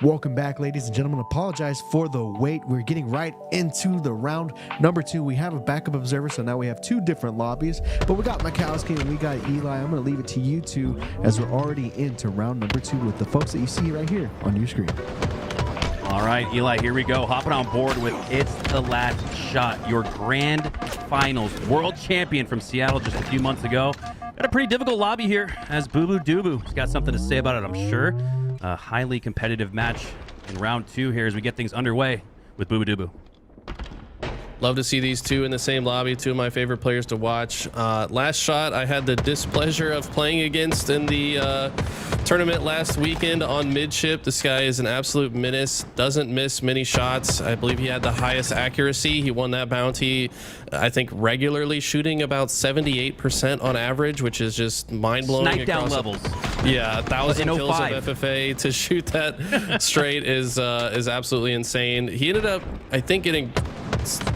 Welcome back, ladies and gentlemen. Apologize for the wait. We're getting right into the round number 2. We have a backup observer, so now we have 2 different lobbies. But we got Mikowski and we got Eli. I'm going to leave it to you two as we're already into round number 2 with the folks that you see right here on your screen. All right, Eli, here we go. Hopping on board with It's the Last Shot, your grand finals world champion from Seattle just a few months ago. Got a pretty difficult lobby here as Boo Boo Doo Boo's got something to say about it, I'm sure. A highly competitive match in round 2 here as we get things underway with Boo Boo Doo Boo. Love to see these two in the same lobby. 2 of my favorite players to watch. Last Shot, I had the displeasure of playing against in the tournament last weekend on midship. This guy is an absolute menace. Doesn't miss many shots. I believe he had the highest accuracy. He won that bounty, I think, regularly, shooting about 78% on average, which is just mind-blowing. Snipe down levels. Yeah, 1,000 kills of 05. FFA to shoot that straight is absolutely insane. He ended up, I think, getting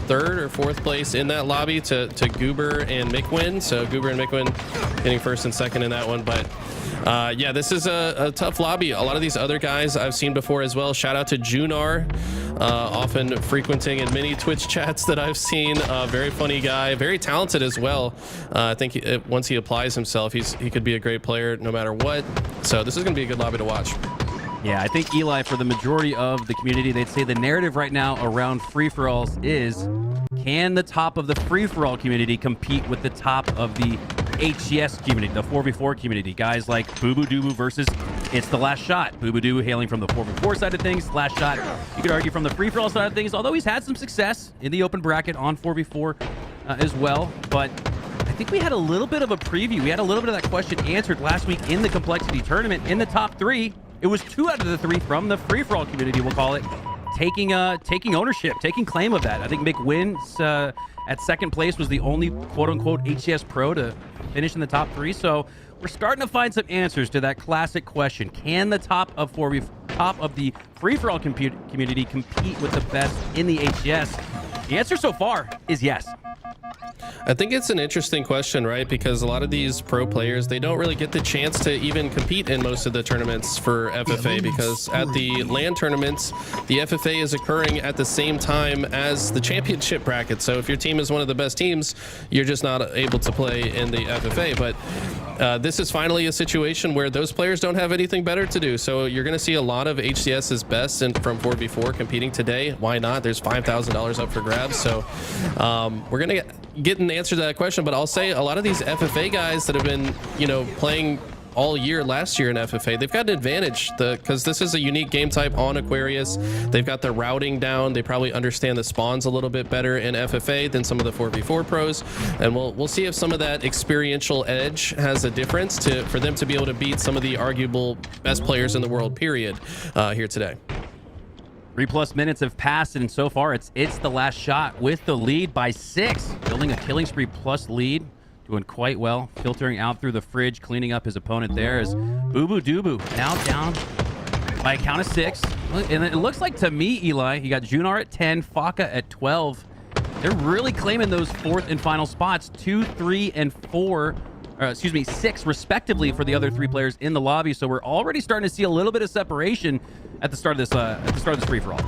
3rd or 4th place in that lobby to Goober and Mickwin. So Goober and Mickwin getting 1st and 2nd in that one. But yeah, this is a tough lobby. A lot of these other guys I've seen before as well. Shout out to Junar, often frequenting in many Twitch chats that I've seen. Very funny guy, very talented as well. I think once he applies himself, he could be a great player no matter what. So this is going to be a good lobby to watch. Yeah, I think, Eli, for the majority of the community, they'd say the narrative right now around free-for-alls is, can the top of the free-for-all community compete with the top of the HCS community, the 4v4 community? Guys like Boo Boo Doo Boo versus It's the Last Shot. Boo Boo Doo Boo hailing from the 4v4 side of things. Last Shot, you could argue, from the free-for-all side of things, although he's had some success in the open bracket on 4v4 as well. But I think we had a little bit of a preview. We had a little bit of that question answered last week in the Complexity Tournament. In the top 3, it was 2 out of the 3 from the free-for-all community, we'll call it, taking ownership, taking claim of that. I think McWin at 2nd place was the only quote-unquote HCS pro to finish in the top 3. So we're starting to find some answers to that classic question: can the top of the free-for-all community compete with the best in the HCS? The answer so far is yes. I think it's an interesting question, right? Because a lot of these pro players, they don't really get the chance to even compete in most of the tournaments for FFA, because at the LAN tournaments, the FFA is occurring at the same time as the championship bracket. So if your team is one of the best teams, you're just not able to play in the FFA. But this is finally a situation where those players don't have anything better to do. So you're going to see a lot of HCS's best and from 4v4 competing today. Why not? There's $5,000 up for grabs. So we're going to get an answer to that question. But I'll say a lot of these FFA guys that have been, playing all year last year in FFA, they've got an advantage because this is a unique game type on Aquarius. They've got the routing down. They probably understand the spawns a little bit better in FFA than some of the 4v4 pros, and we'll see if some of that experiential edge has a difference for them to be able to beat some of the arguable best players in the world, period, here today. 3+ minutes have passed, and so far it's the Last Shot with the lead by 6, building a killing spree plus lead. Doing quite well, filtering out through the fridge, cleaning up his opponent there as Boo Boo Doo Boo now down by a count of 6. And it looks like to me, Eli, you got Junar at 10, Faka at 12. They're really claiming those 4th and final spots, 2, 3, and 4. 6 respectively for the other 3 players in the lobby. So we're already starting to see a little bit of separation at the start of this free-for-all.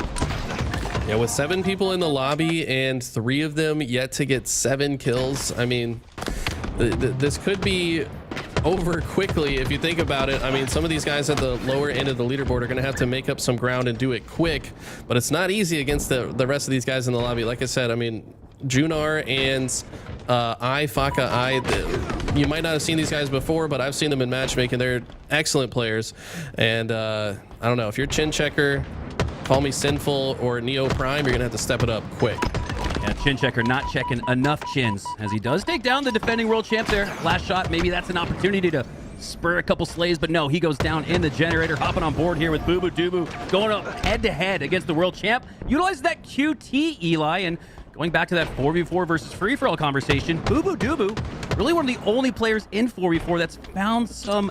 Yeah, with 7 people in the lobby and 3 of them yet to get 7 kills, I mean, this could be over quickly if you think about it. I mean, some of these guys at the lower end of the leaderboard are going to have to make up some ground and do it quick, but it's not easy against the rest of these guys in the lobby. Like I said, I mean, Junar and Faka, you might not have seen these guys before, but I've seen them in matchmaking. They're excellent players, and I don't know, if you're Chin Checker, Call Me Sinful, or Neo Prime, you're gonna have to step it up quick. Yeah, Chin Checker not checking enough chins as he does take down the defending world champ there. Last Shot, maybe that's an opportunity to spur a couple slays, but no, he goes down in the generator. Hopping on board here with Boo Boo Doo Boo, going up head-to-head against the world champ. Utilize that QT, Eli, and going back to that 4v4 versus free-for-all conversation, Boo Boo Doo Boo, really one of the only players in 4v4 that's found some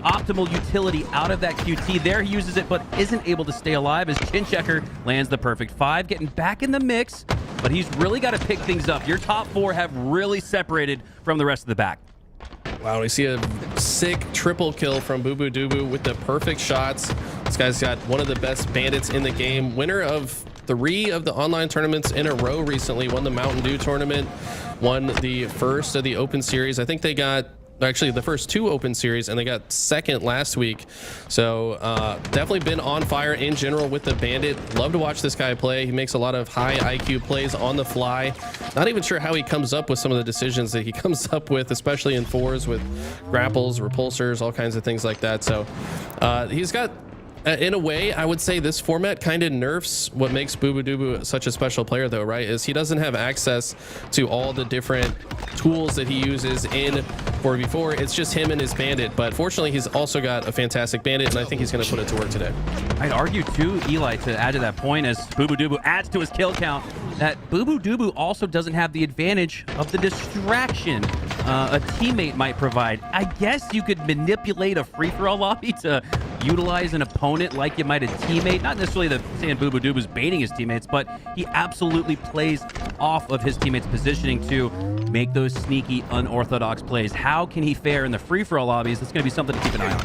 optimal utility out of that QT. There he uses it, but isn't able to stay alive as Chin Checker lands the perfect 5, getting back in the mix, but he's really got to pick things up. Your top 4 have really separated from the rest of the back. Wow, we see a sick triple kill from Boo Boo Doo with the perfect shots. This guy's got one of the best bandits in the game. Winner of 3 of the online tournaments in a row recently. Won the Mountain Dew tournament, won the first of the Open Series. I think they got actually the first 2 Open Series, and they got second last week. So definitely been on fire in general with the bandit. Love to watch this guy play. He makes a lot of high IQ plays on the fly. Not even sure how he comes up with some of the decisions that he comes up with, especially in 4s with grapples, repulsors, all kinds of things like that. So he's got, in a way, I would say this format kind of nerfs what makes Boo Boo Doo Boo such a special player, though, right? Is he doesn't have access to all the different tools that he uses in 4v4. It's just him and his bandit. But fortunately, he's also got a fantastic bandit, and I think he's going to put it to work today. I'd argue, too, Eli, to add to that point, as Boo Boo Doo Boo adds to his kill count, that Boo Boo Doo Boo also doesn't have the advantage of the distraction a teammate might provide. I guess you could manipulate a free-for-all lobby to utilize an opponent like you might a teammate. Not necessarily that saying Boo Boo Doo Boo's baiting his teammates, but he absolutely plays off of his teammates' positioning to make those sneaky, unorthodox plays. How can he fare in the free-for-all lobbies? That's going to be something to keep an eye on.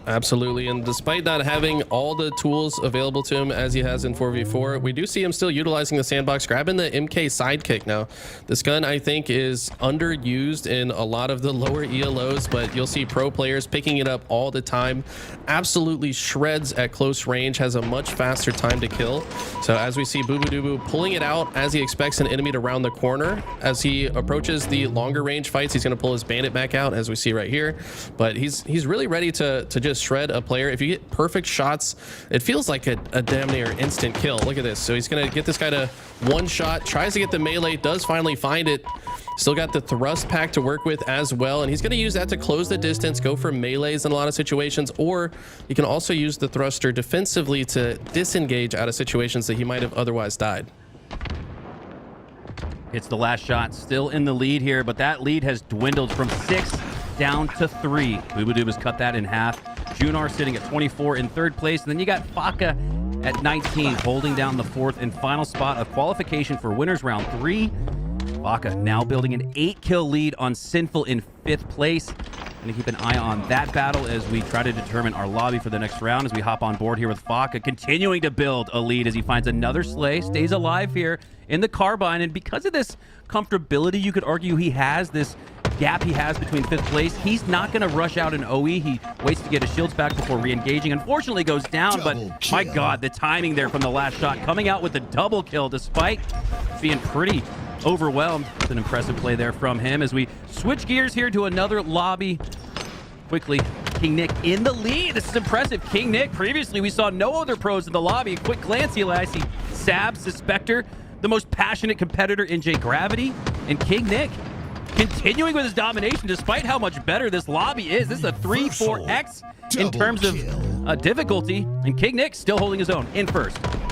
Absolutely, and despite not having all the tools available to him as he has in 4v4, we do see him still utilizing the sandbox, grabbing the MK sidekick. Now, this gun, I think, is underused in a lot of the lower ELOs, but you'll see pro players picking it up all the time. Absolutely shreds at close range, has a much faster time to kill. So as we see Boo Boo Doo Boo pulling it out as he expects an enemy to round the corner, as he approaches the longer range fights, he's going to pull his bandit back out, as we see right here. But he's really ready to just shred a player. If you get perfect shots, it feels like a damn near instant kill. Look at this. So he's gonna get this guy to one shot, tries to get the melee, does finally find it. Still got the thrust pack to work with as well, and he's going to use that to close the distance, go for melees in a lot of situations, or he can also use the thruster defensively to disengage out of situations that he might have otherwise died. It's the last shot, still in the lead here, but that lead has dwindled from 6 down to 3. Boo Boo Doo Boo's cut that in half. Junar sitting at 24 in 3rd place, and then you got Faka at 19, holding down the 4th and final spot of qualification for winners round 3. Faka now building an 8-kill lead on Sinful in 5th place. Going to keep an eye on that battle as we try to determine our lobby for the next round as we hop on board here with Faka, continuing to build a lead as he finds another slay, stays alive here in the carbine, and because of this comfortability, you could argue he has this gap he has between 5th place. He's not going to rush out an OE. He waits to get his shields back before re-engaging. Unfortunately goes down, but my God, the timing there from the last shot, coming out with a double kill despite being pretty overwhelmed. It's an impressive play there from him as we switch gears here to another lobby. Quickly, King Nick in the lead. This is impressive. King Nick, previously we saw no other pros in the lobby. A quick glance, Eli, I see Sab, Suspector, the most passionate competitor in J Gravity, and King Nick continuing with his domination despite how much better this lobby is. This is a 3-4x in terms of difficulty, and King Nick still holding his own in 1st.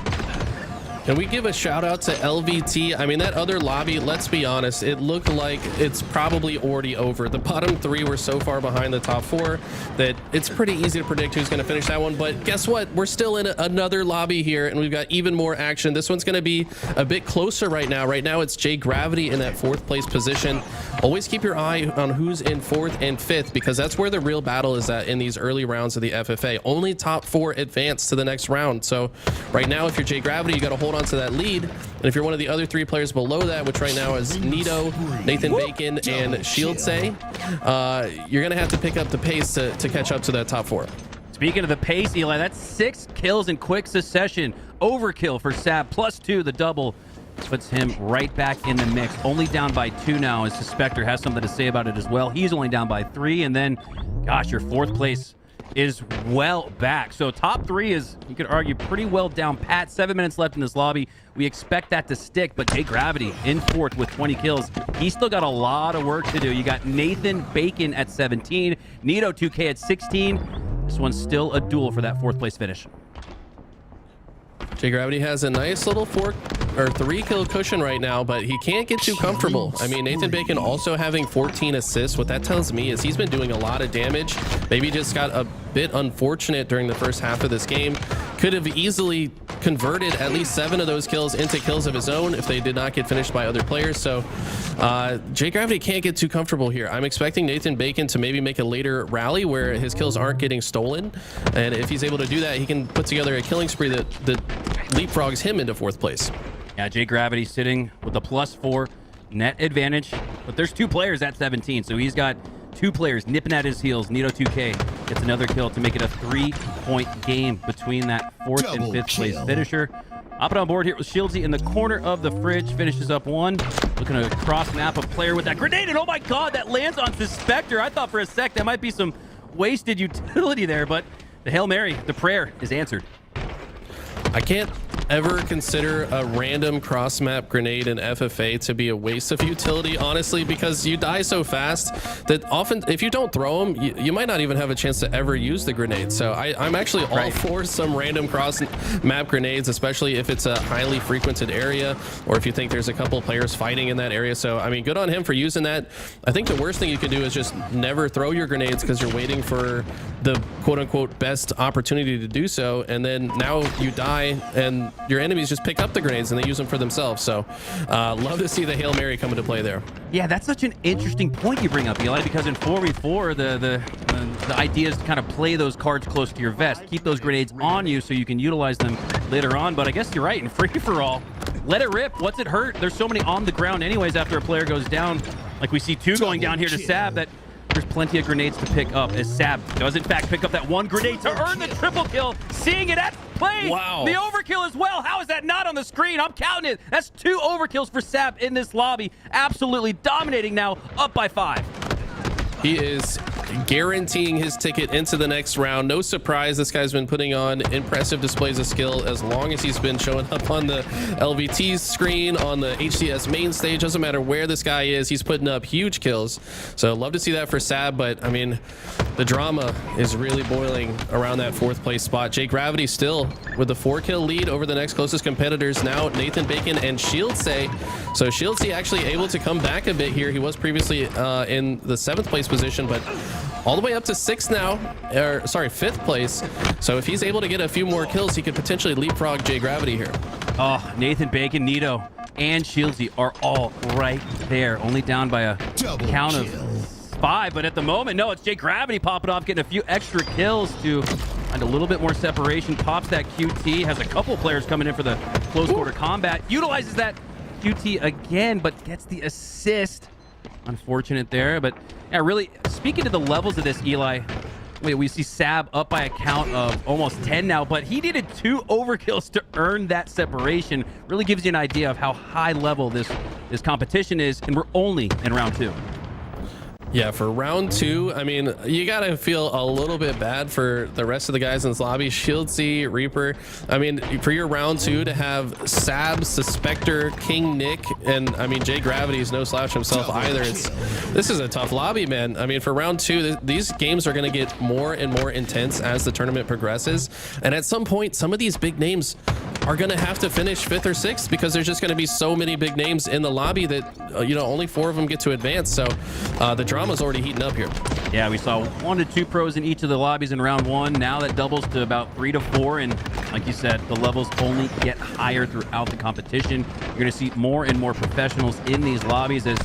Can we give a shout out to LVT? I mean, that other lobby, let's be honest, it looked like it's probably already over. The bottom 3 were so far behind the top 4 that it's pretty easy to predict who's going to finish that one. But guess what? We're still in another lobby here, and we've got even more action. This one's going to be a bit closer right now. Right now, it's J Gravity in that 4th place position. Always keep your eye on who's in 4th and 5th, because that's where the real battle is at in these early rounds of the FFA. Only top 4 advance to the next round. So right now, if you're J Gravity, you got to hold on to that lead, and if you're one of the other 3 players below that, which right now is Nito, Nathan Bacon, and Shieldsay, you're gonna have to pick up the pace to catch up to that top 4. Speaking of the pace, Eli, that's 6 kills in quick succession. Overkill for Sab, +2, the double puts him right back in the mix. Only down by 2 now, as Suspector has something to say about it as well. He's only down by 3, and then, gosh, your 4th place is well back. So top 3 is, you could argue, pretty well down pat. 7 minutes left in this lobby. We expect that to stick, but J Gravity in 4th with 20 kills. He's still got a lot of work to do. You got Nathan Bacon at 17, Nito 2K at 16. This one's still a duel for that 4th place finish. J Gravity has a nice little or 3 kill cushion right now, but he can't get too comfortable. I mean, Nathan Bacon also having 14 assists. What that tells me is he's been doing a lot of damage. Maybe just got a bit unfortunate during the first half of this game. Could have easily converted at least 7 of those kills into kills of his own if they did not get finished by other players. So J Gravity can't get too comfortable here. I'm expecting Nathan Bacon to maybe make a later rally where his kills aren't getting stolen, and if he's able to do that, he can put together a killing spree that leapfrogs him into 4th place. Yeah, J Gravity sitting with a +4 net advantage, but there's 2 players at 17, so he's got 2 players nipping at his heels. Nito 2K gets another kill to make it a 3-point game between that 4th and 5th place finisher. Hopping on board here with Shieldsy in the corner of the fridge, finishes up 1. Looking at a cross map, a player with that grenade, and oh my god, that lands on Suspector. I thought for a sec that might be some wasted utility there, but the Hail Mary, the prayer, is answered. I can't ever consider a random cross map grenade in FFA to be a waste of utility, honestly, because you die so fast that often if you don't throw them, you might not even have a chance to ever use the grenade. So I'm actually all for some random cross map grenades, especially if it's a highly frequented area or if you think there's a couple players fighting in that area. So I mean, good on him for using that. I think the worst thing you can do is just never throw your grenades because you're waiting for the quote unquote best opportunity to do so, and then now you die and your enemies just pick up the grenades and they use them for themselves. So love to see the Hail Mary come into play there. Yeah, that's such an interesting point you bring up, Eli, because in 4v4 the idea is to kind of play those cards close to your vest, keep those grenades on you so you can utilize them later on. But I guess you're right, in free-for-all, let it rip. What's it hurt? There's so many on the ground anyways after a player goes down, like we see 2 going down here to Sab, that there's plenty of grenades to pick up, as Sab does in fact pick up that 1 grenade to earn the triple kill, seeing it at play. Wow. The overkill as well. How is that not on the screen? I'm counting it. That's 2 overkills for Sab in this lobby. Absolutely dominating now, up by 5. He is guaranteeing his ticket into the next round. No surprise, this guy's been putting on impressive displays of skill as long as he's been showing up on the LVT screen, on the HCS main stage. Doesn't matter where this guy is, he's putting up huge kills. So love to see that for Sab, but I mean, the drama is really boiling around that 4th place spot. J Gravity still with the 4-kill lead over the next closest competitors. Now Nathan Bacon and Shieldsay. So Shieldsay actually able to come back a bit here. He was previously in the 7th place position, but all the way up to 6th now, or sorry, 5th place. So if he's able to get a few more kills, he could potentially leapfrog J Gravity here. Oh, Nathan Bacon, Nito, and Shieldsy are all right there, only down by a count of 5. But at the moment, no, it's J Gravity popping off, getting a few extra kills to find a little bit more separation. Pops that QT, has a couple players coming in for the close quarter combat, utilizes that QT again, but gets the assist. Unfortunate there, but yeah, really speaking to the levels of this, Eli, we see Sab up by a count of almost 10 now, but he needed 2 overkills to earn that separation. Really gives you an idea of how high level this competition is, and we're only in round 2. Yeah, for round 2, I mean, you gotta feel a little bit bad for the rest of the guys in this lobby. Shieldsy, Reaper. I mean, for your round 2 to have Sab, Suspector, King Nick, and I mean, J Gravity is no slouch himself either. This is a tough lobby, man. I mean, for round 2, these games are gonna get more and more intense as the tournament progresses. And at some point, some of these big names are gonna have to finish 5th or 6th because there's just gonna be so many big names in the lobby that, you know, only 4 of them get to advance. So the drama's already heating up here. Yeah, we saw 1 to 2 pros in each of the lobbies in round 1. Now that doubles to about 3 to 4, and like you said, the levels only get higher throughout the competition. You're going to see more and more professionals in these lobbies as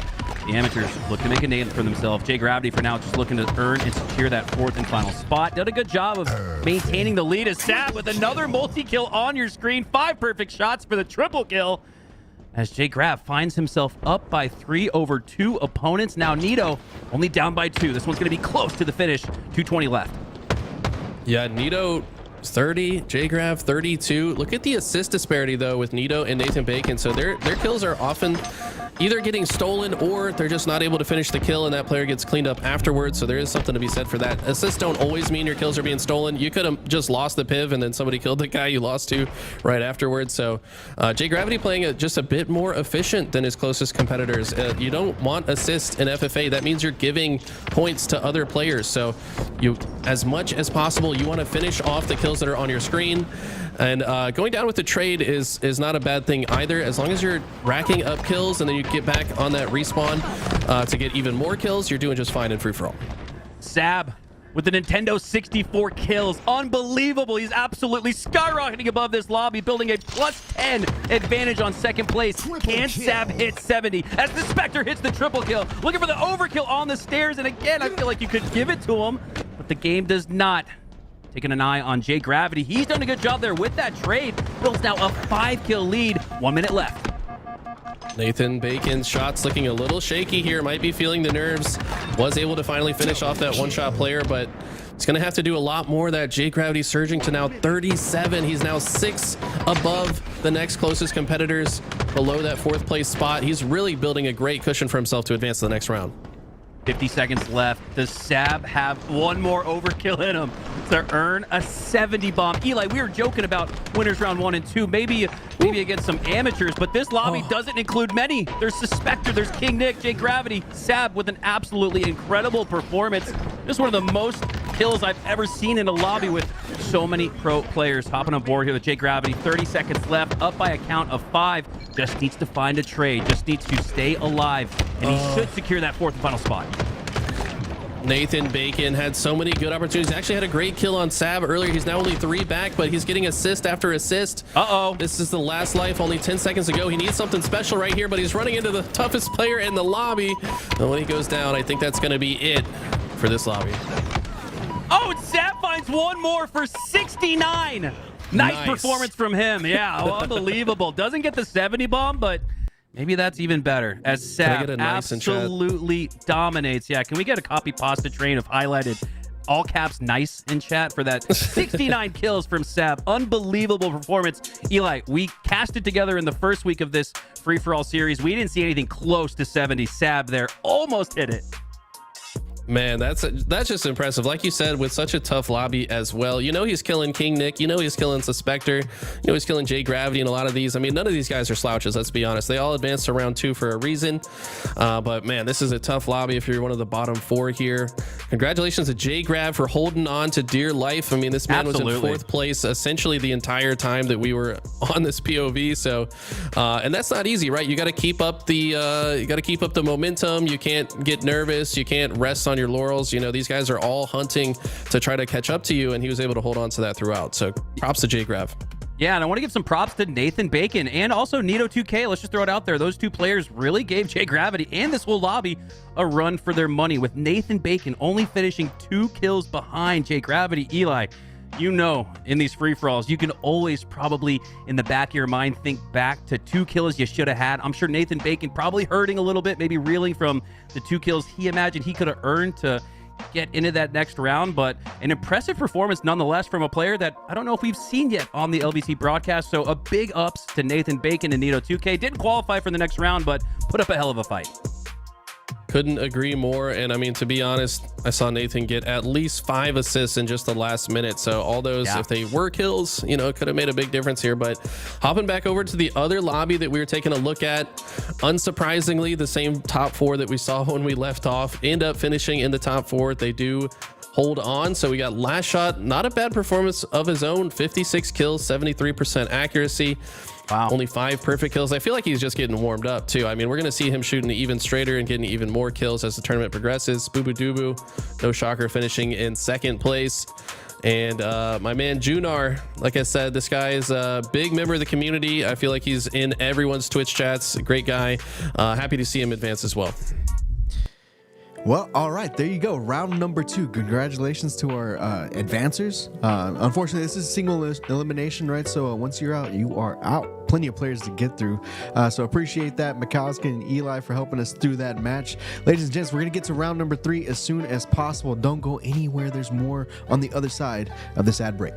the amateurs look to make a name for themselves. J Gravity for now just looking to earn and secure that 4th and final spot. Did a good job of maintaining the lead as Sab with another multi-kill on your screen. 5 perfect shots for the triple kill, as J Grav finds himself up by 3 over 2 opponents. Now Nito only down by 2. This one's going to be close to the finish. 2:20 left. Yeah, Nito 30, J Grav 32. Look at the assist disparity though with Nito and Nathan Bacon. So their kills are often either getting stolen or they're just not able to finish the kill and that player gets cleaned up afterwards. So there is something to be said for that. Assists don't always mean your kills are being stolen. You could have just lost the piv and then somebody killed the guy you lost to right afterwards. So J Gravity playing just a bit more efficient than his closest competitors. You don't want assists in FFA. That means you're giving points to other players. So you, as much as possible, you want to finish off the kills kills that are on your screen. And going down with the trade is not a bad thing either, as long as you're racking up kills and then you get back on that respawn to get even more kills. You're doing just fine in free-for-all. Sab with the Nintendo 64 kills. Unbelievable. He's absolutely skyrocketing above this lobby, building a +10 advantage on second place. Can Sab hit 70 as the Spectre hits the triple kill? Looking for the overkill on the stairs. And again, I feel like you could give it to him, but the game does not. Taking an eye on J Gravity. He's done a good job there with that trade. Builds now a 5-kill lead. 1 minute left. Nathan Bacon's shots looking a little shaky here. Might be feeling the nerves. Was able to finally finish off that one-shot player, but it's going to have to do a lot more. That J Gravity surging to now 37. He's now 6 above the next closest competitors, below that 4th place spot. He's really building a great cushion for himself to advance to the next round. 50 seconds left. Does Sab have one more overkill in him to earn a 70 bomb? Eli, we were joking about winners round 1 and 2, maybe against some amateurs, but this lobby doesn't include many. There's Suspector, there's King Nick, J Gravity, Sab with an absolutely incredible performance. Just one of the most kills I've ever seen in a lobby with so many pro players. Hopping on board here with J Gravity. 30 seconds left, up by a count of 5. Just needs to find a trade, just needs to stay alive, and he should secure that 4th and final spot. Nathan Bacon had so many good opportunities. He actually had a great kill on Sab earlier. He's now only 3 back, but he's getting assist after assist. This is the last life, only 10 seconds to go. He needs something special right here, but he's running into the toughest player in the lobby. And when he goes down, I think that's going to be it for this lobby. Oh, and Sab finds one more for 69. Nice performance from him. Yeah, unbelievable. Doesn't get the 70 bomb, but maybe that's even better, as Sab absolutely dominates. Yeah, can we get a copy pasta train of highlighted all caps nice in chat for that 69 kills from Sab? Unbelievable performance. Eli, we cast it together in the first week of this free-for-all series. We didn't see anything close to 70. Sab there almost hit it. Man, that's just impressive. Like you said, with such a tough lobby as well. You know he's killing King Nick. You know he's killing Suspector. You know he's killing J Gravity and a lot of these. I mean, none of these guys are slouches, let's be honest. They all advanced to round 2 for a reason. But man, this is a tough lobby if you're one of the bottom 4 here. Congratulations to J Grav for holding on to dear life. I mean, this man was in 4th place essentially the entire time that we were on this POV. So, and that's not easy, right? You got to keep up the momentum. You can't get nervous. You can't rest on your laurels. You know, these guys are all hunting to try to catch up to you, and he was able to hold on to that throughout. So props to J Grav. Yeah, and I want to give some props to Nathan Bacon and also Nito2K. Let's just throw it out there. Those 2 players really gave J Gravity and this whole lobby a run for their money, with Nathan Bacon only finishing 2 kills behind J Gravity. Eli, you know, in these free-for-alls, you can always probably in the back of your mind think back to 2 kills you should have had. I'm sure Nathan Bacon probably hurting a little bit, maybe reeling from the 2 kills he imagined he could have earned to get into that next round, but an impressive performance nonetheless from a player that I don't know if we've seen yet on the LVC broadcast. So a big ups to Nathan Bacon and Nito2K. Didn't qualify for the next round, but put up a hell of a fight. Couldn't agree more. And I mean, to be honest, I saw Nathan get at least 5 assists in just the last minute. So all those, if they were kills, you know, could have made a big difference here. But hopping back over to the other lobby that we were taking a look at, unsurprisingly, the same top 4 that we saw when we left off end up finishing in the top 4. They do hold on. So we got Last Shot, not a bad performance of his own, 56 kills, 73% accuracy. Wow. Only 5 perfect kills. I feel like he's just getting warmed up too. I mean, we're going to see him shooting even straighter and getting even more kills as the tournament progresses. Boo Boo Doo Boo, no shocker, finishing in 2nd place. And my man Junar, like I said, this guy is a big member of the community. I feel like he's in everyone's Twitch chats. Great guy. Happy to see him advance as well. Well, all right, there you go. Round number 2. Congratulations to our advancers. Unfortunately, this is single elimination, right? So once you're out, you are out. Plenty of players to get through. So appreciate that, Mikowski and Eli, for helping us through that match. Ladies and gents, we're going to get to round number 3 as soon as possible. Don't go anywhere. There's more on the other side of this ad break.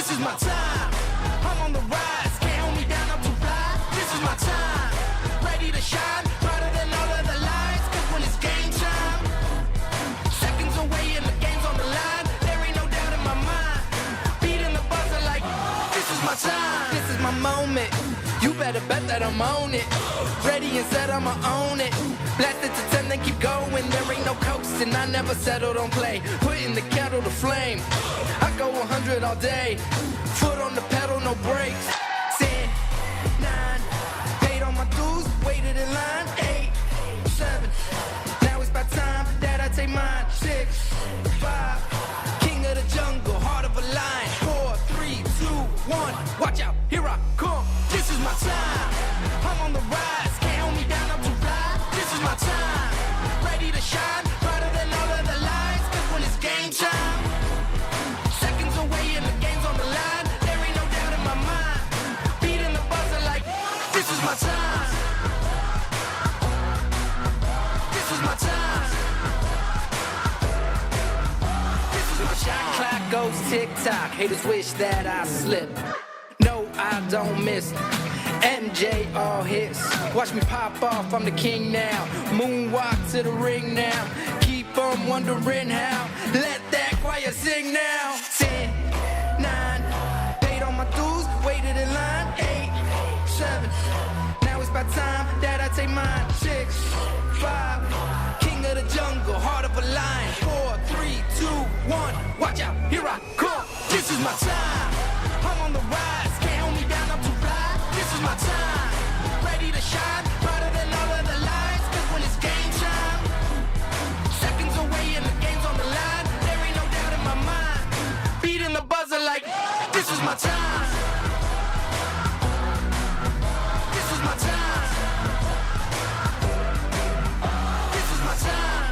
This is my time. I'm on the rise. Can't hold me down, I'm too fly. This is my time. Ready to shine, brighter than all of the lights. Cause when it's game time, seconds away and the game's on the line. There ain't no doubt in my mind. Beating the buzzer like, this is my time. This is my moment. You better bet that I'm on it. Ready and set, I'ma own it. Blast it to 10, then keep going. There ain't no coasting, I never settled on play. Putting the kettle to flame. I go 100 all day. Foot on the pedal, no brakes. 10, 9, paid on my dues, waited in line. 8, 7, now it's about time that I take mine. 6, 5, king of the jungle, heart of a lion. 4, 3, 2, 1, watch out, here I come. This is my time, I'm on the rise. Can't hold me down, I'm too fly. This is my time, ready to shine, brighter than all of the lights. Cause when it's game time, seconds away and the game's on the line. There ain't no doubt in my mind. Beating the buzzer like, this is my time. This is my time. This is my shot clock goes tick-tock. Haters wish that I slip. No, I don't miss. MJ all hits. Watch me pop off, I'm the king now. Moonwalk to the ring now. Keep on wondering how. Let that choir sing now. 10, 9, paid on my dues, waited in line. 8, 7, now it's about time that I take mine. 6, 5, king of the jungle, heart of a lion. 4, 3, 2, 1, watch out, here I come. This is my time, I'm on the rise. Can't hold me down, I'm too fly. This is my time, ready to shine, brighter than all of the lights. Cause when it's game time, seconds away and the game's on the line. There ain't no doubt in my mind. Beating the buzzer like, this is my time. This is my time. This is my time.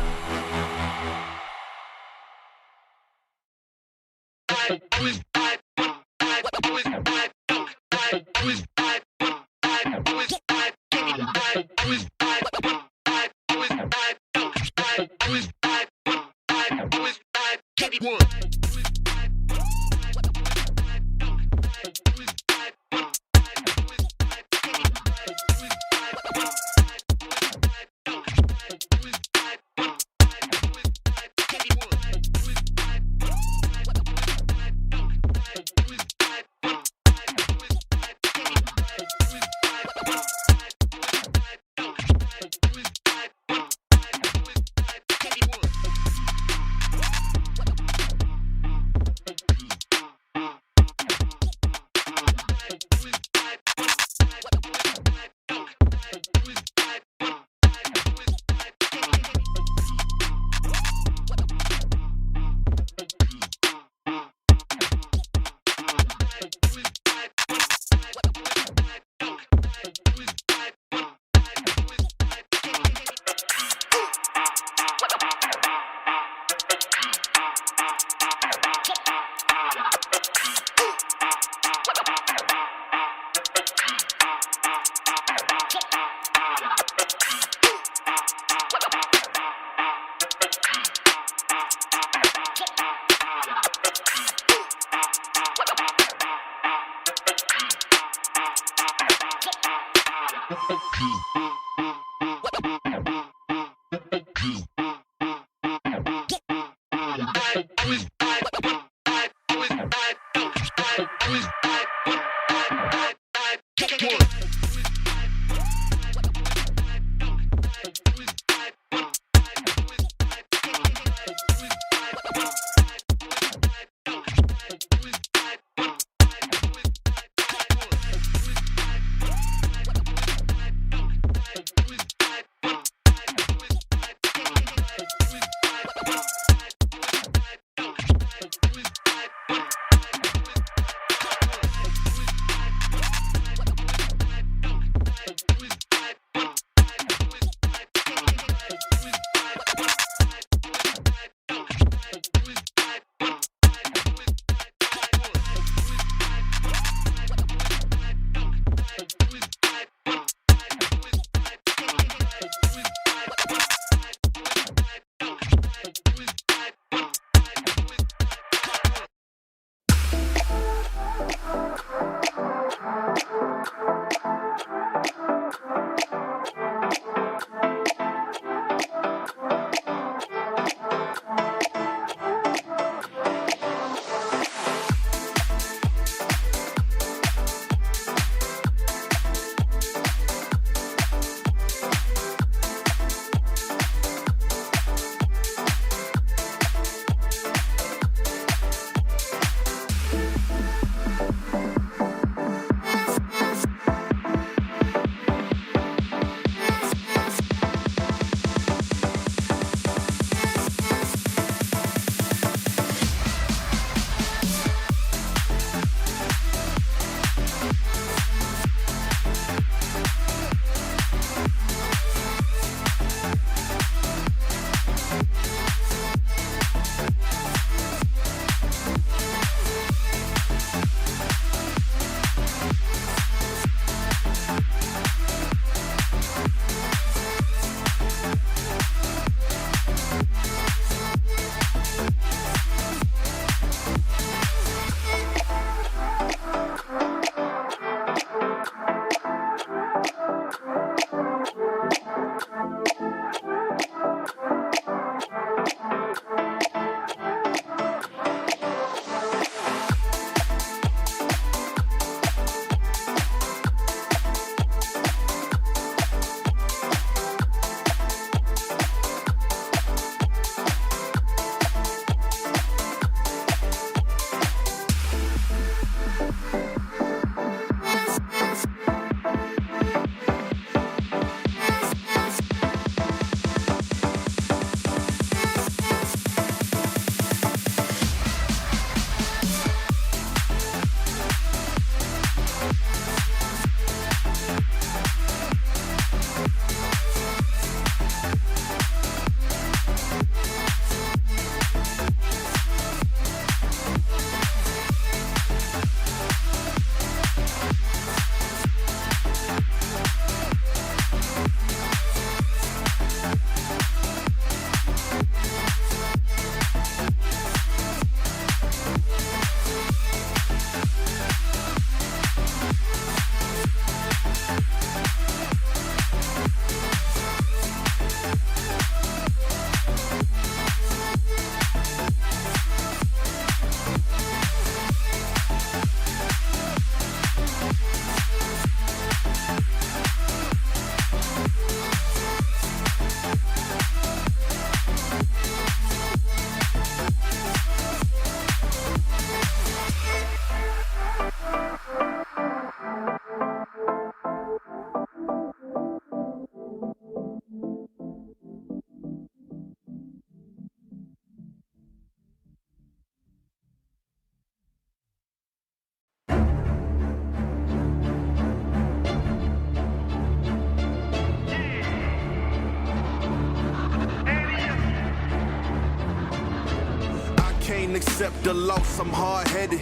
accept the loss, I'm hard-headed.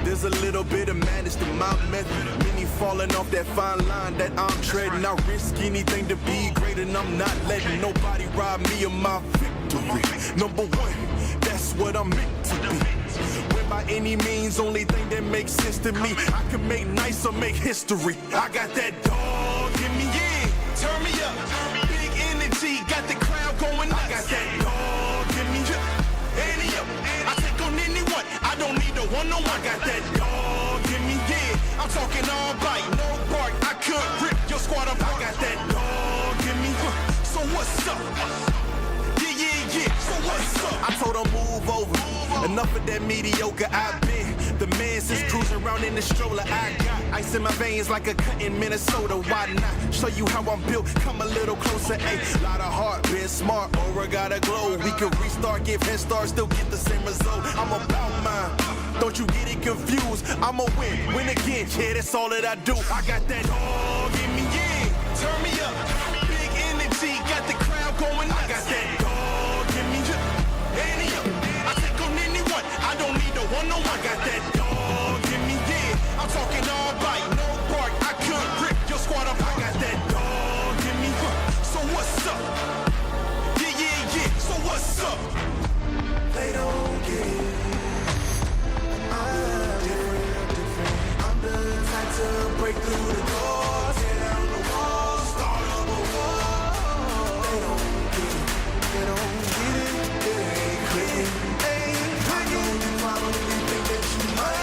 There's a little bit of madness to my method. Many falling off that fine line that I'm treading. I risk anything to be great, and I'm not letting nobody rob me of my victory. Number one, that's what I'm meant to be. When by any means, only thing that makes sense to me, I can make nice or make history. I got that dog in me, yeah. Turn me up. Big energy, got the crowd going nuts. I got that dog in me, yeah. Annie up. I take on anyone. I don't need no one-on-one. I got that dog in me, yeah. I'm talking all bite, no bark. I could rip your squad apart. I got that dog in me. So what's up? Yeah. So what's up? I told her move over. Enough of that mediocre. I've been the man since cruising around in the stroller. I got ice in my veins like a cut in Minnesota. Why not show you how I'm built? Come a little closer. A lot of heart, been smart, aura got a glow. We can restart, give head start, still get the same result. I'm about mine. Don't you get it confused? I'ma win again. Yeah, that's all that I do. I got that dog in me, yeah. Turn me up. Big energy, got the crowd going nuts. I got that dog in me, yeah. Annie up. I take on anyone. I don't need no one-on-one. I got that dog in me, yeah. I'm talking all bite, no bark. I could rip your squad apart. I got that dog in me. So what's up? Yeah. So what's up? They don't get it. I'm different. I'm the type to break through the doors, tear down the walls, start up a war. They don't get it. It ain't clear. I know you probably think that you might.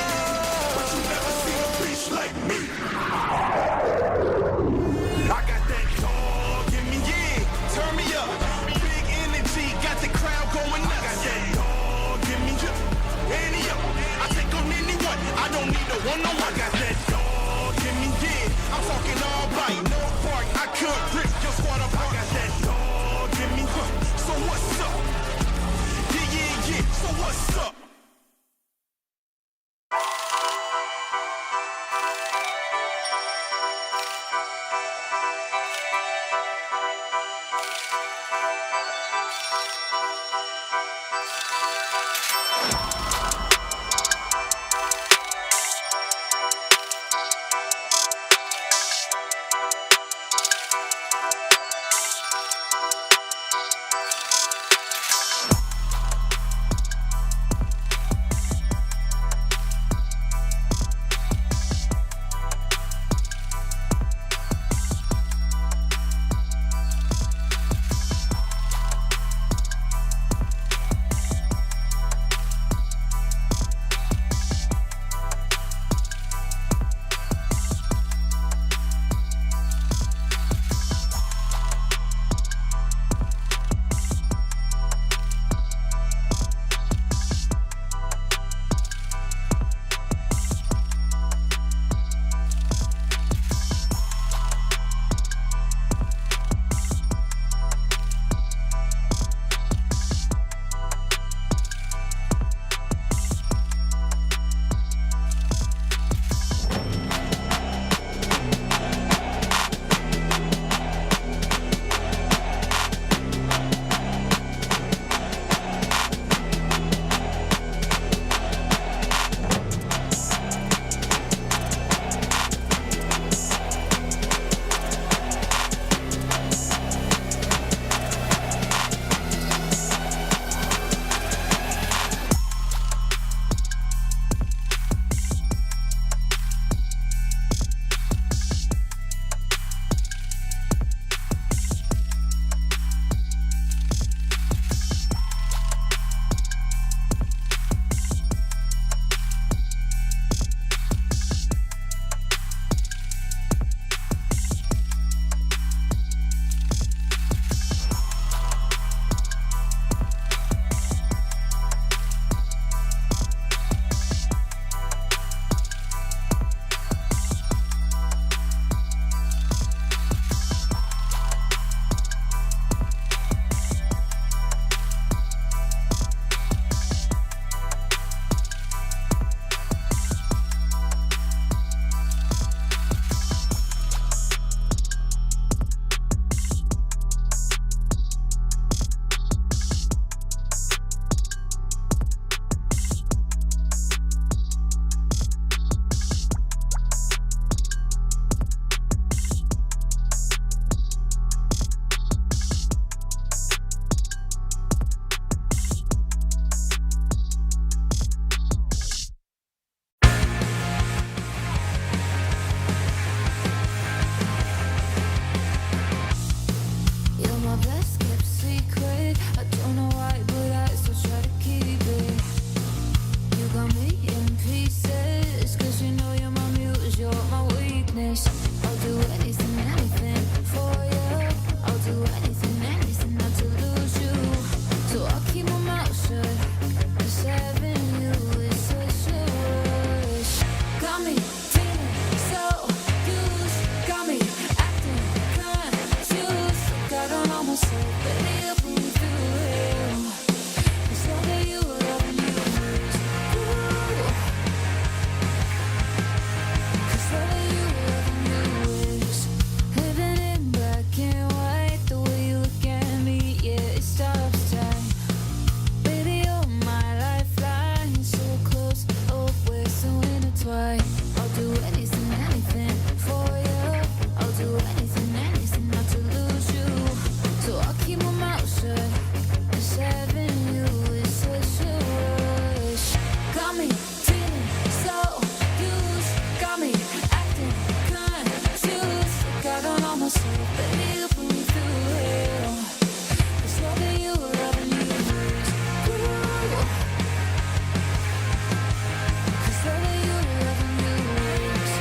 got me feeling so used, got me acting confused. Got on all my soul, baby, you put me through hell. It's loving you, loving you lose. Cause loving you, loving you lose.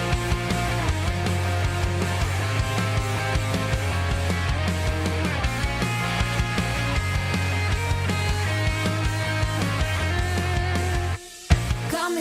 Got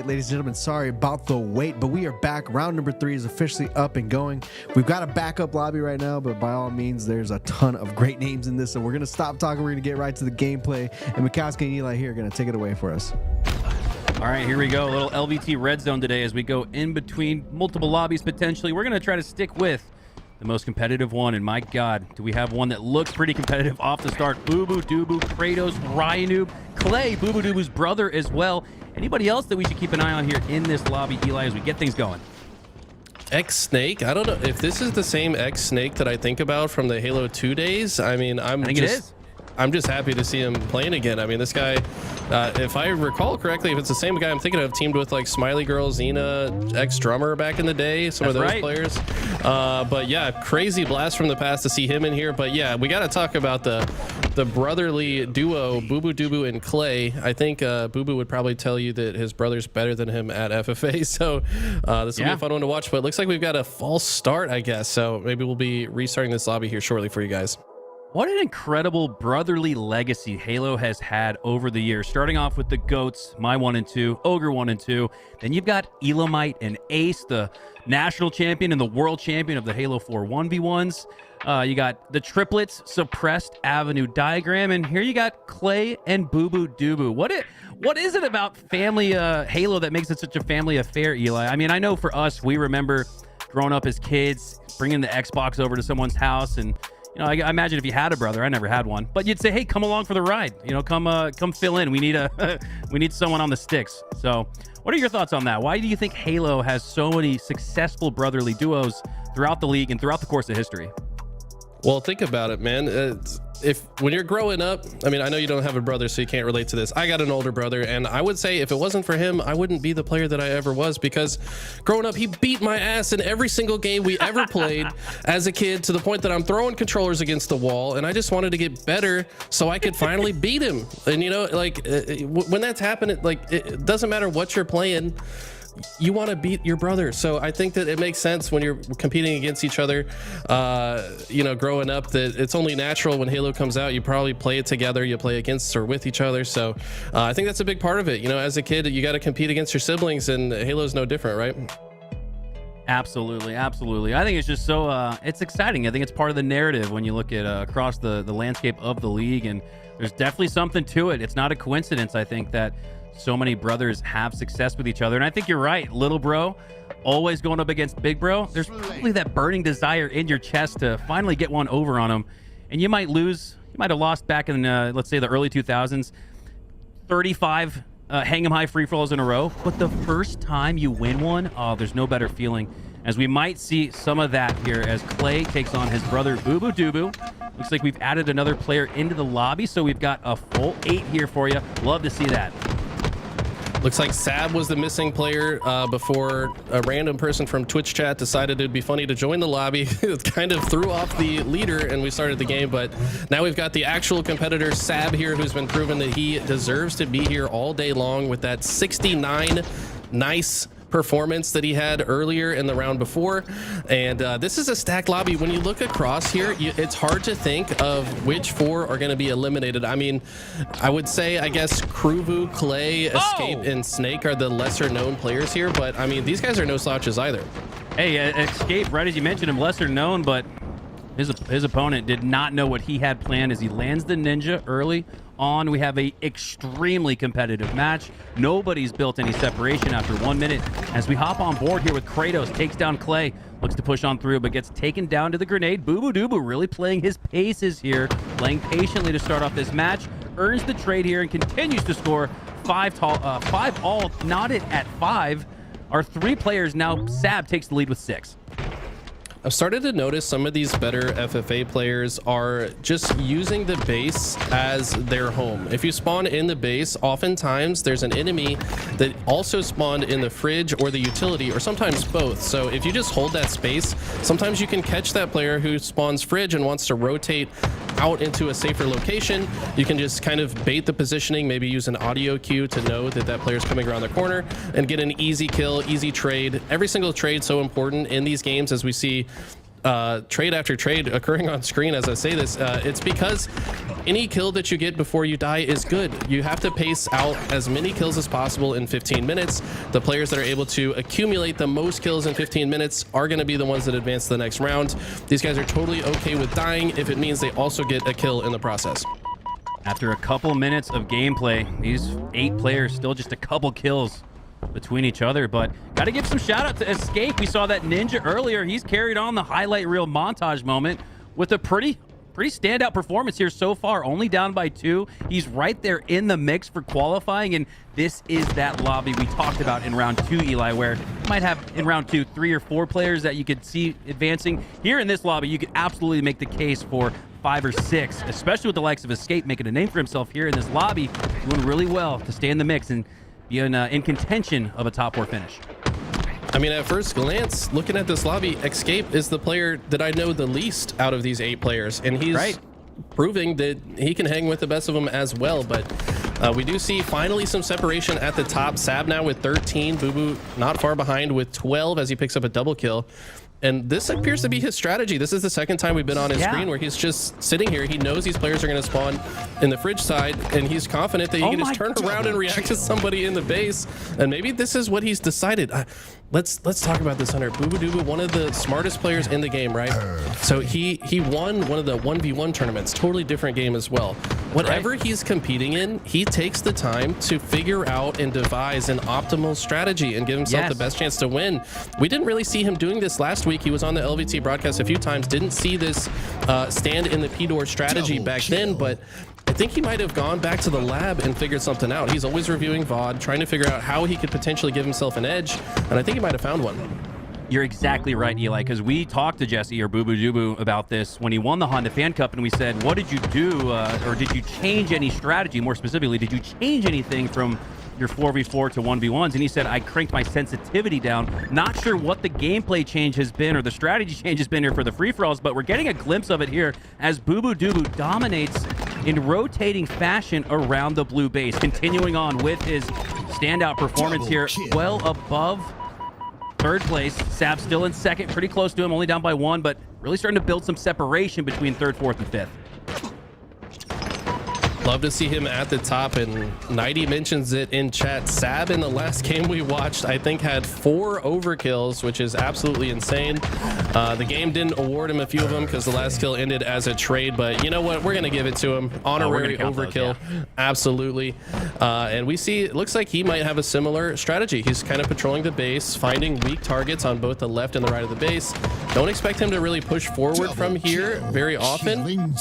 night, ladies and gentlemen. Sorry about the wait, but we are back. Round number 3 is officially up and going. We've got a backup lobby right now, but by all means, there's a ton of great names in this, so we're going to stop talking. We're going to get right to the gameplay, and Mikowski and Eli here are going to take it away for us. All right, here we go. A little LVT red zone today as we go in between multiple lobbies potentially. We're going to try to stick with the most competitive one, and my God, do we have one that looks pretty competitive off the start. Boo Boo Doo-Boo, Kratos, Ryanoob, Clay, Boo Boo Doo-Boo's brother as well. Anybody else that we should keep an eye on here in this lobby, Eli, as we get things going? X-Snake? I don't know if this is the same X-Snake that I think about from the Halo 2 days. I mean, I think it is. I'm just happy to see him playing again. I mean, this guy, if I recall correctly, if it's the same guy I'm thinking of, teamed with like Smiley Girl, Xena, ex-drummer back in the day, some of those players. But yeah, crazy blast from the past to see him in here. But yeah, we got to talk about the brotherly duo, Boo Boo Doo-Boo and Clay. I think Boo Boo would probably tell you that his brother's better than him at FFA. So this will be a fun one to watch. But it looks like we've got a false start, I guess. So maybe we'll be restarting this lobby here shortly for you guys. What an incredible brotherly legacy Halo has had over the years. Starting off with the GOATs, my 1 and 2, Ogre 1 and 2. Then you've got Elamite and Ace, the national champion and the world champion of the Halo 4 1v1s. You got the triplets, Suppressed, Avenue, Diagram. And here you got Clay and Boo Boo Doo-Boo. What is it about family Halo that makes it such a family affair, Eli? I mean, I know for us, we remember growing up as kids, bringing the Xbox over to someone's house, and you know, I imagine if you had a brother, I never had one, but you'd say, "Hey, come along for the ride. You know, come fill in. We need someone on the sticks." So, what are your thoughts on that? Why do you think Halo has so many successful brotherly duos throughout the league and throughout the course of history? Well, think about it, man. When you're growing up, I mean, I know you don't have a brother, so you can't relate to this. I got an older brother, and I would say if it wasn't for him, I wouldn't be the player that I ever was, because growing up, he beat my ass in every single game we ever played as a kid, to the point that I'm throwing controllers against the wall, and I just wanted to get better so I could finally beat him. And, you know, like, when that's happening, like, it doesn't matter what you're playing, you want to beat your brother. So I think that it makes sense when you're competing against each other, you know, growing up, that it's only natural when Halo comes out, you probably play it together, you play against or with each other. So I think that's a big part of it. You know, as a kid, you got to compete against your siblings, and Halo's no different, right? Absolutely, absolutely. I think it's just so it's exciting. I think it's part of the narrative when you look at across the landscape of the league, and there's definitely something to it. It's not a coincidence, I think, that so many brothers have success with each other. And I think you're right. Little bro always going up against big bro. There's probably that burning desire in your chest to finally get one over on him. And you might lose. You might have lost back in, let's say, the early 2000s, 35 hang 'em high free falls in a row. But the first time you win one, oh, there's no better feeling. As we might see some of that here as Clay takes on his brother Boo Boo Doo-Boo. Looks like we've added another player into the lobby, so we've got a full 8 here for you. Love to see that. Looks like Sab was the missing player before a random person from Twitch chat decided it'd be funny to join the lobby. It kind of threw off the leader and we started the game, but now we've got the actual competitor Sab here, who's been proven that he deserves to be here all day long with that 69 nice performance that he had earlier in the round before. And this is a stacked lobby. When you look across here, it's hard to think of which 4 are going to be eliminated. I mean, I would say, I guess, Kruvu, Clay, Escape, and Snake are the lesser known players here, but I mean, these guys are no slouches either. Hey, Escape, right as you mentioned him, lesser known, but his opponent did not know what he had planned as he lands the ninja early on. We have a extremely competitive match. Nobody's built any separation after 1 minute. As we hop on board here with Kratos, takes down Clay, looks to push on through, but gets taken down to the grenade. Boo Boo Doo-Boo really playing his paces here, playing patiently to start off this match, earns the trade here and continues to score 5 all, knotted at 5. Our 3 players now. Sab takes the lead with 6. I've started to notice some of these better FFA players are just using the base as their home. If you spawn in the base, oftentimes there's an enemy that also spawned in the fridge or the utility, or sometimes both. So if you just hold that space, sometimes you can catch that player who spawns fridge and wants to rotate out into a safer location. You can just kind of bait the positioning, maybe use an audio cue to know that that player's coming around the corner, and get an easy kill, easy trade. Every single trade so important in these games, as we see trade after trade occurring on screen as I say this. It's because any kill that you get before you die is good. You have to pace out as many kills as possible in 15 minutes. The players that are able to accumulate the most kills in 15 minutes are going to be the ones that advance to the next round. These guys are totally okay with dying if it means they also get a kill in the process. After a couple minutes of gameplay, these 8 players still just a couple kills between each other, but got to give some shout out to Escape. We saw that Ninja earlier. He's carried on the highlight reel montage moment with a pretty standout performance here so far, only down by 2. He's right there in the mix for qualifying, and this is that lobby we talked about in round 2, Eli, where you might have in round 2 3 or 4 players that you could see advancing. Here in this lobby, you could absolutely make the case for 5 or 6, especially with the likes of Escape making a name for himself here in this lobby, doing really well to stay in the mix and be in contention of a top 4 finish. I mean, at first glance, looking at this lobby, Escape is the player that I know the least out of these 8 players, and he's proving that he can hang with the best of them as well. But we do see finally some separation at the top. Sab now with 13, Boo Boo not far behind with 12 as he picks up a double kill. And this appears to be his strategy. This is the second time we've been on his screen where he's just sitting here. He knows these players are going to spawn in the fridge side, and he's confident that he can just turn around and react to somebody in the base. And maybe this is what he's decided. Let's talk about this, Hunter. Boo Boo Doo, one of the smartest players in the game, right? So he won one of the 1v1 tournaments. Totally different game as well. Whatever he's competing in, he takes the time to figure out and devise an optimal strategy and give himself the best chance to win. We didn't really see him doing this last week. He was on the LVT broadcast a few times. Didn't see this stand in the P-Door strategy back then, but I think he might have gone back to the lab and figured something out. He's always reviewing VOD, trying to figure out how he could potentially give himself an edge, and I think he might have found one. You're exactly right, Eli, because we talked to Jesse or Boo Boo Doo Boo about this when he won the Honda Fan Cup, and we said, what did you do, or did you change any strategy? More specifically, did you change anything from your 4v4 to 1v1s? And he said, I cranked my sensitivity down. Not sure what the gameplay change has been or the strategy change has been here for the free-for-alls, but we're getting a glimpse of it here as Boo Boo Doo Boo dominates in rotating fashion around the blue base, continuing on with his standout performance here, well above 3rd place. Sab still in 2nd, pretty close to him, only down by 1, but really starting to build some separation between 3rd, 4th, and 5th. Love to see him at the top, and Nighty mentions it in chat. Sab in the last game we watched, I think, had 4 overkills, which is absolutely insane. The game didn't award him a few of them because the last kill ended as a trade, but you know what? We're going to give it to him. Honorary overkill. Those, absolutely. And we see, it looks like he might have a similar strategy. He's kind of patrolling the base, finding weak targets on both the left and the right of the base. Don't expect him to really push forward from here very often,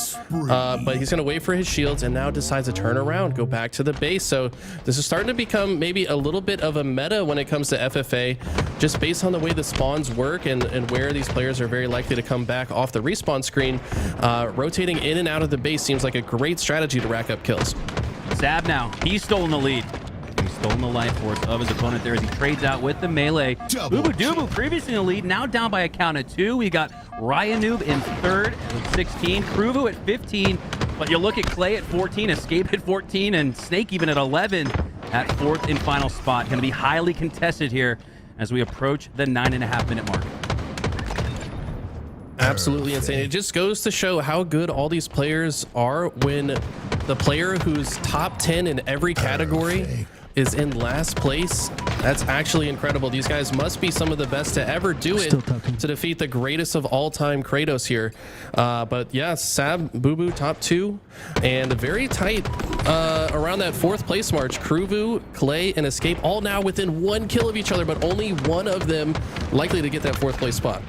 but he's going to wait for his shields, and now decides to turn around, go back to the base. So this is starting to become maybe a little bit of a meta when it comes to FFA, just based on the way the spawns work and where these players are very likely to come back off the respawn screen. Rotating in and out of the base seems like a great strategy to rack up kills. Sab now, he's stolen the lead. He's stolen the life force of his opponent there as he trades out with the melee. Boo Boo Doo Boo previously in the lead, now down by a count of 2. We got Ryan Noob in 3rd with 16, Kruvu at 15, but you look at Clay at 14, Escape at 14, and Snake even at 11 at 4th and final spot. Going to be highly contested here as we approach the 9.5-minute mark. Absolutely insane. It just goes to show how good all these players are when the player who's top 10 in every category is in last place. That's actually incredible. These guys must be some of the best to ever do it to defeat the greatest of all time, Kratos here. But yeah, Sab, Boo Boo top 2, and very tight around that 4th place march. Kruvu, Clay, and Escape all now within 1 kill of each other, but only one of them likely to get that 4th place spot.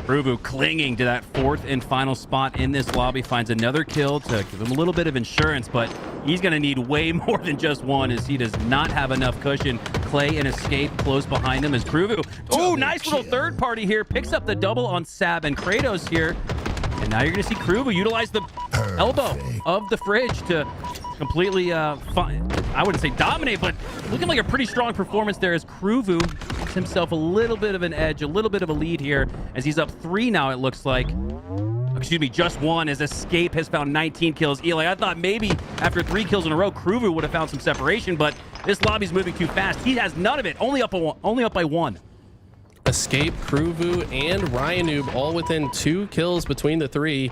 Kruvu clinging to that 4th and final spot in this lobby, finds another kill to give him a little bit of insurance, but he's going to need way more than just one as he does not have enough cushion. Clay and Escape close behind him as Kruvu. Oh, nice little third party here. Picks up the double on Sab and Kratos here. And now you're going to see Kruvu utilize the elbow of the fridge to completely, I wouldn't say dominate, but looking like a pretty strong performance there as Kruvu gives himself a little bit of an edge, a little bit of a lead here as he's up 3 now, it looks like. Excuse me, just 1 as Escape has found 19 kills. Eli, I thought maybe after 3 kills in a row, Kruvu would have found some separation, but this lobby's moving too fast. He has none of it, only up by 1. Escape, Kruvu, and Ryan Noob all within 2 kills between the 3.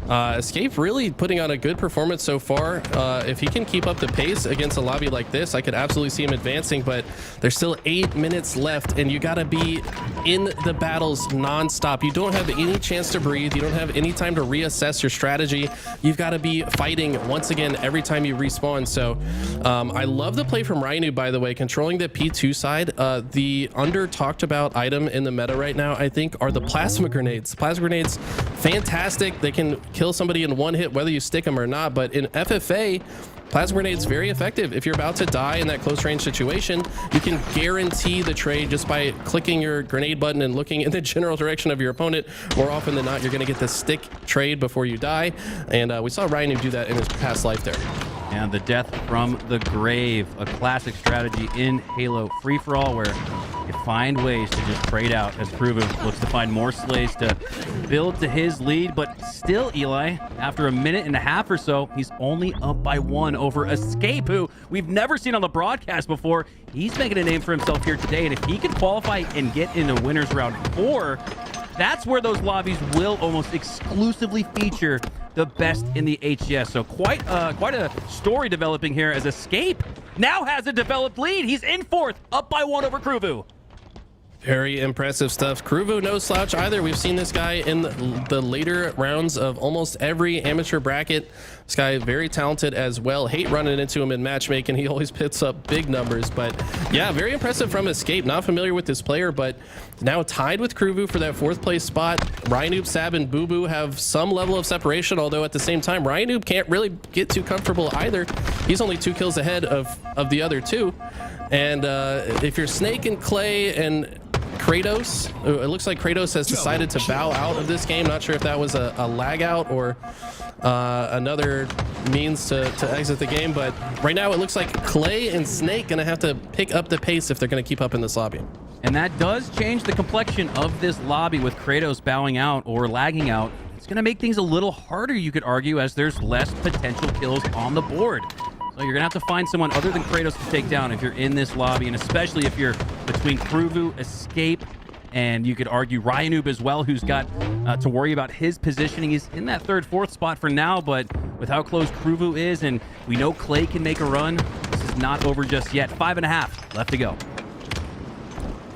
Escape really putting on a good performance so far. If he can keep up the pace against a lobby like this, I could absolutely see him advancing, but there's still 8 minutes left and you got to be in the battles non-stop. You don't have any chance to breathe. You don't have any time to reassess your strategy. You've got to be fighting once again every time you respawn. So I love the play from Rhino, by the way, controlling the P2 side. The under talked about item in the meta right now, I think, are the plasma grenades. Plasma grenades, fantastic. They can kill somebody in one hit, whether you stick them or not. But in FFA, plasma grenades very effective. If you're about to die in that close range situation, you can guarantee the trade just by clicking your grenade button and looking in the general direction of your opponent. More often than not, you're going to get the stick trade before you die. And we saw Ryan do that in his past life there. And the death from the grave, a classic strategy in Halo free-for-all where you find ways to just trade out as Kruvu looks to find more slays to build to his lead. But still, Eli, after a minute and a half or so, he's only up by 1 over Escape, who we've never seen on the broadcast before. He's making a name for himself here today, and if he can qualify and get into winners round 4, that's where those lobbies will almost exclusively feature the best in the HCS. So quite a story developing here as Escape now has a developed lead. He's in 4th, up by 1 over Kruvu. Very impressive stuff. Kruvu no slouch either. We've seen this guy in the later rounds of almost every amateur bracket. This guy very talented as well. Hate running into him in matchmaking. He always picks up big numbers. But yeah, very impressive from Escape. Not familiar with this player, but now tied with Kruvu for that 4th place spot. Ryanoob, Sab, and Boo Boo have some level of separation, although at the same time, Ryanoob can't really get too comfortable either. He's only 2 kills ahead of the other 2. And if you're Snake and Clay and Kratos, it looks like Kratos has decided to bow out of this game. Not sure if that was a lag out or another means to exit the game, but right now it looks like Clay and Snake gonna have to pick up the pace if they're gonna keep up in this lobby. And that does change the complexion of this lobby with Kratos bowing out or lagging out. It's gonna make things a little harder, you could argue, as there's less potential kills on the board. So you're gonna have to find someone other than Kratos to take down if you're in this lobby, and especially if you're between Kruvu, Escape, and you could argue Ryanoob as well, who's got to worry about his positioning. He's in that 3rd, 4th spot for now, but with how close Kruvu is, and we know Clay can make a run, this is not over just yet. 5.5 left to go.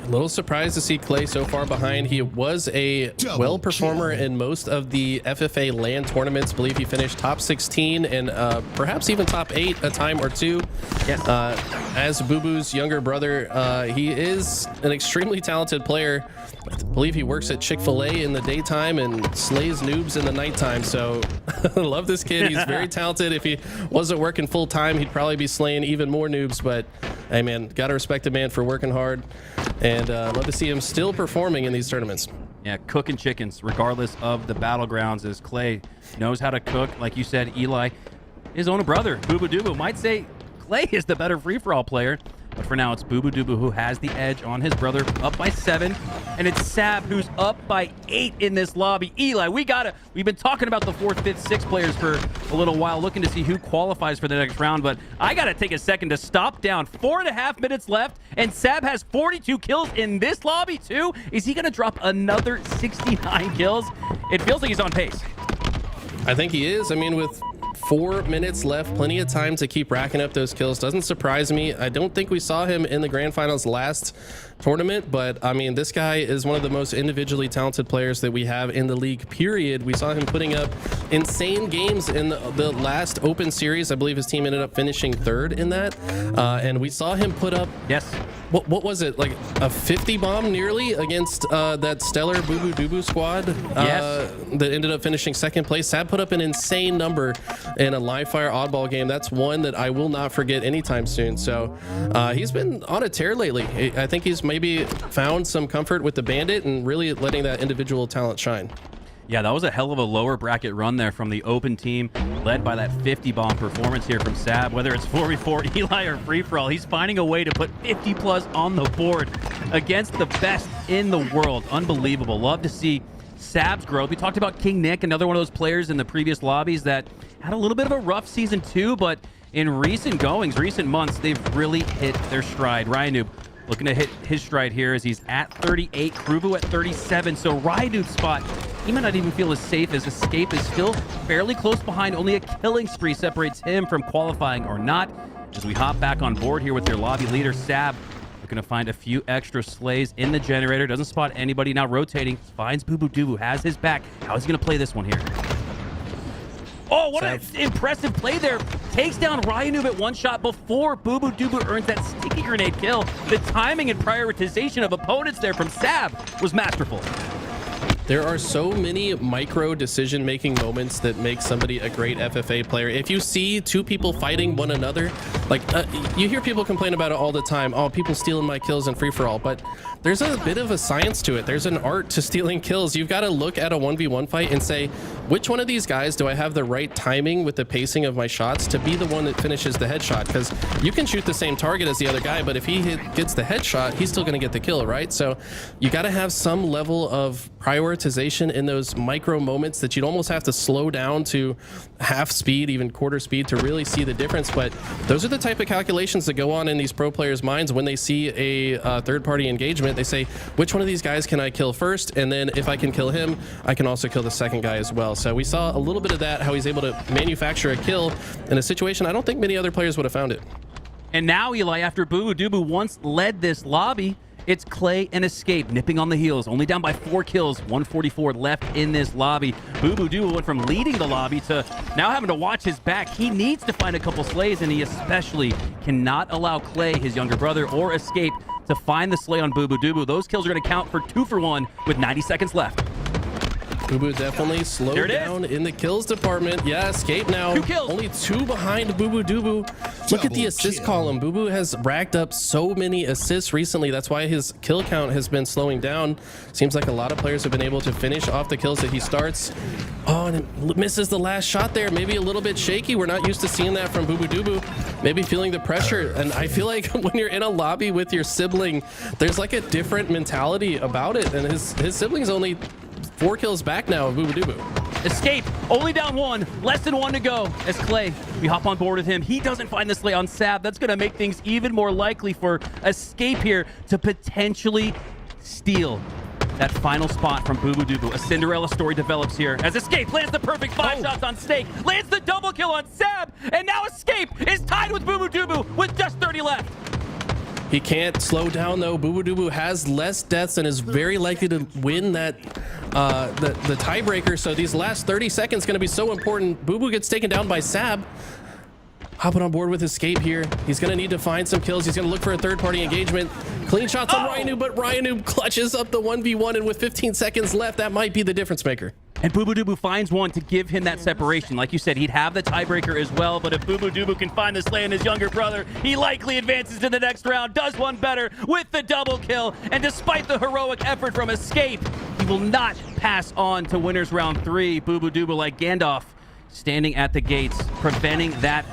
A little surprised to see Clay so far behind. He was a well performer in most of the FFA LAN tournaments. I believe he finished top 16 and perhaps even top 8 a time or 2. Yes. As Boo Boo's younger brother, he is an extremely talented player. I believe he works at Chick-fil-A in the daytime and slays noobs in the nighttime. So I love this kid. He's very talented. If he wasn't working full time, he'd probably be slaying even more noobs. But hey, man, gotta respect the man for working hard. And love to see him still performing in these tournaments. Yeah, cooking chickens, regardless of the battlegrounds, as Clay knows how to cook. Like you said, Eli, his own brother, Boo Boo Doo might say Clay is the better free-for-all player. But for now, it's Boo Boo Doo who has the edge on his brother, up by 7. And it's Sab who's up by 8 in this lobby. Eli, we've been talking about the 4th, 5th, 6th players for a little while, looking to see who qualifies for the next round. But I got to take a second to stop down. 4.5 minutes left, and Sab has 42 kills in this lobby too. Is he going to drop another 69 kills? It feels like he's on pace. I think he is. I mean, with 4 minutes left, plenty of time to keep racking up those kills. Doesn't surprise me. I don't think we saw him in the grand finals last tournament, but I mean, this guy is one of the most individually talented players that we have in the league, period. We saw him putting up insane games in the last open series. I believe his team ended up finishing 3rd in that, and we saw him put up, yes, what was it, like a 50 bomb nearly against that stellar Boo Boo Doo Boo squad yes, that ended up finishing 2nd place. Sab put up an insane number in a live fire oddball game. That's one that I will not forget anytime soon. So he's been on a tear lately. I think he's maybe found some comfort with the bandit and really letting that individual talent shine. Yeah, that was a hell of a lower bracket run there from the open team, led by that 50 bomb performance here from Sab. Whether it's 4v4 Eli or free-for-all, he's finding a way to put 50 plus on the board against the best in the world. Unbelievable. Love to see Sab's growth. We talked about King Nick, another one of those players in the previous lobbies that had a little bit of a rough season too, but in recent months, they've really hit their stride. Ryanoob looking to hit his stride here as he's at 38, Kruvu at 37. So Ryanoob spot he might not even feel as safe as Escape is still fairly close behind. Only a killing spree separates him from qualifying or not. As we hop back on board here with your lobby leader, Sab, we're going to find a few extra slays in the generator. Doesn't spot anybody. Now rotating. Finds Boo Doo, has his back. How is he going to play this one here? Oh, what an impressive play there. Takes down Ryanoob at one shot before Boo Doo earns that sticky grenade kill. The timing and prioritization of opponents there from Sab was masterful. There are so many micro decision-making moments that make somebody a great FFA player. If you see two people fighting one another, like you hear people complain about it all the time. Oh, people stealing my kills in free-for-all, but there's a bit of a science to it. There's an art to stealing kills. You've got to look at a 1v1 fight and say, which one of these guys do I have the right timing with the pacing of my shots to be the one that finishes the headshot? Because you can shoot the same target as the other guy, but if he gets the headshot, he's still going to get the kill, right? So you got to have some level of prioritization in those micro moments that you'd almost have to slow down to half speed, even quarter speed, to really see the difference. But those are the type of calculations that go on in these pro players' minds when they see a third-party engagement. They say, which one of these guys can I kill first? And then if I can kill him, I can also kill the second guy as well. So we saw a little bit of that, how he's able to manufacture a kill in a situation I don't think many other players would have found it. And now, Eli, after Boo Doo once led this lobby, it's Clay and Escape nipping on the heels, only down by 4 kills, 144 left in this lobby. Boo Doo went from leading the lobby to now having to watch his back. He needs to find a couple slays, and he especially cannot allow Clay, his younger brother, or Escape to find the slay on Boo Doo. Those kills are going to count for 2 for 1 with 90 seconds left. Boo definitely slowed down in the kills department. Yeah, Escape now. 2 kills. Only 2 behind Boo Doo. Look at the assist column. Boo has racked up so many assists recently. That's why his kill count has been slowing down. Seems like a lot of players have been able to finish off the kills that he starts. Oh, and it misses the last shot there. Maybe a little bit shaky. We're not used to seeing that from Boo Doo. Maybe feeling the pressure. And I feel like when you're in a lobby with your sibling, there's like a different mentality about it. And his sibling's only 4 kills back now of Boo Doo. Escape only down 1, less than 1 to go. As Clay, we hop on board with him. He doesn't find the slay on Sab. That's going to make things even more likely for Escape here to potentially steal that final spot from Boo Doo. A Cinderella story develops here as Escape lands the perfect 5 shots on Snake, lands the double kill on Sab, and now Escape is tied with Boo Doo with just 30 left. He can't slow down though. Boo Doo has less deaths and is very likely to win that the tiebreaker. So these last 30 seconds going to be so important. Boo gets taken down by Sab. Hopping on board with Escape here. He's going to need to find some kills. He's going to look for a third-party engagement. Clean shots on Ryanoob, but Ryanoob clutches up the 1v1, and with 15 seconds left, that might be the difference maker. And Boo Doo finds one to give him that separation. Like you said, he'd have the tiebreaker as well, but if Boo Doo can find the slay in his younger brother, he likely advances to the next round, does one better with the double kill, and despite the heroic effort from Escape, he will not pass on to winners round 3. Boo Doo, like Gandalf, standing at the gates, preventing that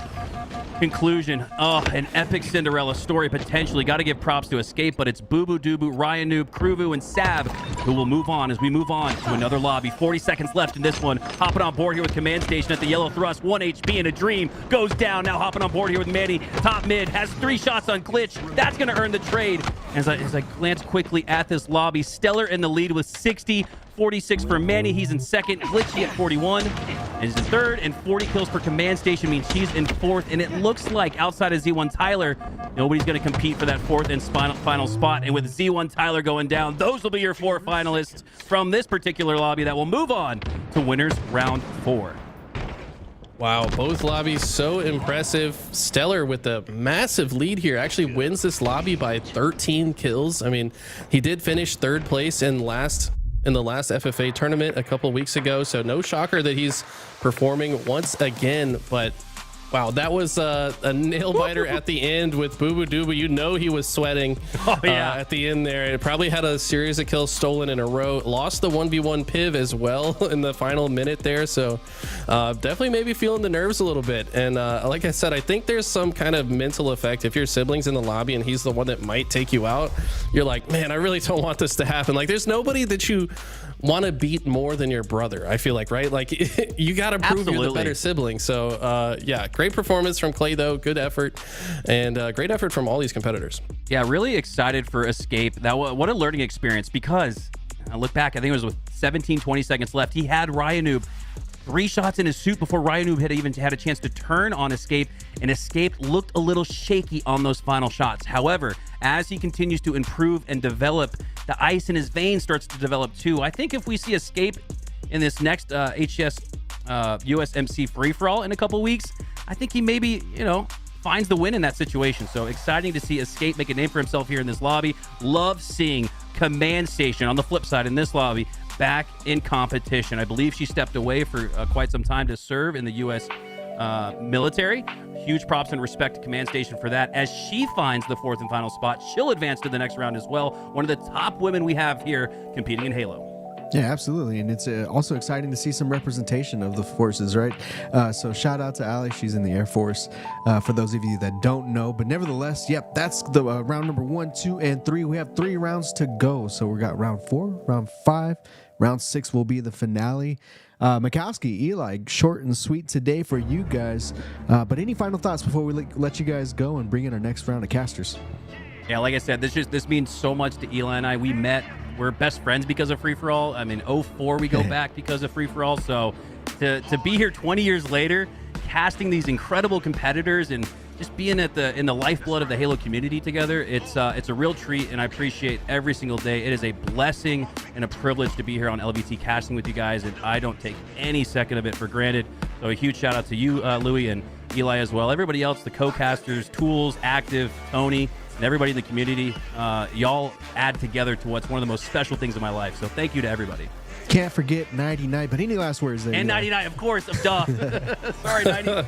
conclusion. Oh, an epic Cinderella story potentially. Got to give props to Escape, but it's Boo Doo, Ryanoob, Kruvu, and Sab who will move on as we move on to another lobby. 40 seconds left in this one. Hopping on board here with Command Station at the yellow thrust. 1 HP in a dream. Goes down. Now hopping on board here with Manny. Top mid. Has 3 shots on Glitch. That's going to earn the trade. As I glance quickly at this lobby, Stellar in the lead with 60. 46 for Manny. He's in second. Glitchy at 41 is in third, and 40 kills for Command Station means she's in fourth. And it looks like outside of Z1 Tyler, nobody's going to compete for that 4th and final spot. And with Z1 Tyler going down, those will be your 4 finalists from this particular lobby that will move on to winners round 4. Wow, both lobbies so impressive. Stellar with a massive lead here, actually wins this lobby by 13 kills. I mean, he did finish 3rd place in the last FFA tournament a couple weeks ago, so no shocker that he's performing once again. But wow, that was a nail biter at the end with Boo Doo. You know he was sweating at the end there. It probably had a series of kills stolen in a row. Lost the 1v1 piv as well in the final minute there. So definitely maybe feeling the nerves a little bit. And like I said, I think there's some kind of mental effect. If your sibling's in the lobby and he's the one that might take you out, you're like, man, I really don't want this to happen. Like, there's nobody that you want to beat more than your brother, I feel like, right? Like, you got to prove you're the better sibling. So yeah, great performance from Clay though, good effort, and great effort from all these competitors. Yeah, really excited for Escape. What a learning experience, because I look back, I think it was with 20 seconds left. He had Ryanoob 3 shots in his suit before Ryanoob had even had a chance to turn on Escape, and Escape looked a little shaky on those final shots. However, as he continues to improve and develop, the ice in his veins starts to develop too. I think if we see Escape in this next HCS USMC free-for-all in a couple weeks, I think he maybe, finds the win in that situation. So exciting to see Escape make a name for himself here in this lobby. Love seeing Command Station on the flip side in this lobby back in competition. I believe she stepped away for quite some time to serve in the U.S. Military. Huge props and respect to Command Station for that. As she finds the 4th and final spot, she'll advance to the next round as well. One of the top women we have here competing in Halo. Yeah, absolutely. And it's also exciting to see some representation of the forces, right? So shout out to Allie. She's in the Air Force, for those of you that don't know. But nevertheless, yep, that's the round number 1, 2, and 3. We have 3 rounds to go. So we got round 4, round 5, round 6 will be the finale. Mikowski, Eli, short and sweet today for you guys. But any final thoughts before we let you guys go and bring in our next round of casters? Yeah, like I said, this means so much to Eli and I. We met. We're best friends because of Free For All. I mean, 04 we go back because of Free For All. So to be here 20 years later, casting these incredible competitors and just being in the lifeblood of the Halo community together, it's a real treat, and I appreciate every single day. It is a blessing and a privilege to be here on LBT casting with you guys, and I don't take any second of it for granted. So a huge shout out to you, Louie, and Eli as well. Everybody else, the co-casters, Tools, Active, Tony, and everybody in the community, y'all add together to what's one of the most special things in my life. So thank you to everybody. Can't forget 99, but any last words there? And 99, of course, of duh. Sorry, 90.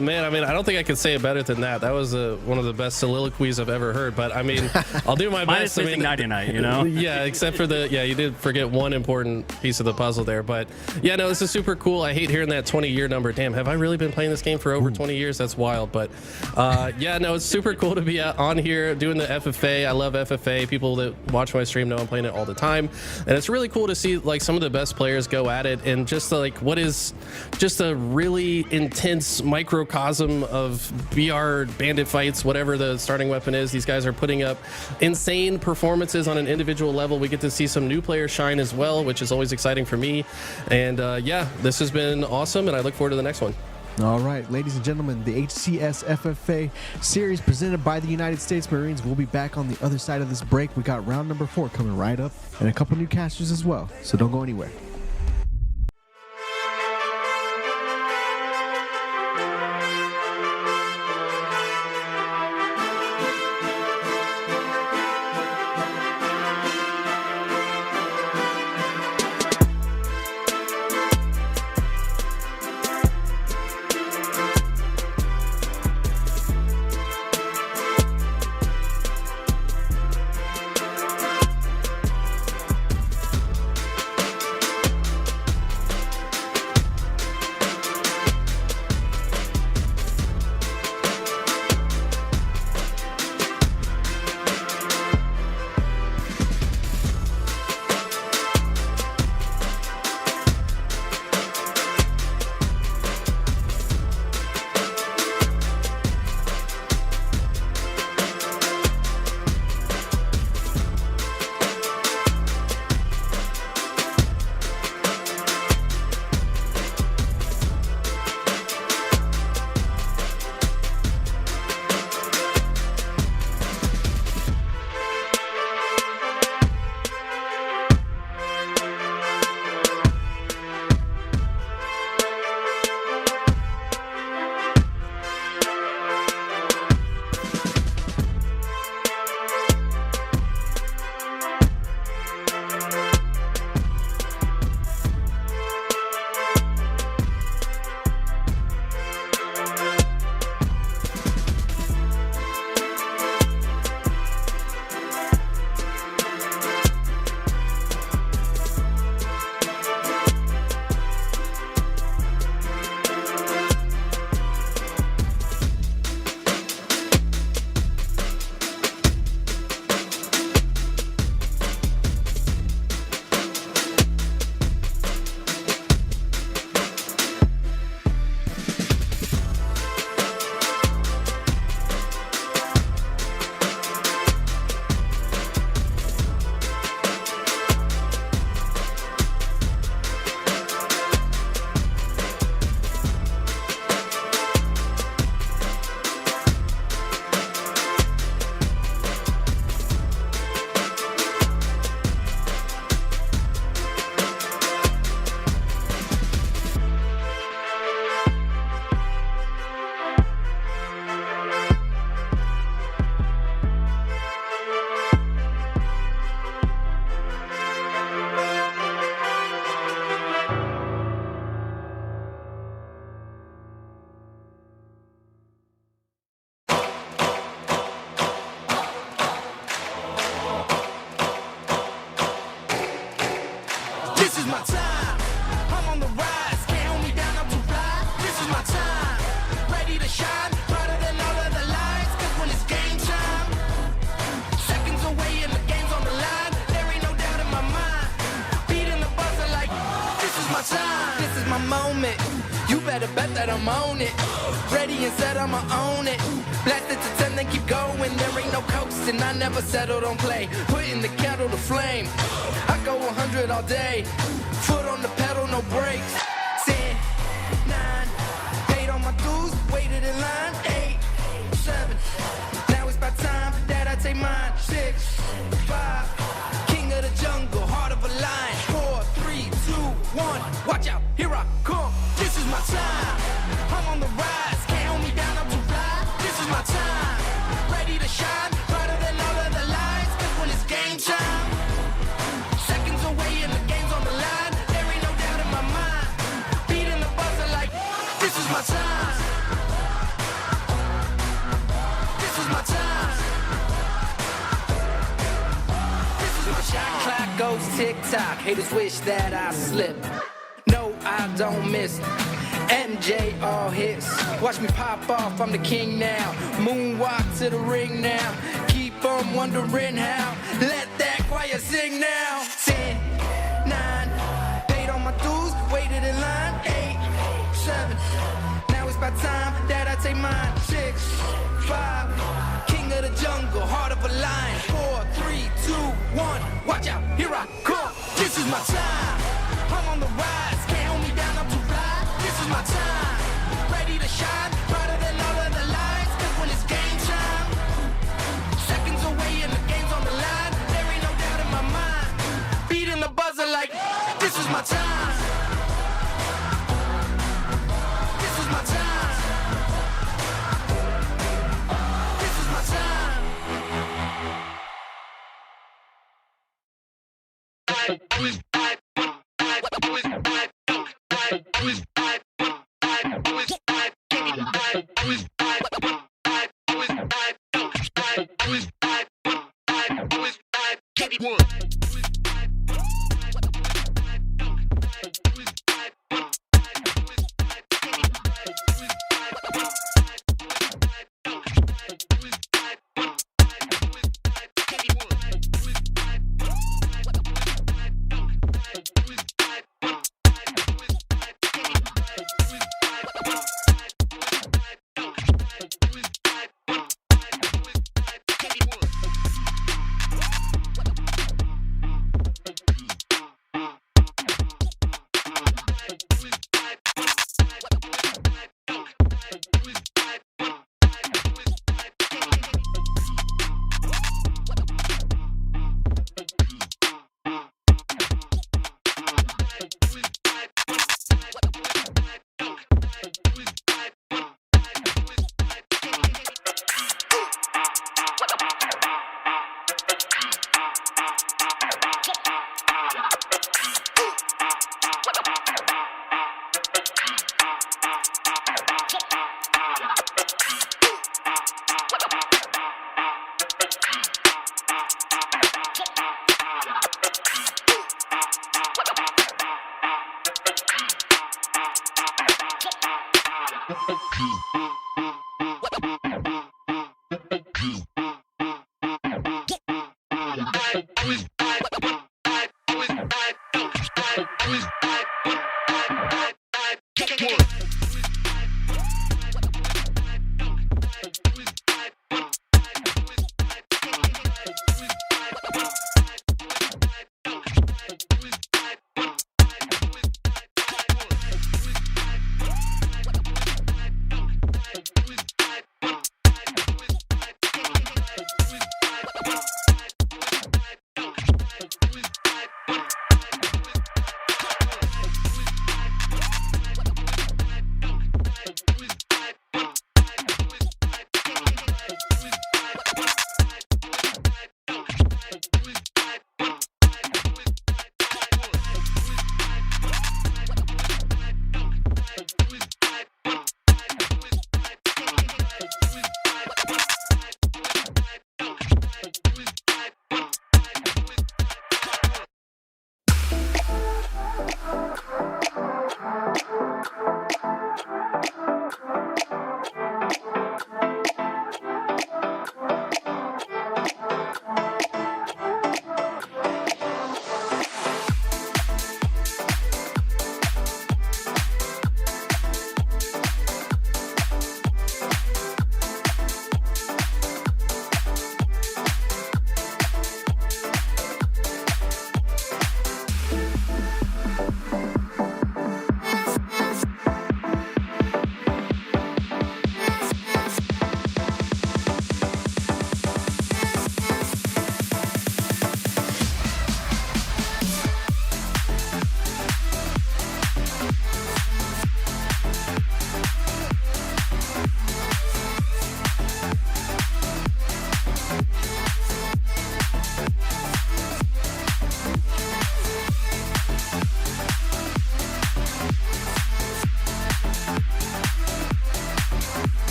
Man, I mean, I don't think I could say it better than that. That was one of the best soliloquies I've ever heard. But I mean, I'll do my best. Minus missing 99, Yeah, except for you did forget one important piece of the puzzle there. But yeah, no, this is super cool. I hate hearing that 20-year number. Damn, have I really been playing this game for over 20 years? That's wild. But yeah, no, it's super cool to be on here doing the FFA. I love FFA. People that watch my stream know I'm playing it all the time, and it's really cool to see like some of the best players go at it, and just like what is just a really intense microcosm of BR bandit fights, whatever the starting weapon is. These guys are putting up insane performances on an individual level. We get to see some new players shine as well, which is always exciting for me. And yeah, this has been awesome, and I look forward to the next one. All right, ladies and gentlemen, the HCS FFA series presented by the United States Marines. We'll be back on the other side of this break. We got round number 4 coming right up, and a couple new casters as well. So don't go anywhere. This is my time. I'm on the rise. Can't hold me down, I'm too fly. This is my time. Ready to shine, brighter than all of the lights. Cause when it's game time, seconds away and the game's on the line. There ain't no doubt in my mind. Beating the buzzer like, this is my time. This is my moment. You better bet that I'm on it. Ready and set, I'ma own it. Blast it to 10, then keep going. There ain't no coasting, I never settle, don't play. Putting the kettle to flame. I go 100 all day. Foot on the pedal, no brakes. 10, 9, paid on my dues, waited in line. 8, 7, now it's about time that I take mine. 6, 5, king of the jungle, heart of a lion. 4, 3, 2, 1, watch out, here I come. This is my time. I'm on the rise, can't hold me down, I'm too fly. This is my time. Ready to shine, brighter than all of the lights. Cause when it's game time, seconds away and the game's on the line. There ain't no doubt in my mind. Beating the buzzer like, this is my time. This is my time. This is my shot clock goes tick-tock. Haters wish that I slip. No, I don't miss. MJ all hits. Watch me pop off, I'm the king now. Moonwalk to the ring now. Keep on wondering how. Let that choir sing now. 10, 9, paid on my dues, waited in line. 8, 7, now it's about time that I take mine. 6, 5, king of the jungle, heart of a lion. 4, 3, 2, 1, watch out, here I come. This is my time. I'm on the rise, can't hold me down, I'm too fly. This is my time, ready to shine, brighter than all of the lights. Cause when it's game time, seconds away and the game's on the line. There ain't no doubt in my mind. Beating the buzzer like, this is my time. This is my time. This is my time.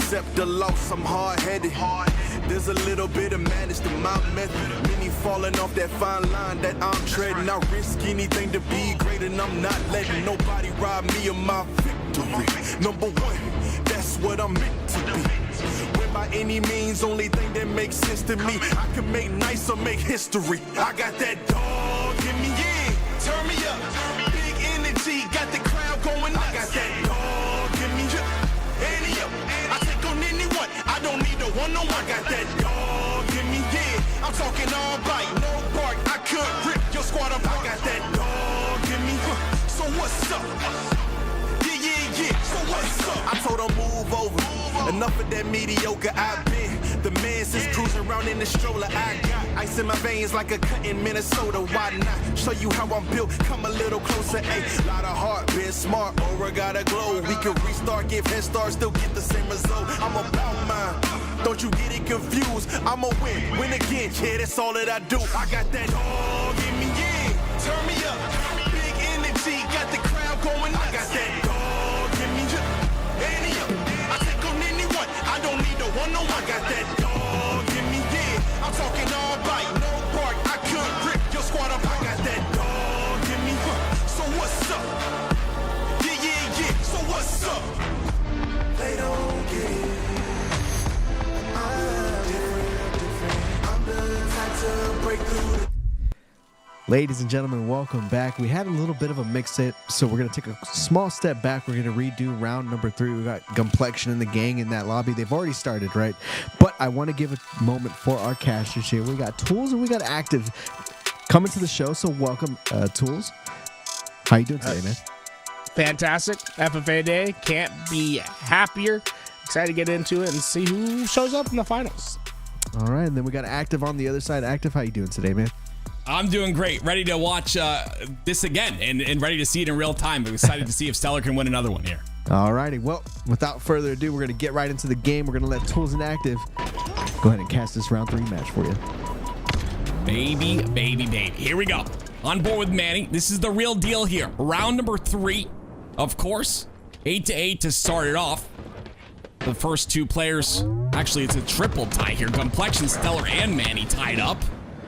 accept the loss, I'm hard-headed. There's a little bit of madness to my method. Many falling off that fine line that I'm treading. I risk anything to be great, and I'm not letting nobody rob me of my victory. Number one, that's what I'm meant to be. When by any means, only thing that makes sense to me, I can make nice or make history. I got that dog in me, yeah. Turn me up. Big energy, got the crowd going nuts. I got that dog in me, yeah. Ante up. I take on anyone. I don't need a one-on-one. I got that dog in me, yeah. I'm talking all bite, no bark. I could rip your squad up. I got that dog in me. So what's up? Yeah. So what's up? I told her move over. Enough of that mediocre. I've been the man since cruising around in the stroller. I got ice in my veins like a cut in Minnesota. Why not show you how I'm built? Come a little closer. Ayy, lot of heart, been smart. Aura got a glow. We can restart, give head start, still get the same result. I'm about mine. Don't you get it confused? I'ma win again. Yeah, that's all that I do. I got that dog in me, yeah. Turn me up. Big energy, got the crowd going nuts. I got that dog in me, yeah. Ante up. I take on anyone. I don't need a one-on-one. I got that dog in me, yeah. I'm talking all bite, no bark. I could rip your squad up. I got that dog in me. So what's up? Yeah. So what's up? They don't get it. I'm different. I'm the type to break through. Ladies and gentlemen, welcome back. We had a little bit of a mix-up, so we're going to take a small step back. We're going to redo round number 3. We got Complexion and the gang in that lobby. They've already started, right? But I want to give a moment for our casters here. We got Tools and we got Active coming to the show, so welcome, Tools. How you doing today, man? Fantastic. FFA day. Can't be happier. Excited to get into it and see who shows up in the finals. All right, and then we got Active on the other side. Active, how you doing today, man? I'm doing great. Ready to watch this again and ready to see it in real time. I'm excited to see if Stellar can win another one here. All righty. Well, without further ado, we're going to get right into the game. We're going to let Tools and Active go ahead and cast this round 3 match for you. Baby. Here we go. On board with Manny. This is the real deal here. Round number 3, of course. 8-8 to start it off. The first 2 players, actually it's a triple tie here. Complexion, Stellar, and Manny tied up.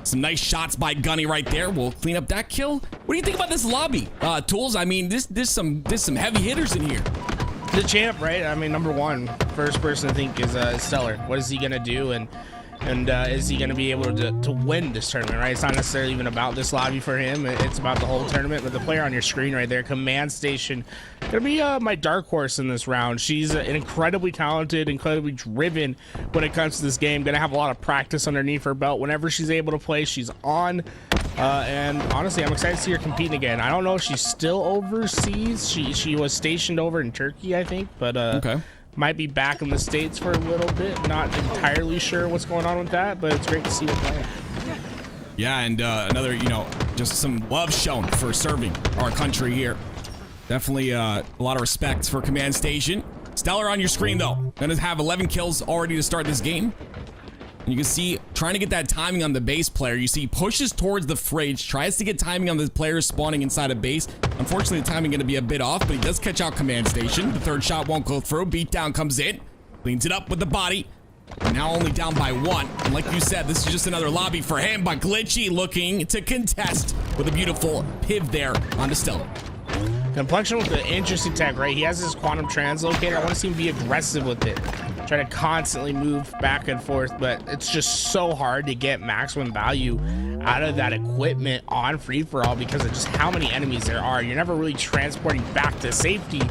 Some nice shots by Gunny right there. We'll clean up that kill. What do you think about this lobby, Tools? I mean, there's some heavy hitters in here. The champ, right? I mean, number 1, first person I think is Stellar. What is he gonna do, and is he gonna be able to win this tournament? Right? It's not necessarily even about this lobby for him. It's about the whole tournament. But the player on your screen right there, Command Station, gonna be my dark horse in this round. She's an incredibly talented, incredibly driven when it comes to this game. Gonna have a lot of practice underneath her belt. Whenever she's able to play, she's on. And honestly, I'm excited to see her competing again. I don't know if she's still overseas. She was stationed over in Turkey, I think, but okay. Might be back in the States for a little bit. Not entirely sure what's going on with that, but it's great to see her playing. Yeah, and another, just some love shown for serving our country here. Definitely a lot of respect for Command Station. Stellar on your screen, though. Gonna have 11 kills already to start this game. And you can see, trying to get that timing on the base player. You see, pushes towards the fridge, tries to get timing on the players spawning inside a base. Unfortunately, the timing gonna be a bit off, but he does catch out Command Station. The third shot won't go through. Beatdown comes in, cleans it up with the body. Now only down by 1. And like you said, this is just another lobby for him, but Glitchy looking to contest with a beautiful piv there onto Stellar. Complexion with the interesting tech, right? He has his quantum translocator. I want to see him be aggressive with it. Try to constantly move back and forth, but it's just so hard to get maximum value out of that equipment on free-for-all because of just how many enemies there are. You're never really transporting back to safety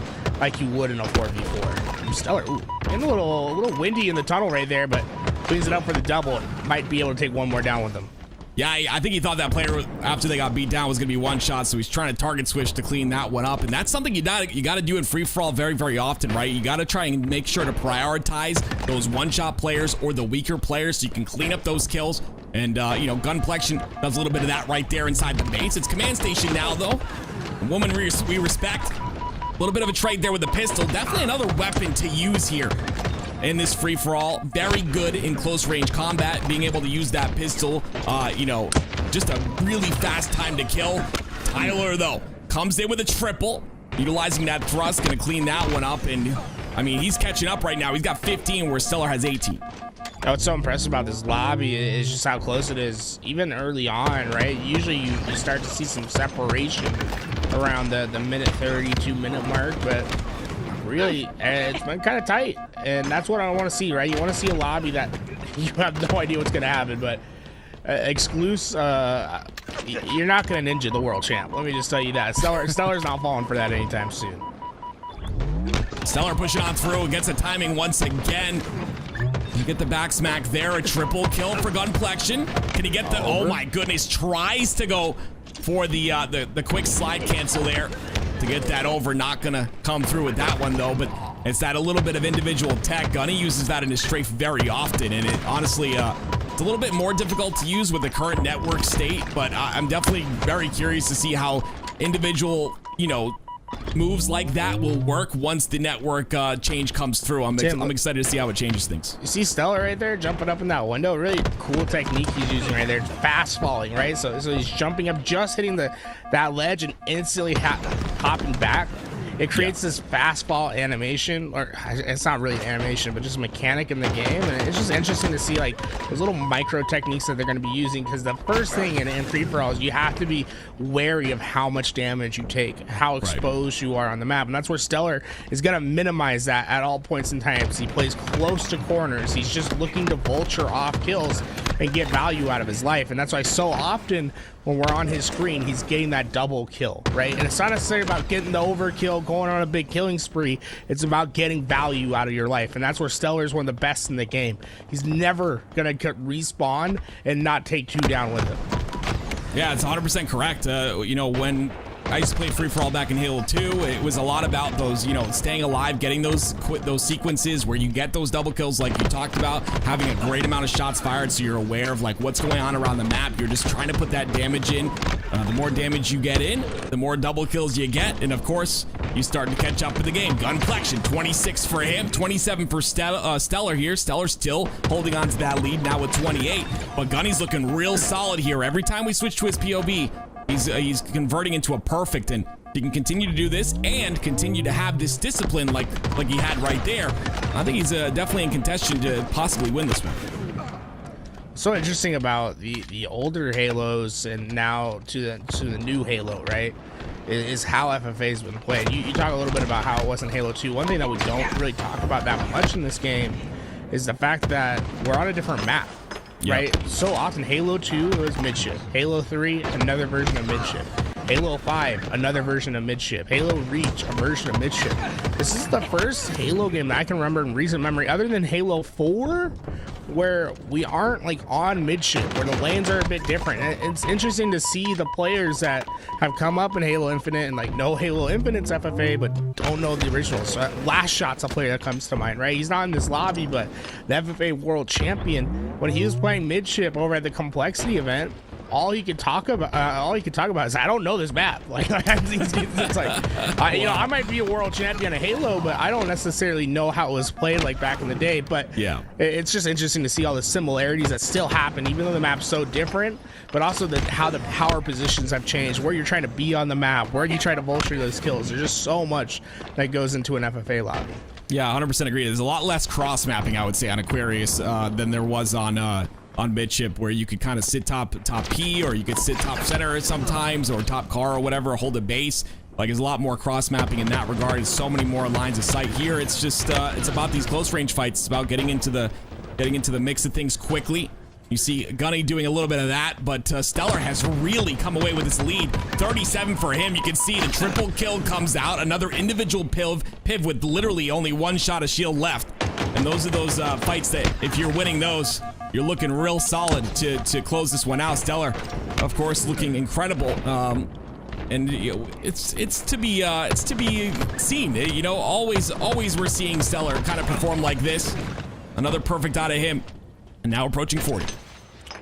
like you would in a 4v4. Stellar, ooh, getting a little windy in the tunnel right there, but cleans it up for the double. Might be able to take one more down with him. Yeah, I think he thought that player, after they got beat down, was going to be one shot, so he's trying to target switch to clean that one up. And that's something you got to do in free-for-all very, very often, right? You got to try and make sure to prioritize those one-shot players or the weaker players so you can clean up those kills. And, Gunplexion does a little bit of that right there inside the base. It's Command Station now, though. A woman we respect. A little bit of a trade there with the pistol. Definitely another weapon to use here in this free-for-all. Very good in close-range combat, being able to use that pistol. Just a really fast time to kill. Tyler, though, comes in with a triple, utilizing that thrust, gonna clean that one up, and I mean, he's catching up right now. He's got 15 where Stellar has 18. What's so impressive about this lobby is just how close it is, even early on, right? Usually you start to see some separation around the minute 30, 2-minute mark, but really, it's been kind of tight, and that's what I want to see, right? You want to see a lobby that you have no idea what's going to happen, but Exclusive, you're not going to ninja the world champ. Let me just tell you that. Stellar's not falling for that anytime soon. Stellar pushing on through, gets a timing once again. You get the back smack there, a triple kill for Gunplexion. Can he get the, oh my goodness, tries to go for the quick slide cancel there to get that over. Not gonna come through with that one though, but it's that a little bit of individual tech. Gunny uses that in his strafe very often, and it honestly, it's a little bit more difficult to use with the current network state, but I'm definitely very curious to see how individual, moves like that will work once the network change comes through. I'm excited to see how it changes things. You see Stellar right there jumping up in that window? Really cool technique he's using right there. It's fast falling, right? So he's jumping up, just hitting that ledge and instantly hopping back. It creates this fast fall animation, or it's not really an animation, but just a mechanic in the game, and it's just interesting to see like those little micro techniques that they're going to be using, because the first thing in free-for-alls, you have to be wary of how much damage you take, how exposed you are on the map, and that's where Stellar is going to minimize that at all points in time. He plays close to corners. He's just looking to vulture off kills and get value out of his life, and that's why so often when we're on his screen, he's getting that double kill, right? And it's not necessarily about getting the overkill, going on a big killing spree. It's about getting value out of your life, and that's where Stellar is one of the best in the game. He's never gonna respawn and not take two down with him. Yeah, it's 100% correct. When I used to play free-for-all back in Halo 2, it was a lot about those, staying alive, getting those sequences where you get those double kills like you talked about, having a great amount of shots fired so you're aware of like what's going on around the map. You're just trying to put that damage in. The more damage you get in, the more double kills you get, and of course, you start to catch up with the game. Gunplexion, 26 for him, 27 for Stellar here. Stellar still holding on to that lead now with 28, but Gunny's looking real solid here. Every time we switch to his POV, he's converting into a perfect, and he can continue to do this and continue to have this discipline like he had right there. I think he's definitely in contention to possibly win this one. So interesting about the older Halos and now to the new Halo, right, is how FFA's been played. You talk a little bit about how it was in Halo 2. One thing that we don't really talk about that much in this game is the fact that we're on a different map. Right? So often Halo 2 was midship. Halo 3, another version of midship. Halo 5, another version of midship. Halo Reach, a version of midship. This is the first Halo game that I can remember in recent memory, other than Halo 4, where we aren't like on midship, where the lanes are a bit different. And it's interesting to see the players that have come up in Halo Infinite and like know Halo Infinite's FFA but don't know the original. So Last Shot's a player that comes to mind, right? He's not in this lobby, but the FFA world champion, when he was playing midship over at the Complexity event, all he could talk about is, I don't know this map. Like it's like, I might be a world champion of Halo, but I don't necessarily know how it was played like back in the day. But yeah, it's just interesting to see all the similarities that still happen, even though the map's so different. But also how the power positions have changed, where you're trying to be on the map, where you try to vulture those kills. There's just so much that goes into an FFA lobby. Yeah, 100% agree. There's a lot less cross mapping, I would say, on Aquarius than there was on midship, where you could kind of sit top P, or you could sit top center sometimes, or top car or whatever, or hold a base. Like, there's a lot more cross mapping in that regard. There's so many more lines of sight here. It's just it's about these close range fights. It's about getting into the mix of things quickly. You see Gunny doing a little bit of that, but Stellar has really come away with this lead. 37 for him. You can see the triple kill comes out. Another individual piv with literally only one shot of shield left. And those are those fights that if you're winning those, you're looking real solid to close this one out. Stellar, of course, looking incredible. And it's to be seen. Always we're seeing Stellar kind of perform like this. Another perfect out of him. And now approaching 40.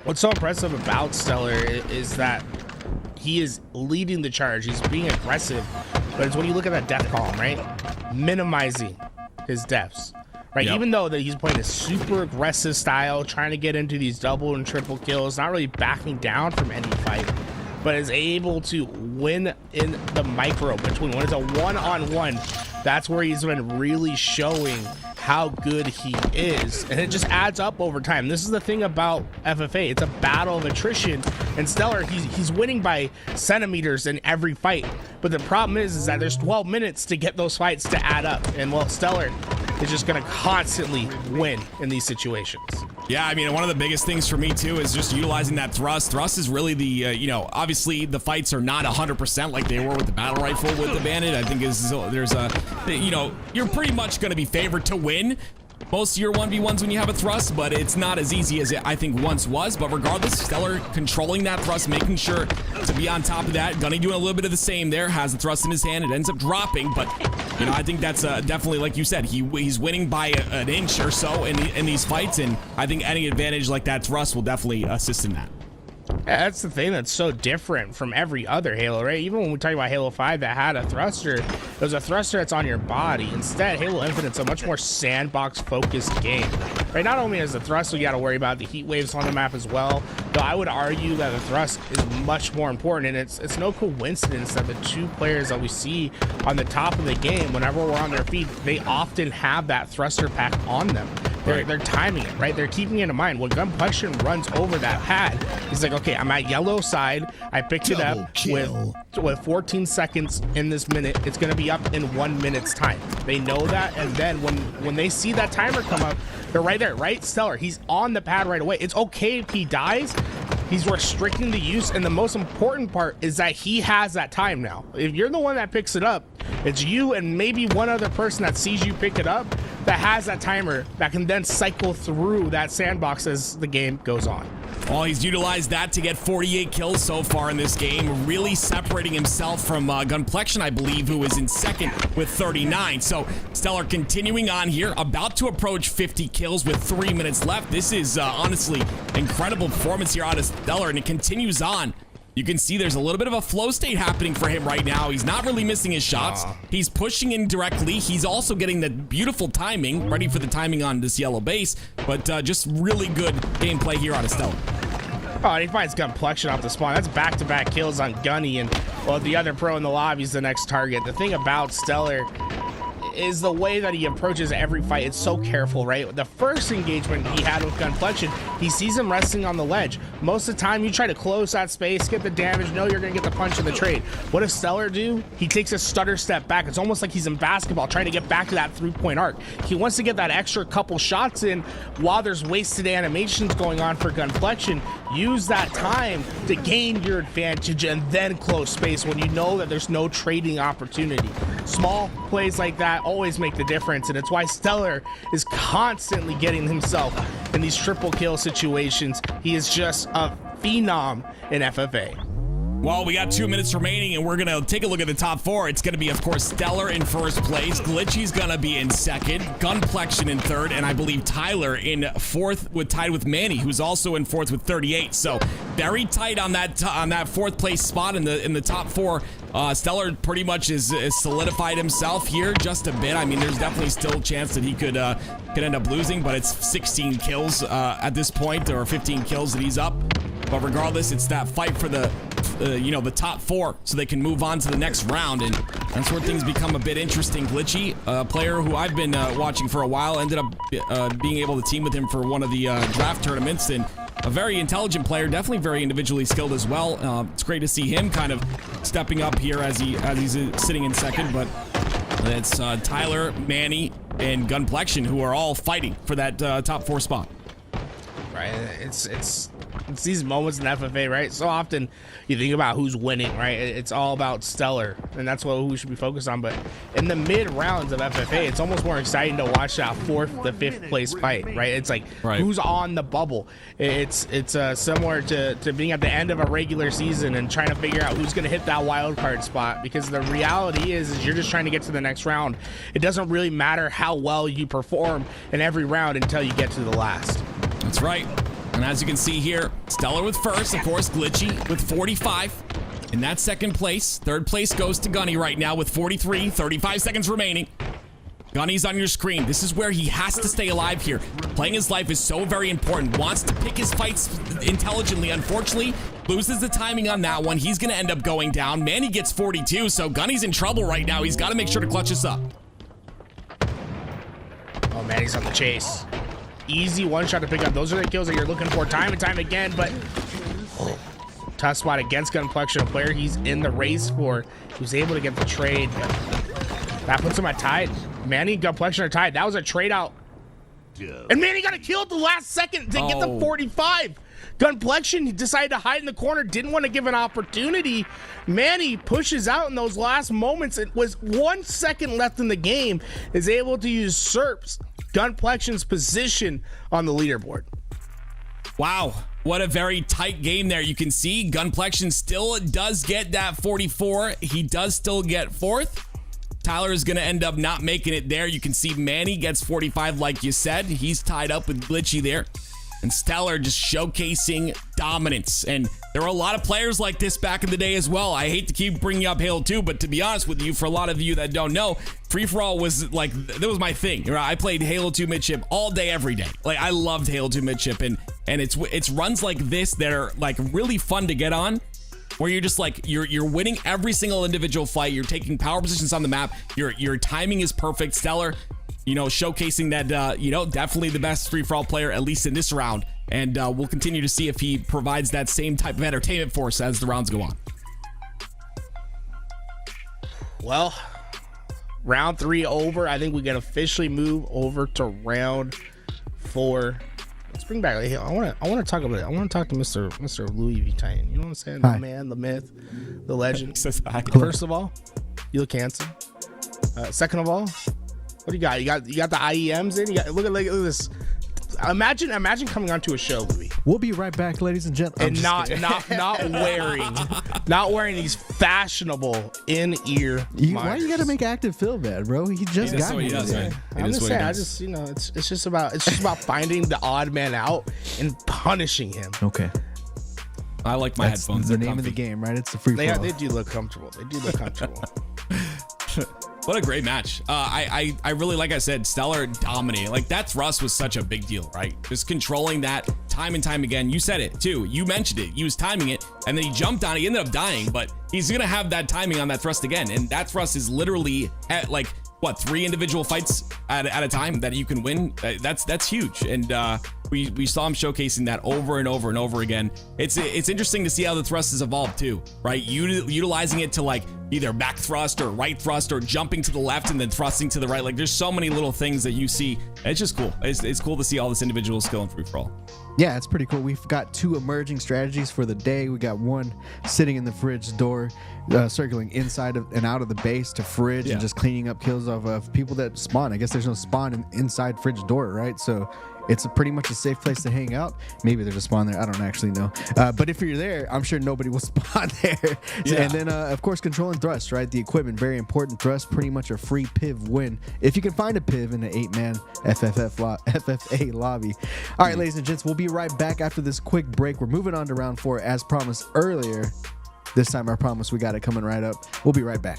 What's so impressive about Stellar is that he is leading the charge. He's being aggressive, but it's when you look at that death column, right? Minimizing his deaths, right? Yep. Even though that he's playing a super aggressive style, trying to get into these double and triple kills, not really backing down from any fight, but is able to win in the micro between when it's a one-on-one. that's where he's been really showing how good he is, and it just adds up over time. This is the thing about FFA. It's a battle of attrition, and Stellar, he's winning by centimeters in every fight, but the problem is that there's 12 minutes to get those fights to add up, and well, Stellar is just going to constantly win in these situations. Yeah, I mean, one of the biggest things for me, too, is just utilizing that thrust. Thrust is really the, you know, obviously the fights are not 100% like they were with the battle rifle with the Bandit. I think there's a, you know, you're pretty much going to be favored to win most of your 1v1s when you have a thrust, but it's not as easy as it, I think, once was. But regardless, Stellar controlling that thrust, making sure to be on top of that. Gunny doing a little bit of the same there, has the thrust in his hand. It ends up dropping, but, you know, I think that's definitely, like you said, he's winning by an inch or so in these fights, and I think any advantage like that thrust will definitely assist in that. Yeah, that's the thing that's so different from every other Halo, right? Even when we talk about Halo 5 that had a thruster, there's a thruster that's on your body. Instead, Halo Infinite's a much more sandbox-focused game, right? Not only is the thruster, you got to worry about the heat waves on the map as well, though I would argue that the thrust is much more important, and it's no coincidence that the two players that we see on the top of the game, whenever we're on their feet, they often have that thruster pack on them. They're timing it, right? They're keeping it in mind. When Gunplexion runs over that pad, he's like, okay, I'm at yellow side. I picked it up with 14 seconds in this minute. It's going to be up in 1 minute's time. They know that, and then when they see that timer come up, they're right there, right? Stellar, he's on the pad right away. It's okay if he dies. He's restricting the use, and the most important part is that he has that time now. If you're the one that picks it up, it's you and maybe one other person that sees you pick it up that has that timer that can then cycle through that sandbox as the game goes on. Well, he's utilized that to get 48 kills so far in this game, really separating himself from Gunplexion, I believe, who is in second with 39. So Stellar continuing on here, about to approach 50 kills with 3 minutes left. This is honestly incredible performance here out of Stellar, and it continues on. You can see there's a little bit of a flow state happening for him right now. He's not really missing his shots. He's pushing in directly. He's also getting the beautiful timing, ready for the timing on this yellow base, but just really good gameplay here out of Stellar. Oh, and he finds Gunplexion off the spawn. That's back-to-back kills on Gunny, and well, the other pro in the lobby is the next target. The thing about Stellar is the way that he approaches every fight. It's so careful, right? The first engagement he had with Gunplexion, he sees him resting on the ledge. Most of the time, you try to close that space, get the damage, know you're gonna get the punch in the trade. What does Stellar do? He takes a stutter step back. It's almost like he's in basketball trying to get back to that three-point arc. He wants to get that extra couple shots in while there's wasted animations going on for Gunplexion. Use that time to gain your advantage and then close space when you know that there's no trading opportunity. Small plays like that always make the difference, and it's why Stellar is constantly getting himself in these triple kill situations. He is just a phenom in FFA. Well, we got 2 minutes remaining, and we're going to take a look at the top four. It's going to be, of course, Stellar in first place. Glitchy's going to be in second. Gunplexion in third. And I believe Tyler in fourth, tied with Manny, who's also in fourth with 38. So very tight on that fourth place spot in the top four. Stellar pretty much is solidified himself here just a bit. I mean, there's definitely still a chance that he could end up losing, but it's 16 kills at this point, or 15 kills that he's up. But regardless, it's that fight for the top four, so they can move on to the next round, and that's where things become a bit interesting. Glitchy, a player who I've been watching for a while, ended up being able to team with him for one of the draft tournaments, and a very intelligent player, definitely very individually skilled as well. It's great to see him kind of stepping up here as he's sitting in second, but it's Tyler, Manny, and Gunplexion who are all fighting for that top four spot. Right, it's these moments in FFA, right? So often you think about who's winning, right? It's all about Stellar, and that's what we should be focused on. But in the mid rounds of FFA, it's almost more exciting to watch that fourth to fifth place fight, right? It's like who's on the bubble. It's similar to being at the end of a regular season and trying to figure out who's going to hit that wild card spot, because the reality is you're just trying to get to the next round. It doesn't really matter how well you perform in every round until you get to the last. That's right. And as you can see here, Stellar with first, of course, Glitchy with 45. In that second place. Third place goes to Gunny right now with 43, 35 seconds remaining. Gunny's on your screen. This is where he has to stay alive here. Playing his life is so very important. Wants to pick his fights intelligently. Unfortunately, loses the timing on that one. He's going to end up going down. Manny gets 42, so Gunny's in trouble right now. He's got to make sure to clutch this up. Manny's on the chase. Easy one shot to pick up. Those are the kills that you're looking for time and time again, but tough spot against Gunplexion, a player he's in the race for. He was able to get the trade. That puts him at tied. Manny and Gunplexion are tied. That was a trade out. And Manny got a kill at the last second to get the 45. Gunplexion decided to hide in the corner, didn't want to give an opportunity. Manny pushes out in those last moments. It was 1 second left in the game, is able to usurp Gunplexion's position on the leaderboard. Wow, what a very tight game there. You can see Gunplexion still does get that 44. He does still get fourth. Tyler is going to end up not making it there. You can see Manny gets 45 like you said. He's tied up with Glitchy there. And Stellar just showcasing dominance. And there were a lot of players like this back in the day as well. I hate to keep bringing up Halo 2, but to be honest with you, for a lot of you that don't know, free-for-all was like, that was my thing. Right? I played Halo 2 midship all day, every day. Like, I loved Halo 2 midship. And it's runs like this that are like really fun to get on, where you're just like, you're winning every single individual fight. You're taking power positions on the map. Your timing is perfect. Stellar, you know, showcasing that, you know, definitely the best free-for-all player, at least in this round. And we'll continue to see if he provides that same type of entertainment for us as the rounds go on. Well, round 3 over. I think we can officially move over to round 4. Let's bring back. I want to talk about it. I want to talk to Mr. Louis Vuitton. You know what I'm saying? Hi. The man, the myth, the legend. Says hi. First of all, you look handsome. Second of all, what do you got? You got the IEMs in. You got look at this. Imagine coming onto a show, Louis, We'll be right back, ladies and gentlemen. and not wearing these fashionable in-ear Why monitors. you gotta make active feel bad, bro? He just That's got what he me does, today. man. I'm just saying. I just, you know, it's just about finding the odd man out and punishing him. Okay, I like my that's headphones. the They're name of the comfy. game, right? It's the free for all. They do look comfortable. They do look comfortable. What a great match. I really, like I said, Stellar dominating. Like, that thrust was such a big deal, right? Just controlling that time and time again. You said it too. You mentioned it. He was timing it, and then he jumped on it. He ended up dying, but he's going to have that timing on that thrust again. And that thrust is literally at, like, what, 3 individual fights at a time that you can win. That's huge. And we saw him showcasing that over and over and over again. It's interesting to see how the thrust has evolved too, right? Utilizing it to like either back thrust or right thrust or jumping to the left and then thrusting to the right. Like, there's so many little things that you see. It's just cool. It's cool to see all this individual skill in free for all. Yeah, it's pretty cool. We've got 2 emerging strategies for the day. We got one sitting in the fridge door, circling inside of and out of the base to fridge and just cleaning up kills of people that spawn. I guess there's no spawn inside fridge door, right? So it's pretty much a safe place to hang out. Maybe there's a spawn there. I don't actually know. But if you're there, I'm sure nobody will spawn there. Yeah. And then, of course, controlling thrust, right? The equipment, very important. Thrust, pretty much a free PIV win. If you can find a PIV in an 8-man FFA lobby. All right, ladies and gents, we'll be right back after this quick break. We're moving on to round 4 as promised earlier. This time, I promise we got it coming right up. We'll be right back.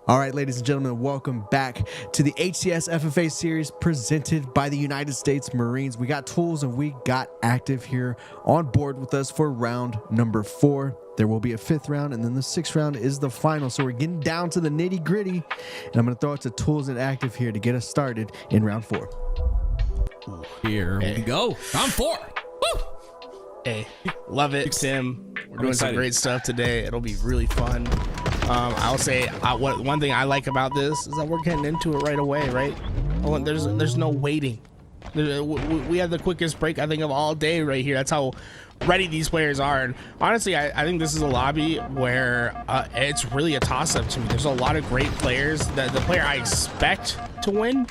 All right, ladies and gentlemen, welcome back to the HCS FFA series presented by the United States Marines. We got tools and we got active here on board with us for round number 4. There will be a 5th round, and then the 6th round is the final. So we're getting down to the nitty gritty, and I'm going to throw it to tools and active here to get us started in round 4. Here we go. Round 4. Woo! Hey, love it, Tim. We're doing some excited. great stuff today. It'll be really fun. I'll say one thing I like about this is that we're getting into it right away, right? Oh, there's no waiting. We have the quickest break, I think, of all day right here. That's how ready these players are. And honestly, I think this is a lobby where it's really a toss-up to me. There's a lot of great players. The player I expect to win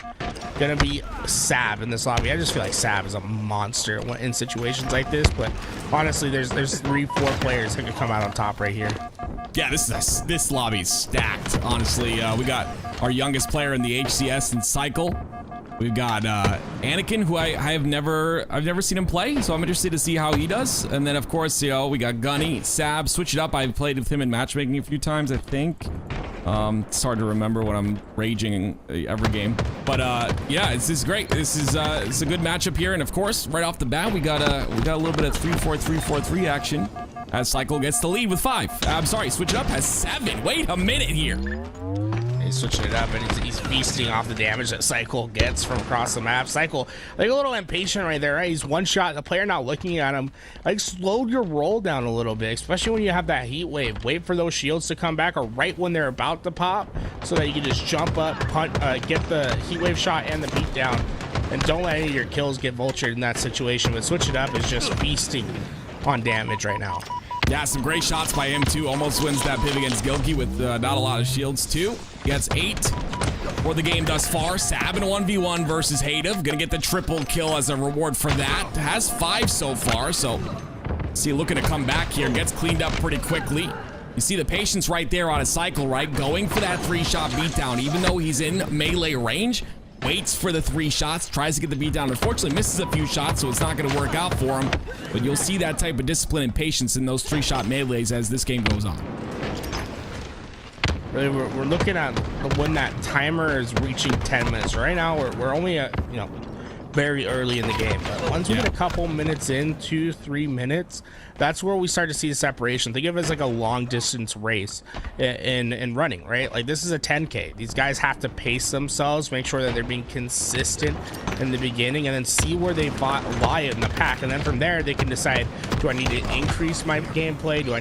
gonna be Sab in this lobby. I just feel like Sab is a monster in situations like this. But honestly, there's 3-4 players that could come out on top right here. Yeah, this lobby's stacked. Honestly, we got our youngest player in the HCS in Cycle. We've got Anakin, who I've never seen him play, so I'm interested to see how he does. And then of course, we got Gunny, Sab. Switch it up. I've played with him in matchmaking a few times, I think. It's hard to remember when I'm raging every game, but yeah, this is great. This is it's a good matchup here, and of course, right off the bat, we got a little bit of 3-4-3-4-3 action as Cycle gets the lead with 5. I'm sorry, switch it up has 7. Wait a minute here. He's switching it up, and he's feasting off the damage that Cycle gets from across the map. Cycle, like a little impatient right there, right? He's one shot, the player not looking at him. Like, slow your roll down a little bit, especially when you have that heat wave. Wait for those shields to come back, or right when they're about to pop, so that you can just jump up, punt, get the heat wave shot and the beat down. And don't let any of your kills get vultured in that situation. But switch it up is just feasting on damage right now. Yeah, some great shots by him too. Almost wins that pivot against Gilkey with not a lot of shields too. Gets 8 for the game thus far. Sab in 1v1 versus Hadev. Gonna get the triple kill as a reward for that. Has 5 so far, so see, looking to come back here. Gets cleaned up pretty quickly. You see the patience right there on a Cycle, right? Going for that 3-shot beatdown, even though he's in melee range. Waits for the 3 shots, tries to get the beat down. Unfortunately, misses a few shots, so it's not going to work out for him. But you'll see that type of discipline and patience in those 3-shot melees as this game goes on. Really, we're looking at when that timer is reaching 10 minutes. Right now, we're only at, very early in the game. But once we get a couple minutes in, 2-3 minutes, that's where we start to see the separation. Think of it as like a long distance race in running, right? Like, this is a 10K. These guys have to pace themselves, make sure that they're being consistent in the beginning, and then see where they lie in the pack. And then from there, they can decide, do I need to increase my gameplay? Do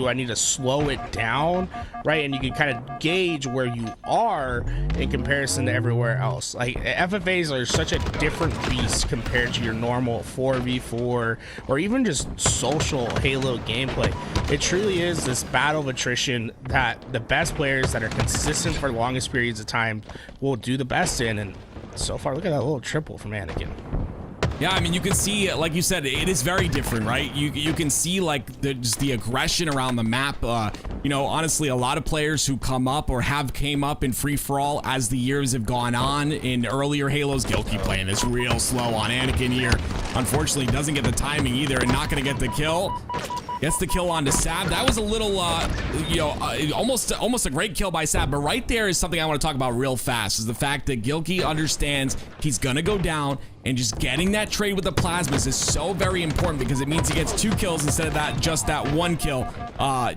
I need to slow it down, right? And you can kind of gauge where you are in comparison to everywhere else. Like, FFAs are such a different beast compared to your normal 4v4 or even just social Halo gameplay. It truly is this battle of attrition that the best players that are consistent for the longest periods of time will do the best in. And so far, look at that little triple from Anakin. Yeah, I mean, you can see, like you said, it is very different, right? You can see, like, just the aggression around the map. Honestly, a lot of players who come up or have came up in free-for-all as the years have gone on in earlier Halos. Gilkey playing this real slow on Anakin here. Unfortunately, doesn't get the timing either and not going to get the kill. Gets the kill onto Sab. That was a little, almost a great kill by Sab. But right there is something I want to talk about real fast, is the fact that Gilkey understands he's going to go down, and just getting that trade with the plasmas is so very important because it means he gets 2 kills instead of just that 1 kill.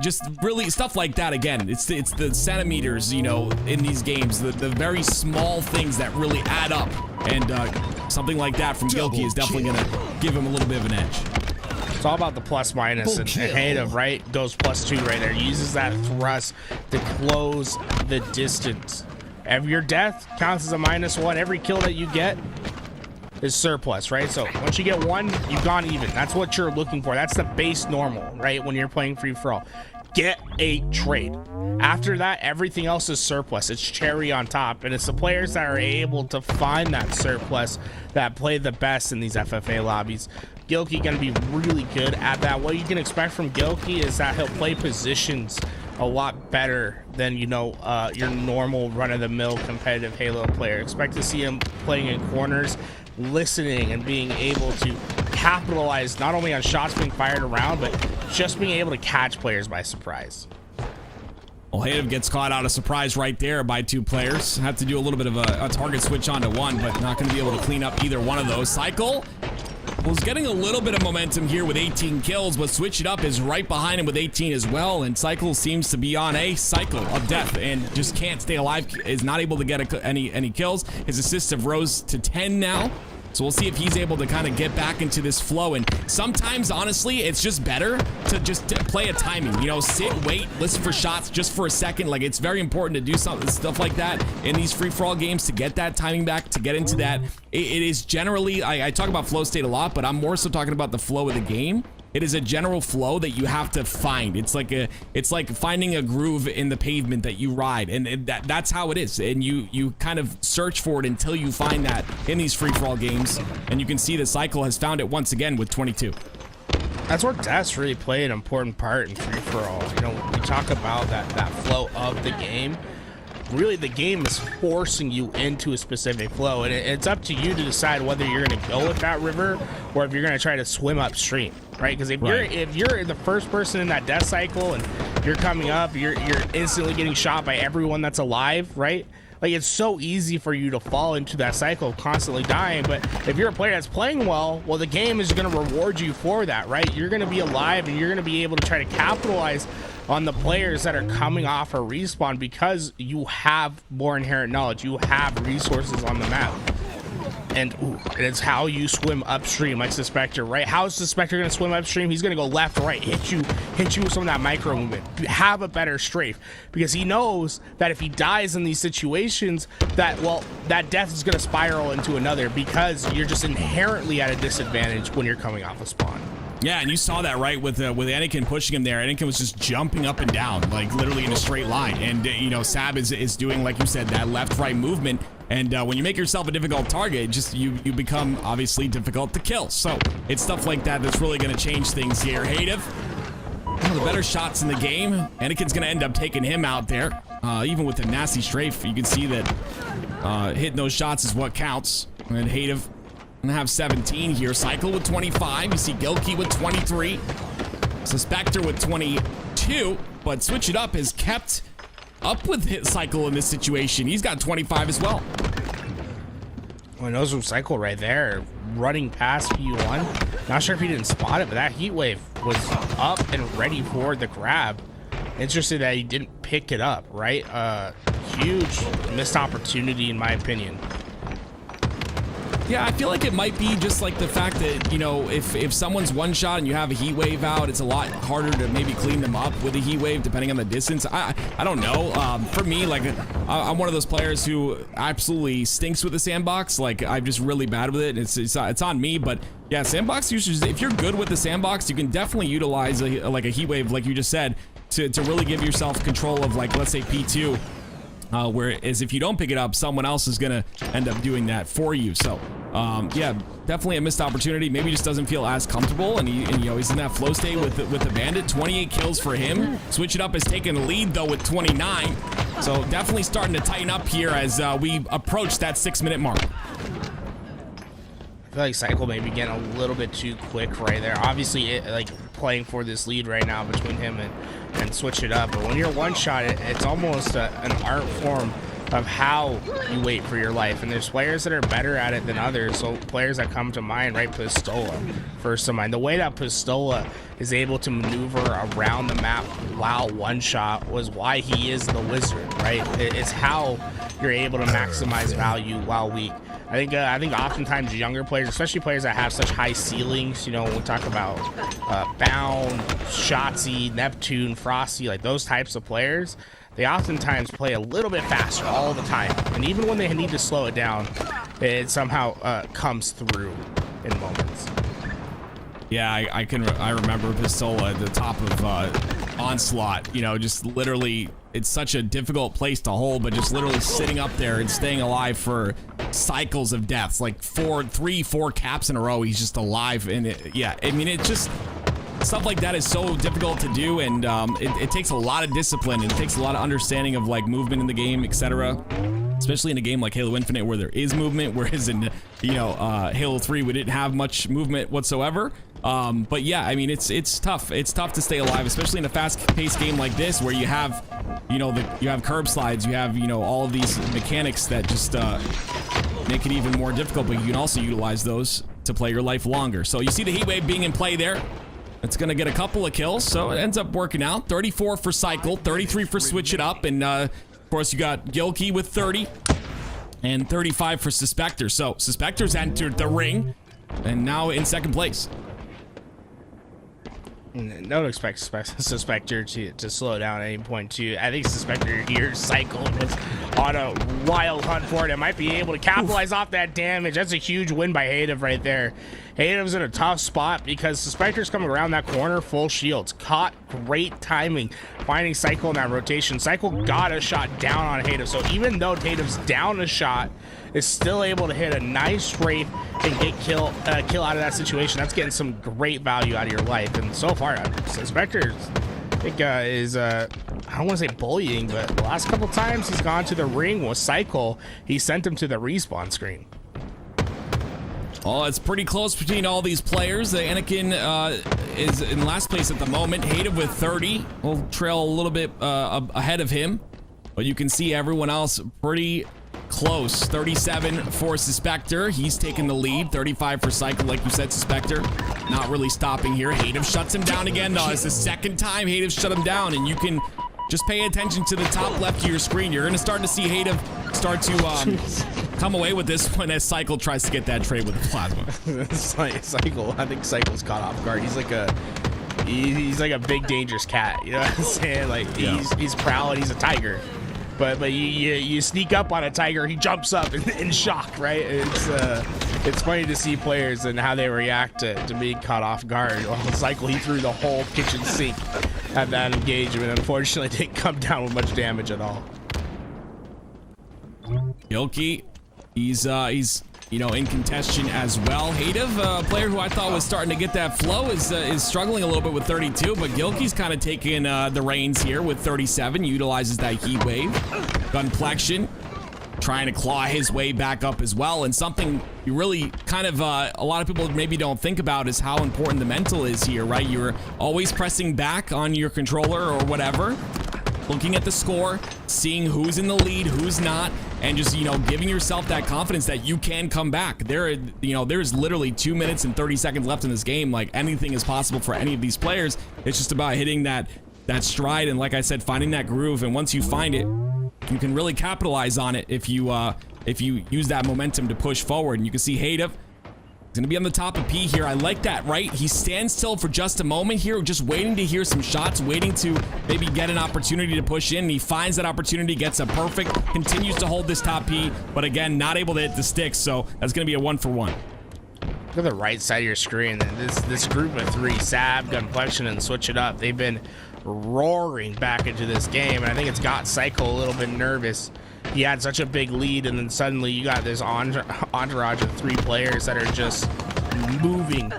Just really stuff like that. Again, it's the centimeters, in these games, the very small things that really add up. And something like that from Gilkey is definitely going to give him a little bit of an edge. It's all about the plus minus, and Hadev, right, goes +2 right there. Uses that thrust to close the distance. Every your death counts as a -1. Every kill that you get is surplus, right? So once you get 1, you've gone even. That's what you're looking for. That's the base normal, right? When you're playing free for all, get a trade. After that, everything else is surplus. It's cherry on top, and it's the players that are able to find that surplus that play the best in these FFA lobbies. Gilkey going to be really good at that. What you can expect from Gilkey is that he'll play positions a lot better than your normal run-of-the-mill competitive Halo player. Expect to see him playing in corners, listening, and being able to capitalize not only on shots being fired around, but just being able to catch players by surprise. Well, Hayden gets caught out of surprise right there by 2 players. Have to do a little bit of a target switch onto 1, but not going to be able to clean up either one of those. Cycle was getting a little bit of momentum here with 18 kills, but Switch It Up is right behind him with 18 as well, and Cycle seems to be on a cycle of death and just can't stay alive, is not able to get any kills. His assists have rose to 10 now. So we'll see if he's able to kind of get back into this flow. And sometimes, honestly, it's just better to just play a timing. You know, sit, wait, listen for shots just for a second. Like, it's very important to do stuff like that in these free-for-all games to get that timing back, to get into that. It is generally, I talk about flow state a lot, but I'm more so talking about the flow of the game. It is a general flow that you have to find. It's like finding a groove in the pavement that you ride, and that's how it is. And you kind of search for it until you find that in these free-for-all games. And you can see the Cycle has found it once again with 22. That's where deaths really play an important part in free-for-all. You know, we talk about that flow of the game. Really, the game is forcing you into a specific flow, and it's up to you to decide whether you're going to go with that river or if you're going to try to swim upstream, right? Because if you're the first person in that death cycle and you're coming up, you're instantly getting shot by everyone that's alive, right? Like, it's so easy for you to fall into that cycle of constantly dying. But if you're a player that's playing well, the game is going to reward you for that, right? You're going to be alive, and you're going to be able to try to capitalize on the players that are coming off a respawn because you have more inherent knowledge. You have resources on the map. And it's how you swim upstream, like Suspector, right? How is Suspector going to swim upstream? He's going to go left or right, hit you with some of that micro movement. You have a better strafe because he knows that if he dies in these situations, that death is going to spiral into another because you're just inherently at a disadvantage when you're coming off a spawn. Yeah, and you saw that, right, with Anakin pushing him there. Anakin was just jumping up and down, like literally in a straight line. And, you know, Sab is doing, like you said, that left-right movement. And when you make yourself a difficult target, just you become, obviously, difficult to kill. So it's stuff like that that's really going to change things here. Hadev, one of the better shots in the game. Anakin's going to end up taking him out there. Even with a nasty strafe, you can see that hitting those shots is what counts. And Hadev gonna have 17 here. Cycle with 25. You see Gilkey with 23. Suspector with 22. But Switch It Up has kept up with hit Cycle in this situation. He's got 25 as well. Well, those from Cycle right there, running past P1. Not sure if he didn't spot it, but that heat wave was up and ready for the grab. Interesting that he didn't pick it up, right? Huge missed opportunity in my opinion. Yeah, I feel like it might be just like the fact that, you know, if someone's one shot and you have a heat wave out, it's a lot harder to maybe clean them up with a heat wave depending on the distance. I don't know. For me, like, I'm one of those players who absolutely stinks with the sandbox. Like, I'm just really bad with it. It's on me, but yeah, sandbox users, if you're good with the sandbox, you can definitely utilize a heat wave, like you just said, to really give yourself control of, like, let's say P2. Whereas if you don't pick it up, someone else is going to end up doing that for you. So, yeah, definitely a missed opportunity. Maybe just doesn't feel as comfortable, and you know, he's in that flow state with the Bandit. 28 kills for him. Switch It Up has taken the lead, though, with 29. So definitely starting to tighten up here as we approach that 6-minute mark. I feel like Cycle may be getting a little bit too quick right there. Obviously, like playing for this lead right now between him and Switch It Up. But when you're one shot, it's almost an art form of how you wait for your life. And there's players that are better at it than others. So players that come to mind, right? Pistola, first to mind. The way that Pistola is able to maneuver around the map while one shot was why he is the wizard, right? It's how you're able to maximize value while weak. I think oftentimes younger players, especially players that have such high ceilings, you know, when we talk about Bound, Shotzzy, Neptune, Frosty, like those types of players, they oftentimes play a little bit faster all the time. And even when they need to slow it down, it somehow comes through in moments. Yeah, I remember Pistola at the top of Onslaught, you know, just literally, it's such a difficult place to hold, but just literally sitting up there and staying alive for cycles of deaths, like 4 caps in a row, he's just alive. And yeah, I mean, it just, stuff like that is so difficult to do, and it takes a lot of discipline, and it takes a lot of understanding of like movement in the game, etc. Especially in a game like Halo Infinite where there is movement, whereas in, you know, Halo 3 we didn't have much movement whatsoever. But yeah, I mean, it's tough. It's tough to stay alive, especially in a fast-paced game like this, where you have, you have curb slides, you have, all of these mechanics that just make it even more difficult. But you can also utilize those to play your life longer. So you see the heat wave being in play there. It's gonna get a couple of kills, so it ends up working out. 34 for Cycle, 33 for Switch It Up, and of course you got Gilkey with 30 and 35 for Suspector. So Suspector's entered the ring and now in second place. Don't expect Suspector to slow down at any point, too. I think Suspector here, Cycle, is on a wild hunt for it. It might be able to capitalize off that damage. That's a huge win by Hadev right there. Hadev's in a tough spot because Suspector's coming around that corner, full shields. Caught, great timing, finding Cycle in that rotation. Cycle got a shot down on Hadev, so even though Hadev's down a shot, is still able to hit a nice Wraith and get kill out of that situation. That's getting some great value out of your life. And so far, Suspector, I think, is, I don't want to say bullying, but the last couple times he's gone to the ring with Cycle, he sent him to the respawn screen. Oh, it's pretty close between all these players. Anakin is in last place at the moment. Hadev with 30. We'll trail a little bit ahead of him. But you can see everyone else pretty close. 37 for Suspector. He's taking the lead. 35 for Cycle, like you said. Suspector not really stopping here. Hadev shuts him down again, though. It's the second time Hadev shut him down, and you can just pay attention to the top left of your screen. You're going to start to see Hadev start to come away with this one as Cycle tries to get that trade with the plasma. Cycle, I think Cycle's caught off guard. He's like a big dangerous cat. You know what I'm saying? Like he's proud. He's a tiger. But you sneak up on a tiger, he jumps up in shock, right? It's funny to see players and how they react to being caught off guard. Well, Cycle, he threw the whole kitchen sink at that engagement. Unfortunately, didn't come down with much damage at all. Gilkey, he's in contention as well. Hadev, a player who I thought was starting to get that flow, is struggling a little bit with 32, but Gilkey's kind of taking the reins here with 37, utilizes that heat wave. Gunplexion, trying to claw his way back up as well, and something you really kind of, a lot of people maybe don't think about is how important the mental is here, right? You're always pressing back on your controller or whatever, looking at the score, seeing who's in the lead, who's not, and just, giving yourself that confidence that you can come back. There's literally 2 minutes and 30 seconds left in this game. Like, anything is possible for any of these players. It's just about hitting that stride, and like I said, finding that groove. And once you find it, you can really capitalize on it if you use that momentum to push forward. And you can see Hadev is going to be on the top of P here. I like that, right? He stands still for just a moment here, just waiting to hear some shots, waiting to maybe get an opportunity to push in. And he finds that opportunity, gets a perfect, continues to hold this top P, but again, not able to hit the sticks, so that's going to be a 1-for-1. Look at the right side of your screen. This group of three, Sab, Gunplexion, and Switch It Up, they've been roaring back into this game, and I think it's got Cycle a little bit nervous. He had such a big lead, and then suddenly you got this entourage of three players that are just moving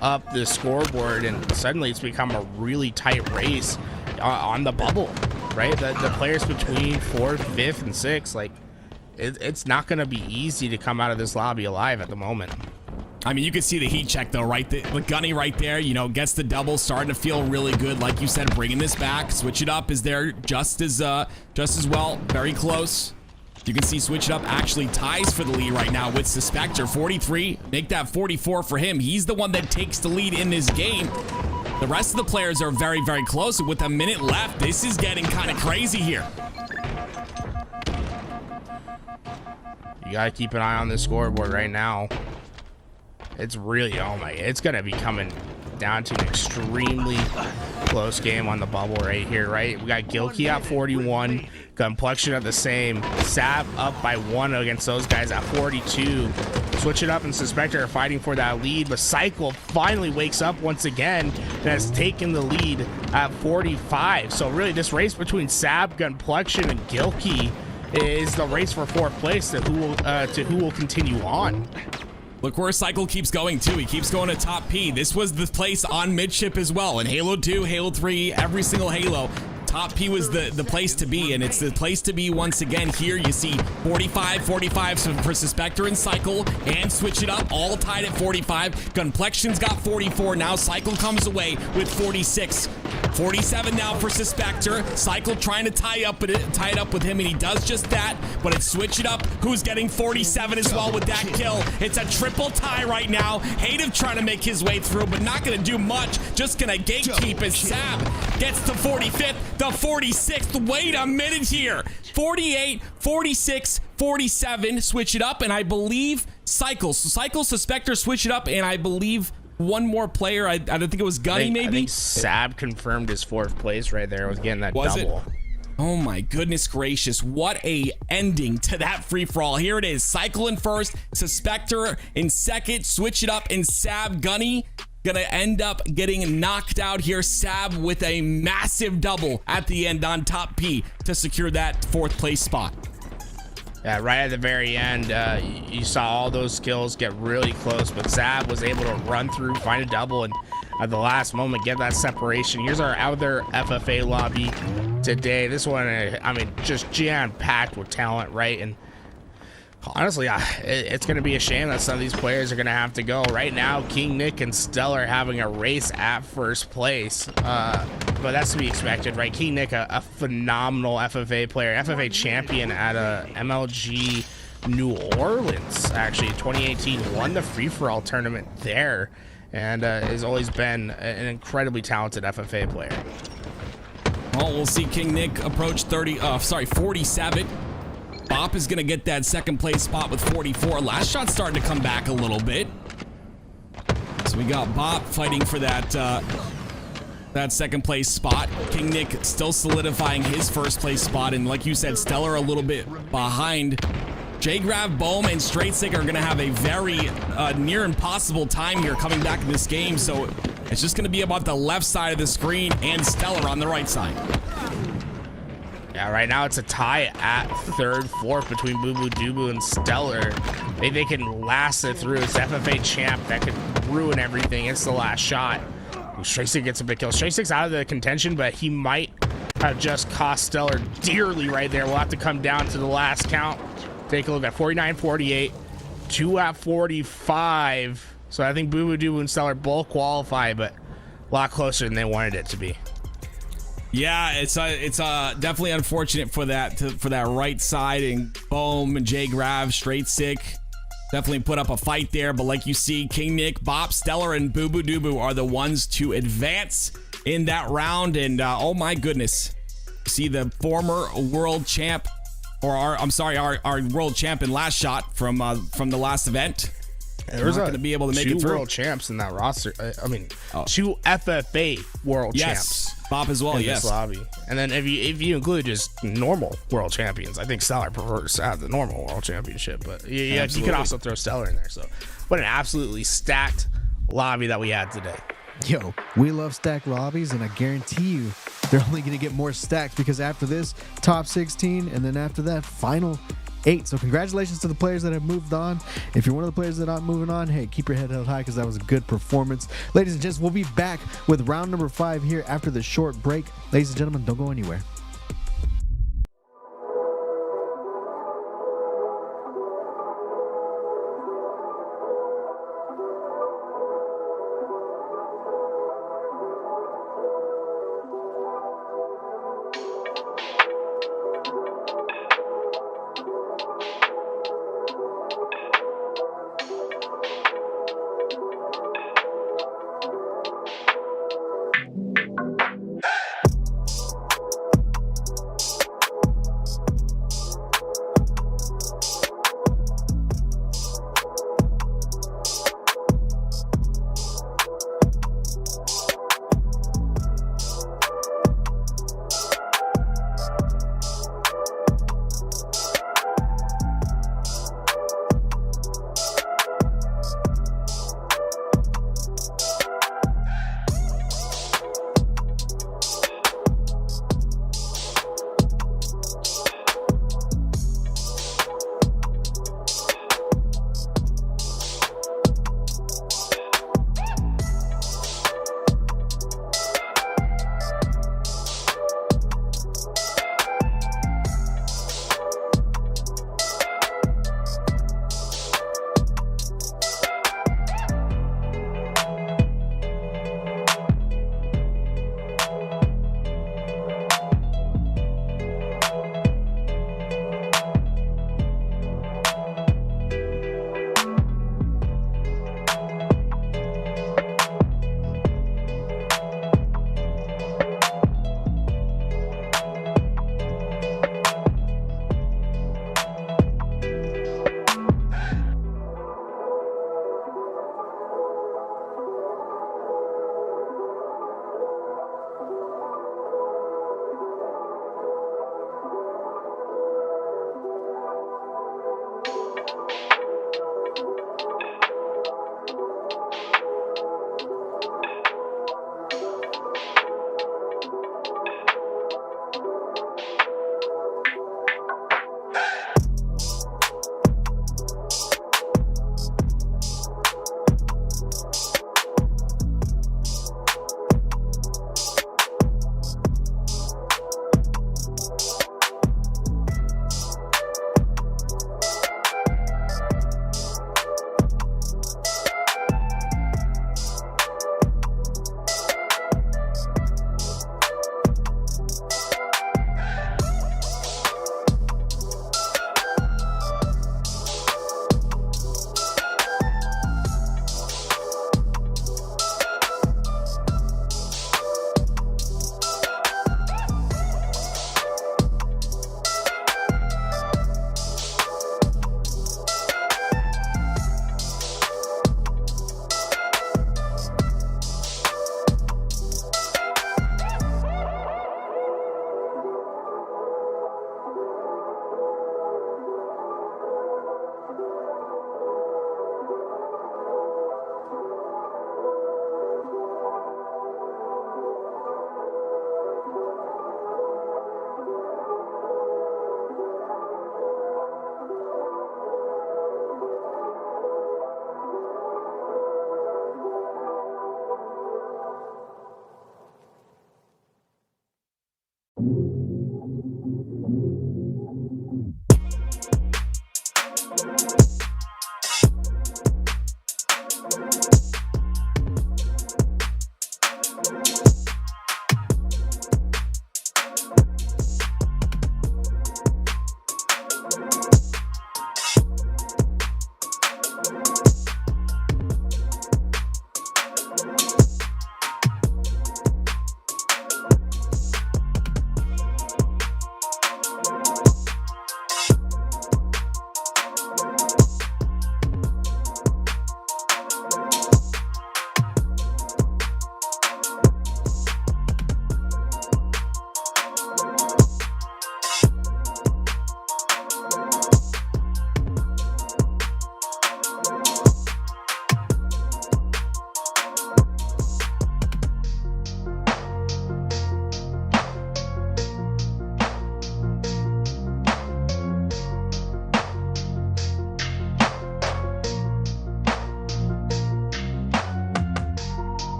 up the scoreboard, and suddenly it's become a really tight race on the bubble, right? The players between 4th, 5th, and 6th, like, it's not going to be easy to come out of this lobby alive at the moment. I mean, you can see the heat check, though, right? The Gunny right there, gets the double, starting to feel really good. Like you said, bringing this back. Switch It Up is there just as well. Very close. You can see Switch It Up actually ties for the lead right now with Suspector. 43, make that 44 for him. He's the one that takes the lead in this game. The rest of the players are very, very close. With a minute left, this is getting kind of crazy here. You got to keep an eye on the scoreboard right now. It's really, it's going to be coming down to an extremely close game on the bubble right here, right? We got Gilkey at 41, Gunplexion at the same, Sab up by 1 against those guys at 42. Switch It Up and Suspector are fighting for that lead, but Cycle finally wakes up once again and has taken the lead at 45. So really, this race between Sab, Gunplexion, and Gilkey is the race for 4th place to who will continue on. Look where Cycle keeps going, too. He keeps going to top P. This was the place on midship as well. In Halo 2, Halo 3, every single Halo, Top P was the place to be, and it's the place to be once again here. You see 45 for Suspector and Cycle, and Switch It Up, all tied at 45. Gunplexion's got 44. Now Cycle comes away with 46. 47 now for Suspector. Cycle trying to tie it up with him, and he does just that. But it's Switch It Up who's getting 47 as well with that kill. It's a triple tie right now. Hative trying to make his way through, but not going to do much. Just going to gatekeep as Sab gets to 45th, the 46th. Wait a minute here. 48, 46, 47. Switch It Up, and I believe Cycle. So Cycle, Suspector, Switch It Up, and I believe one more player. I don't think it was Gunny, maybe? I think Sab confirmed his 4th place right there with getting that double. Oh my goodness gracious, what a ending to that free-for-all. Here it is, Cycle in first, Suspector in second, Switch It Up, and Sab. Gunny gonna end up getting knocked out here. Sab with a massive double at the end on Top P to secure that 4th place spot. Yeah, right at the very end, you saw all those skills get really close, but Sab was able to run through, find a double, and at the last moment get that separation. Here's our other FFA lobby today. This one, I mean, just jam-packed with talent, right? And honestly, it's going to be a shame that some of these players are going to have to go. Right now, King Nick and Stellar having a race at first place, but that's to be expected, right? King Nick, a phenomenal FFA player, FFA champion at MLG New Orleans, actually, 2018, won the free-for-all tournament there, and has always been an incredibly talented FFA player. Well, we'll see King Nick approach 47. Bop is going to get that 2nd place spot with 44. Last shot starting to come back a little bit. So we got Bop fighting for that 2nd place spot. King Nick still solidifying his 1st place spot. And like you said, Stellar a little bit behind. J-Grav, Bohm, and Straight Stick are going to have a very near impossible time here coming back in this game. So it's just going to be about the left side of the screen and Stellar on the right side. Yeah, right now it's a tie at 3rd, 4th between Boo Boo Doo and Stellar. They can last it through. It's FFA champ that could ruin everything. It's the last shot. Straight Stick gets a big kill. Straight Stick's out of the contention, but he might have just cost Stellar dearly right there. We'll have to come down to the last count. Take a look at 49-48, 2 at 45. So I think Boo Boo Doo and Stellar both qualify, but a lot closer than they wanted it to be. Yeah, it's definitely unfortunate for that right side, and Bohm and J-Grav, Straight Stick definitely put up a fight there. But like you see, King Nick, Bop, Stellar, and Boo Boo Doo are the ones to advance in that round. And oh my goodness, see the former world champ, or our world champ in last shot from the last event. There was going to be able to make it two through. world champs in that roster. I mean, 2 FFA world champs. Bop as well. In Yes, this lobby. And then if you include just normal world champions, I think Stellar prefers to have the normal world championship. But yeah, you could also throw Stellar in there. So what an absolutely stacked lobby that we had today. Yo, we love stacked lobbies, and I guarantee you they're only going to get more stacked, because after this, top 16, and then after that, final 8. So congratulations to the players that have moved on. If you're one of the players that aren't moving on, hey, keep your head held high, because that was a good performance. Ladies and gents, we'll be back with round number 5 here after the short break. Ladies and gentlemen, don't go anywhere.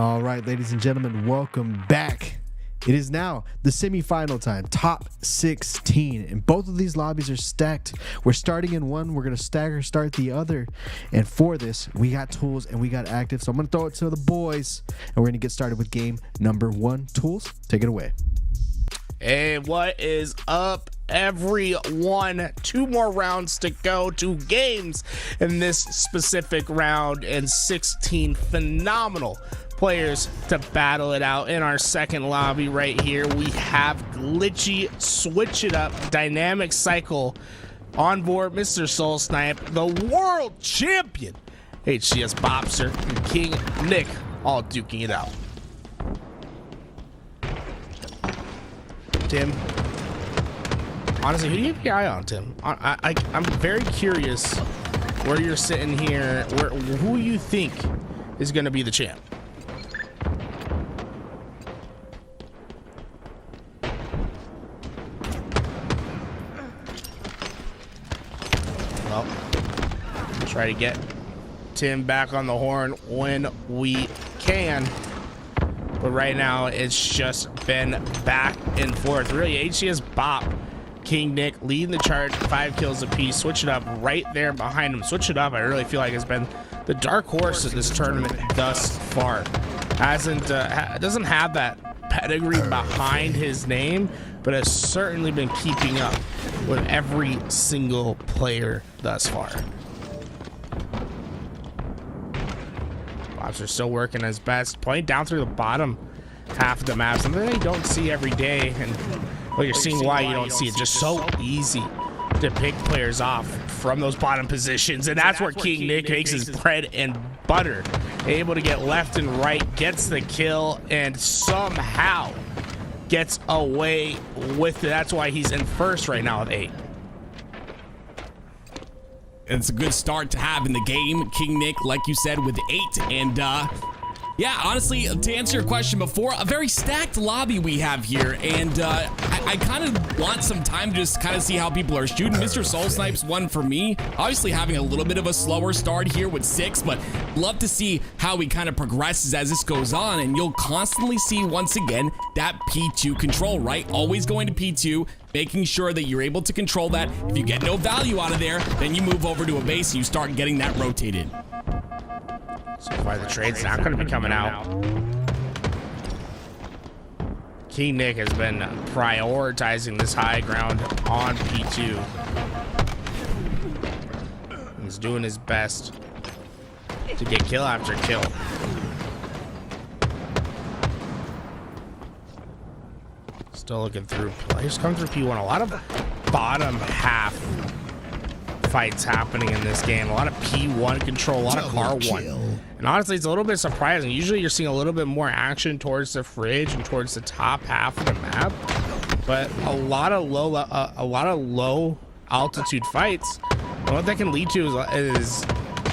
All right, ladies and gentlemen, welcome back. It is now the semifinal time, top 16, and both of these lobbies are stacked. We're starting in one, we're going to start the other, and for this, we got Tools and we got Active, so I'm going to throw it to the boys, and we're going to get started with game number 1. Tools, take it away. Hey, what is up, everyone? 2 more rounds to go, 2 games in this specific round, and 16 phenomenal players to battle it out. In our second lobby right here, we have Glitchy, Switch It Up, Dynamic Cycle on board, Mr. Soul Snipe, the world champion, HCS Bobster, and King Nick, all duking it out. Tim, honestly, who do you have your eye on, Tim? I'm very curious where you're sitting here, who you think is going to be the champ. Well, try to get Tim back on the horn when we can. But right now, it's just been back and forth. Really, HCS Bop, King Nick leading the charge, 5 kills apiece. Switch It Up right there behind him. Switch It Up, I really feel like has been the dark horse of this tournament thus far. Doesn't have that pedigree behind his name, but has certainly been keeping up with every single player thus far. Bobs are still working his best, playing down through the bottom half of the map, something that you don't see every day, and well, you're seeing why you don't see it. Just so easy to pick players off from those bottom positions, and that's where King Nick makes his bread and butter, able to get left and right, gets the kill, and somehow gets away with it. That's why he's in first right now with 8. It's a good start to have in the game. King Nick, like you said, with 8. And yeah, honestly, to answer your question before, a very stacked lobby we have here. And I kind of want some time to just kind of see how people are shooting. Mr. Soul Snipe's one for me. Obviously having a little bit of a slower start here with 6, but love to see how he kind of progresses as this goes on. And you'll constantly see, once again, that P2 control, right? Always going to P2. Making sure that you're able to control that. If you get no value out of there, then you move over to a base and you start getting that rotated. So far, the trade's not going to be coming out. King Nick has been prioritizing this high ground on P2. He's doing his best to get kill after kill. Still looking through players come through P1. A lot of bottom half fights happening in this game. A lot of P1 control, a lot of car 1. And honestly, it's a little bit surprising. Usually you're seeing a little bit more action towards the fridge and towards the top half of the map, but a lot of low altitude fights. And what that can lead to is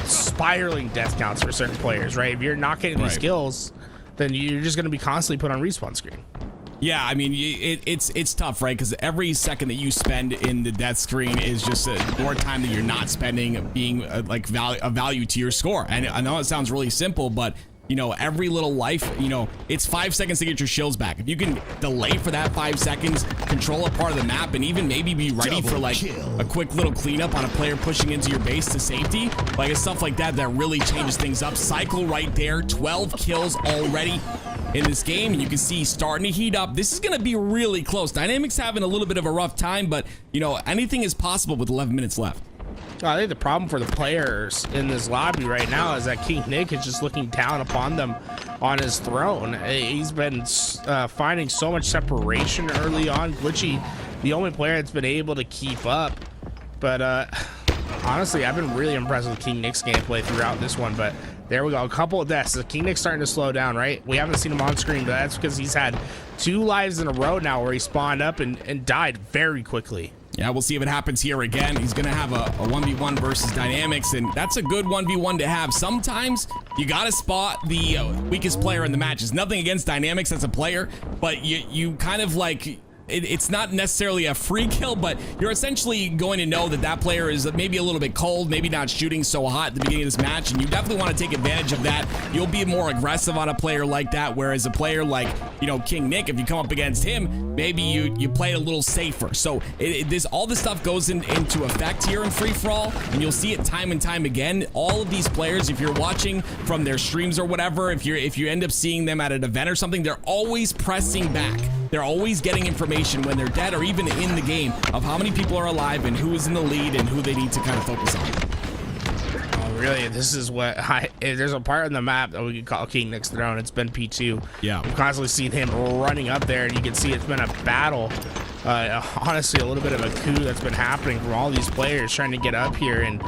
spiraling death counts for certain players, right? If you're not getting these kills, then you're just going to be constantly put on respawn screen. Yeah, I mean, it's tough, right? Because every second that you spend in the death screen is just more time that you're not spending being like value to your score. And I know it sounds really simple, but you know, every little life, you know, it's 5 seconds to get your shields back. If you can delay for that 5 seconds, control a part of the map, and even maybe be ready for like a quick little cleanup on a player pushing into your base to safety, like it's stuff like that that really changes things up. Cycle right there, 12 kills already in this game, and you can see starting to heat up. This is going to be really close. Dynamics having a little bit of a rough time, but you know, anything is possible with 11 minutes left. I think the problem for the players in this lobby right now is that King Nick is just looking down upon them on his throne. He's been finding so much separation early on. Glitchy, the only player that's been able to keep up. But honestly, I've been really impressed with King Nick's gameplay throughout this one. But there we go, a couple of deaths. So King Nick's starting to slow down, right? We haven't seen him on screen, but that's because he's had 2 lives in a row now where he spawned up and died very quickly. Yeah, we'll see if it happens here again. He's going to have a 1v1 versus Dynamics, and that's a good 1v1 to have. Sometimes you got to spot the weakest player in the match. It's nothing against Dynamics as a player, but you kind of like it's not necessarily a free kill, but you're essentially going to know that that player is maybe a little bit cold, maybe not shooting so hot at the beginning of this match, and you definitely want to take advantage of that. You'll be more aggressive on a player like that, whereas a player like, you know, King Nick, if you come up against him, maybe you play it a little safer. So all this stuff goes into effect here in free-for-all, and you'll see it time and time again. All of these players, if you're watching from their streams or whatever, if you end up seeing them at an event or something, they're always pressing back. They're always getting information when they're dead or even in the game of how many people are alive and who is in the lead and who they need to kind of focus on. Oh, really? This is what there's a part on the map that we could call King Nick's Throne. It's been P2. Yeah. We've constantly seen him running up there, and you can see it's been a battle. Honestly, a little bit of a coup that's been happening from all these players trying to get up here and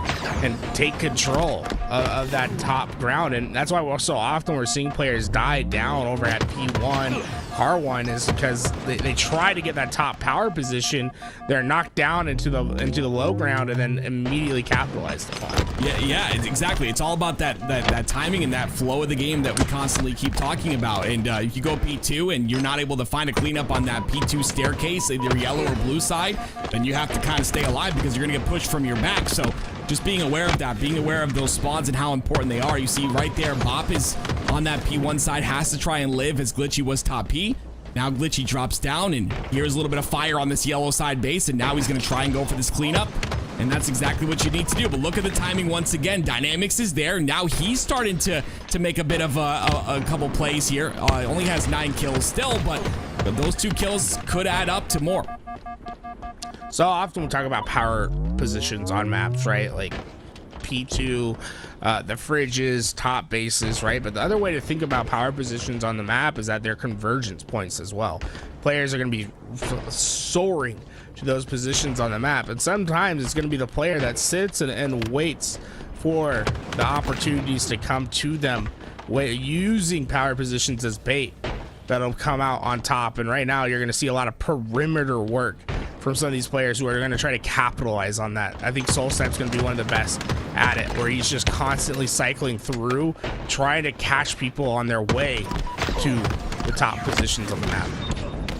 take control of that top ground. And that's why so often we're seeing players die down over at P1, R1, is because they try to get that top power position. They're knocked down into the low ground and then immediately capitalize upon. Yeah, exactly. It's all about that timing and that flow of the game that we constantly keep talking about. And if you go P2 and you're not able to find a cleanup on that P2 staircase, either yellow or blue side, then you have to kind of stay alive because you're going to get pushed from your back. So just being aware of that, being aware of those spawns and how important they are. You see right there, Bop is on that P1 side, has to try and live as Glitchy was top P. Now Glitchy drops down, and here's a little bit of fire on this yellow side base, and now he's going to try and go for this cleanup. And that's exactly what you need to do. But look at the timing once again. Dynamics is there. Now he's starting to make a bit of a couple plays here. Only has 9 kills still, but those 2 kills could add up to more. So often we talk about power positions on maps, right? Like P2, the fridges, top bases, right? But the other way to think about power positions on the map is that they're convergence points as well. Players are going to be soaring to those positions on the map, and sometimes it's going to be the player that sits and waits for the opportunities to come to them, using power positions as bait that'll come out on top. And right now you're going to see a lot of perimeter work from some of these players who are going to try to capitalize on that. I think Soulsnipe's going to be one of the best at it, where he's just constantly cycling through, trying to catch people on their way to the top positions on the map.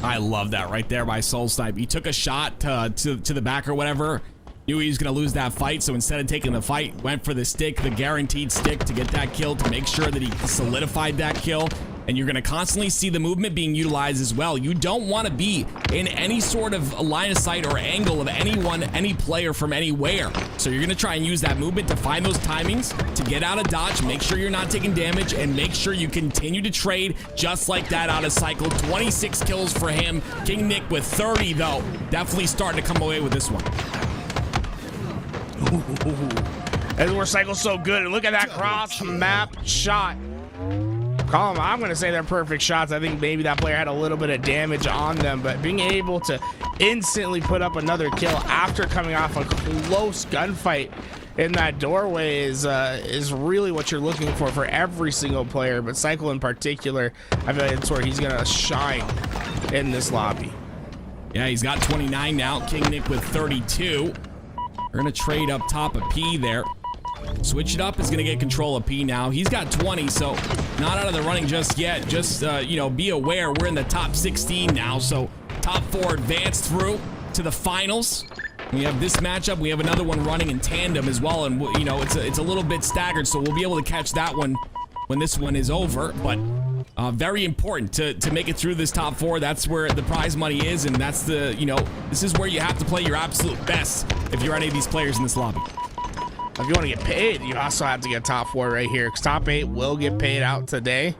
I love that right there by Soulsnipe. He took a shot to the back or whatever. Knew he was going to lose that fight, so instead of taking the fight, went for the stick, the guaranteed stick, to get that kill, to make sure that he solidified that kill. And you're going to constantly see the movement being utilized as well. You don't want to be in any sort of line of sight or angle of anyone, any player from anywhere. So you're going to try and use that movement to find those timings, to get out of dodge, make sure you're not taking damage, and make sure you continue to trade just like that out of cycle. 26 kills for him. King Nick with 30, though. Definitely starting to come away with this one. And where Cycle's so good. And look at that cross map shot. I'm going to say they're perfect shots. I think maybe that player had a little bit of damage on them, but being able to instantly put up another kill after coming off a close gunfight in that doorway is really what you're looking for every single player, but Cycle in particular. I feel like that's where he's going to shine in this lobby. Yeah, he's got 29 now. King Nick with 32. We're going to trade up top of P there. Switch it up is going to get control of P now. He's got 20, so not out of the running just yet. Just, be aware we're in the top 16 now, so top 4 advanced through to the finals. We have this matchup. We have another one running in tandem as well, and, it's a little bit staggered, so we'll be able to catch that one when this one is over, but very important to make it through this top 4. That's where the prize money is, and that's this is where you have to play your absolute best if you're any of these players in this lobby. If you want to get paid, you also have to get top 4 right here, because top 8 will get paid out today.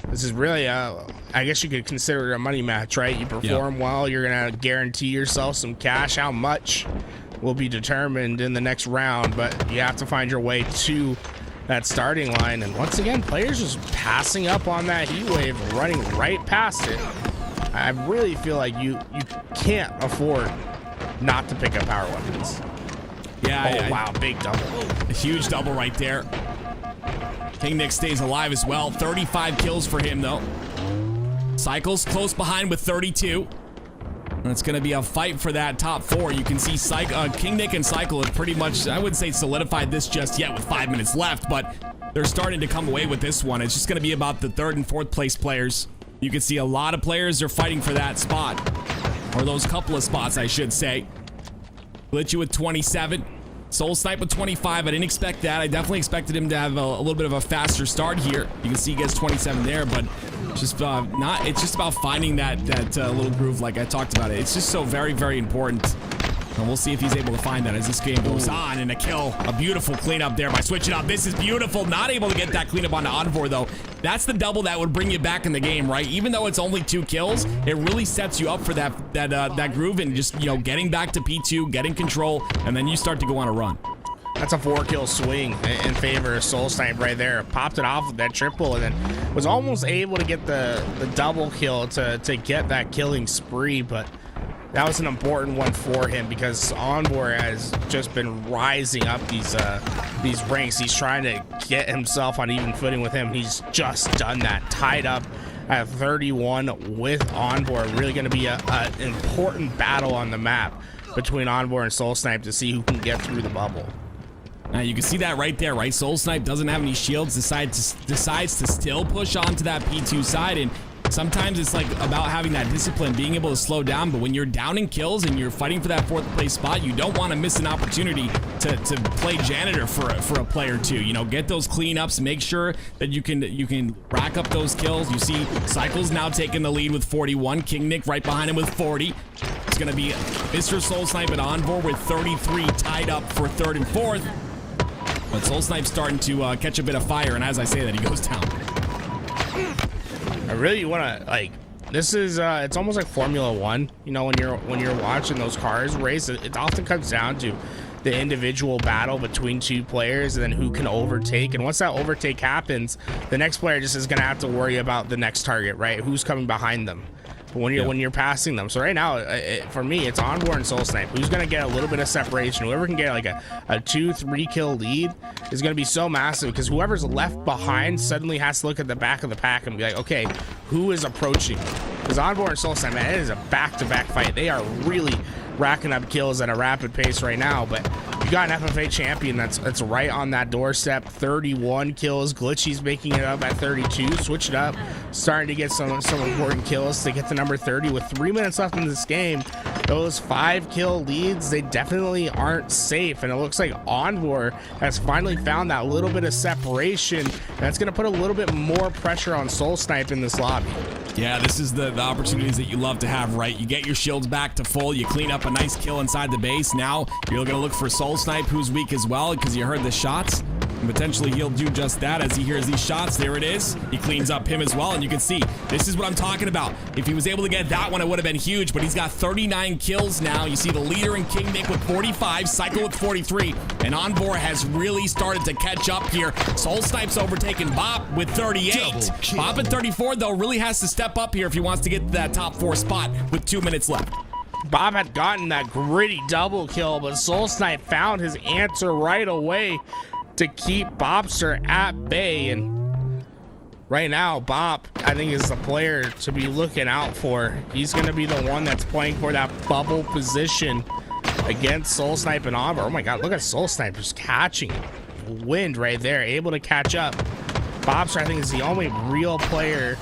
This is really, I guess you could consider it a money match, right? You perform well, you're going to guarantee yourself some cash. How much will be determined in the next round, but you have to find your way to that starting line. And once again, players just passing up on that heat wave, running right past it. I really feel like you can't afford not to pick up power weapons. Yeah. Wow, big double. A huge double right there. King Nick stays alive as well. 35 kills for him, though. Cycle's close behind with 32. And it's going to be a fight for that top 4. You can see King Nick and Cycle have pretty much, I wouldn't say solidified this just yet with 5 minutes left, but they're starting to come away with this one. It's just going to be about the 3rd and 4th place players. You can see a lot of players are fighting for that spot. or those couple of spots, I should say. Glitchy with 27. Soul Snipe with 25. I didn't expect that. I definitely expected him to have a little bit of a faster start here. You can see he gets 27 there, but just it's just about finding that little groove like I talked about it. It's just so very, very important. And we'll see if he's able to find that as this game goes on. And a kill, a beautiful cleanup there by switching up. This is beautiful. Not able to get that cleanup onto Envor, though. That's the double that would bring you back in the game, right? Even though it's only 2 kills, it really sets you up for that groove and just, you know, getting back to P2, getting control, and then you start to go on a run. That's a 4-kill swing in favor of Soul Snipe right there. Popped it off with that triple and then was almost able to get the double kill to get that killing spree, but that was an important one for him because Envor has just been rising up these ranks. He's trying to get himself on even footing with him. He's just done that. Tied up at 31 with Envor. Really going to be an important battle on the map between Envor and Soul Snipe to see who can get through the bubble. Now you can see that right there, right? Soul Snipe doesn't have any shields, decides to still push onto that P2 side, and sometimes it's like about having that discipline, being able to slow down. But when you're down in kills and you're fighting for that 4th place spot, you don't want to miss an opportunity to play janitor for a play or two. You know, get those cleanups, make sure that you can rack up those kills. You see Cycle's now taking the lead with 41. King Nick right behind him with 40. It's going to be Mr. Soul Snipe and Envor with 33 tied up for 3rd and 4th. But Soul Snipe's starting to catch a bit of fire, and as I say that, he goes down. I really want to, like, this is it's almost like Formula 1, you know, when you're watching those cars race. It often comes down to the individual battle between 2 players and then who can overtake. And once that overtake happens, the next player just is going to have to worry about the next target, right? Who's coming behind them. But when you're passing them. So right now, for me, it's Envor and Soul Snipe. Who's going to get a little bit of separation? Whoever can get like a 2-3 kill lead is going to be so massive, because whoever's left behind suddenly has to look at the back of the pack and be like, okay, who is approaching? Because Envor and Soul Snipe, man, it is a back-to-back fight. They are really racking up kills at a rapid pace right now, but you got an FFA champion that's right on that doorstep. 31 kills. Glitchy's making it up at 32. Switch it up, starting to get some important kills to get to number 30 with 3 minutes left in this game. Those 5-kill leads, they definitely aren't safe, and it looks like Envor has finally found that little bit of separation, and that's going to put a little bit more pressure on Soul Snipe in this lobby. Yeah, this is the opportunities that you love to have, right? You get your shields back to full, you clean up a nice kill inside the base. Now you're going to look for Soul Snipe, who's weak as well, because you heard the shots. And potentially he'll do just that as he hears these shots. There it is. He cleans up him as well, and you can see, this is what I'm talking about. If he was able to get that one, it would have been huge, but he's got 39 kills now. You see the leader in King Nick with 45, Cycle with 43, and Envor has really started to catch up here. Soul Snipe's overtaken Bop with 38. Bop at 34, though, really has to step up here if he wants to get to that top 4 spot with 2 minutes left. Bob had gotten that gritty double kill, but Soul Snipe found his answer right away to keep Bobster at bay. And right now, Bob, I think, is the player to be looking out for. He's going to be the one that's playing for that bubble position against Soul Snipe and Envor. Oh my god, look at Soul Snipe just catching wind right there, able to catch up. Bobster, I think, is the only real player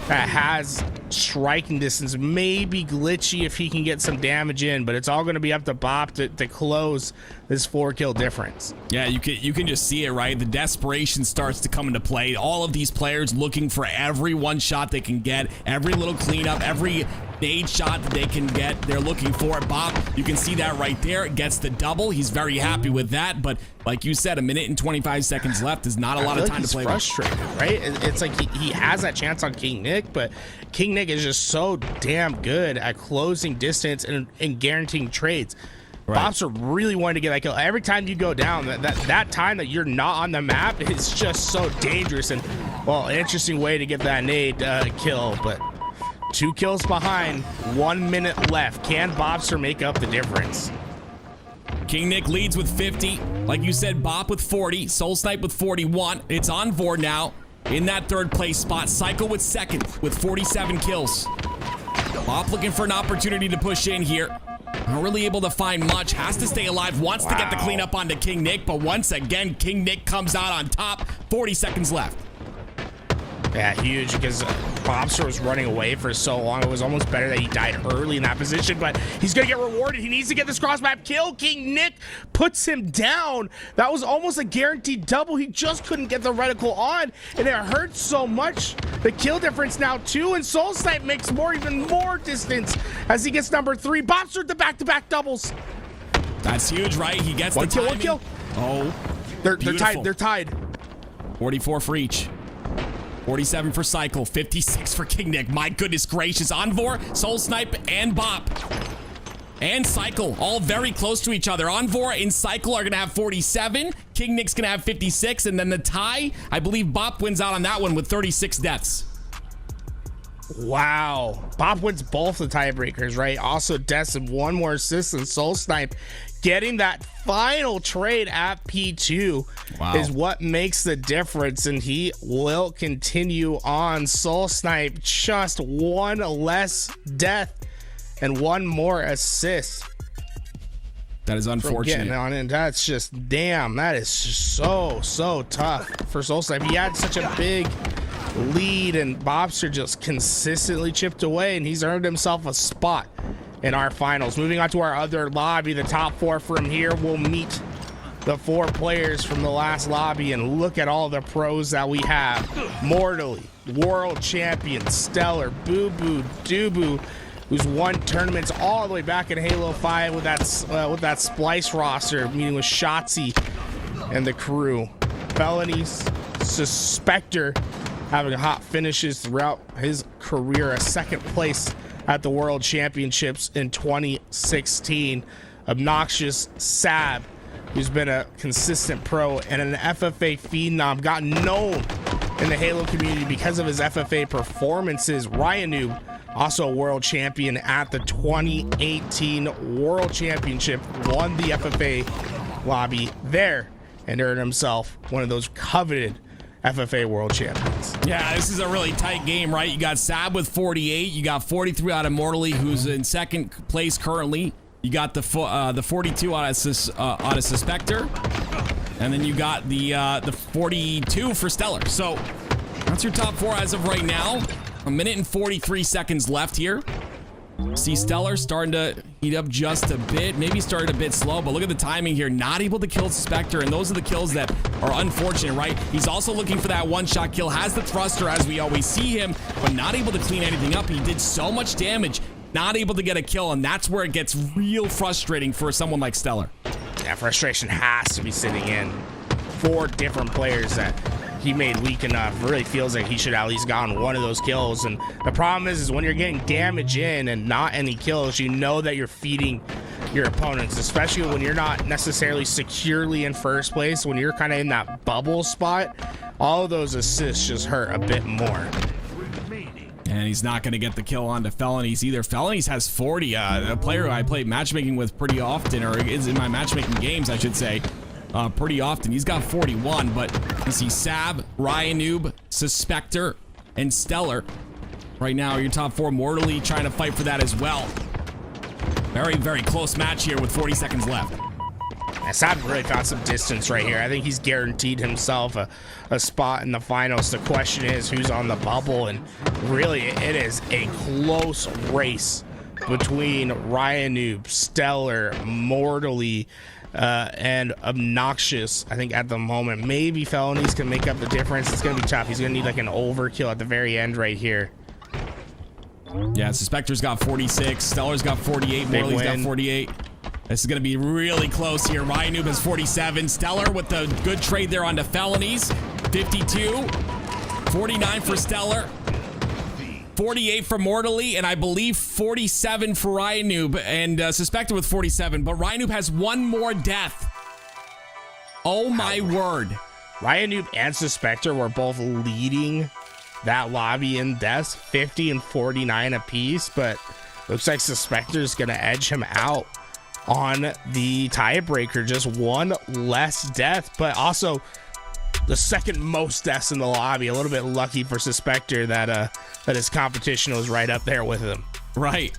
that has striking distance. Maybe Glitchy if he can get some damage in, but it's all going to be up to Bob to close this 4-kill difference. Yeah, you can just see it, right? The desperation starts to come into play. All of these players looking for every one shot they can get, every little cleanup, every nade shot that they can get, they're looking for it. Bob, you can see that right there, gets the double. He's very happy with that, but like you said, 1 minute and 25 seconds left is not a lot of time to play with. He's frustrated, right? It's like he has that chance on King Nick, but King Nick is just so damn good at closing distance and guaranteeing trades. Right. Bobster really wanted to get that kill. Every time you go down, that time that you're not on the map is just so dangerous. And, well, an interesting way to get that nade kill, but 2 kills behind, 1 minute left. Can Bobster make up the difference? King Nick leads with 50. Like you said, Bop with 40. Soul Snipe with 41. It's Envor now in that 3rd place spot. Cycle with 2nd with 47 kills. Bop looking for an opportunity to push in here. Not really able to find much. Has to stay alive. Wants to get the cleanup onto King Nick, but once again, King Nick comes out on top. 40 seconds left. Yeah, huge, because Bobster was running away for so long. It was almost better that he died early in that position, but he's going to get rewarded. He needs to get this cross map kill. King Nick puts him down. That was almost a guaranteed double. He just couldn't get the reticle on, and it hurts so much. The kill difference now 2, and Soul Snipe makes even more distance as he gets number 3. Bobster the back-to-back doubles. That's huge, right? He gets the timing. One kill. Oh, they're tied. They're tied. 44 for each. 47 for Cycle, 56 for King Nick. My goodness gracious. Envor, Soul Snipe, and Bop. And Cycle, all very close to each other. Envor and Cycle are going to have 47. King Nick's going to have 56. And then the tie, I believe Bop wins out on that one with 36 deaths. Wow. Bop wins both the tiebreakers, right? Also, deaths and 1 more assist than Soul Snipe. Getting that final trade at P2 is what makes the difference, and he will continue on. Soul Snipe, just 1 less death and 1 more assist. That is unfortunate. Getting on it. That's just, damn, that is so tough for Soul Snipe. He had such a big lead, and Bobster just consistently chipped away, and he's earned himself a spot in our finals. Moving on to our other lobby, the top 4 from here will meet the 4 players from the last lobby, and look at all the pros that we have. Mortally, world champion, Stellar, Boo Boo, Doo who's won tournaments all the way back in Halo 5 with that Splice roster, meeting with Shotzi and the crew. Felonies, Suspector, having hot finishes throughout his career, a 2nd place at the World Championships in 2016. Obnoxious Sab, who's been a consistent pro and an FFA phenom, got known in the Halo community because of his FFA performances. Ryan Noob, also a world champion at the 2018 World Championship, won the FFA lobby there and earned himself one of those coveted FFA World Champions. Yeah, this is a really tight game, right? You got Sab with 48. You got 43 out of Mortally, who's in 2nd place currently. You got the 42 out of Suspector. And then you got the 42 for Stellar. So that's your top 4 as of right now. 1 minute and 43 seconds left here. See Stellar starting to heat up just a bit. Maybe started a bit slow, but look at the timing here. Not able to kill Suspector, and those are the kills that are unfortunate, right? He's also looking for that 1-shot kill. Has the thruster, as we always see him, but not able to clean anything up. He did so much damage, not able to get a kill, and that's where it gets real frustrating for someone like Stellar. Yeah, frustration has to be sitting in. 4 different players that he made weak enough. Really feels like he should at least gotten 1 of those kills. And the problem is when you're getting damage in and not any kills, you know that you're feeding your opponents, especially when you're not necessarily securely in first place. When you're kind of in that bubble spot, all of those assists just hurt a bit more. And he's not going to get the kill onto Felonies either. Felonies has 40. A player who I play matchmaking with pretty often, or is in my matchmaking games, I should say, pretty often. He's got 41, but you see Sab, Ryan Noob, Suspector, and Stellar. Right now, your top 4 Mortally trying to fight for that as well. Very, very close match here with 40 seconds left. Yeah, Sab really found some distance right here. I think he's guaranteed himself a spot in the finals. The question is who's on the bubble, and really it is a close race between Ryan Noob, Stellar, Mortally, and Obnoxious. I think at the moment, maybe Felonies can make up the difference. It's going to be tough. He's going to need like an overkill at the very end right here. Yeah, Suspector's got 46. Stellar's got 48. Mortally's got 48. This is going to be really close here. Ryan Noob has 47. Stellar with the good trade there onto Felonies. 52. 49 for Stellar. 48 for Mortally, and I believe 47 for Ryan Noob, and Suspector with 47, but Ryan Noob has 1 more death. Oh my word. Ryan Noob and Suspector were both leading that lobby in deaths, 50 and 49 apiece, but looks like Suspector's going to edge him out on the tiebreaker. Just 1 less death, but also the 2nd most deaths in the lobby. A little bit lucky for Suspector that his competition was right up there with him. Right.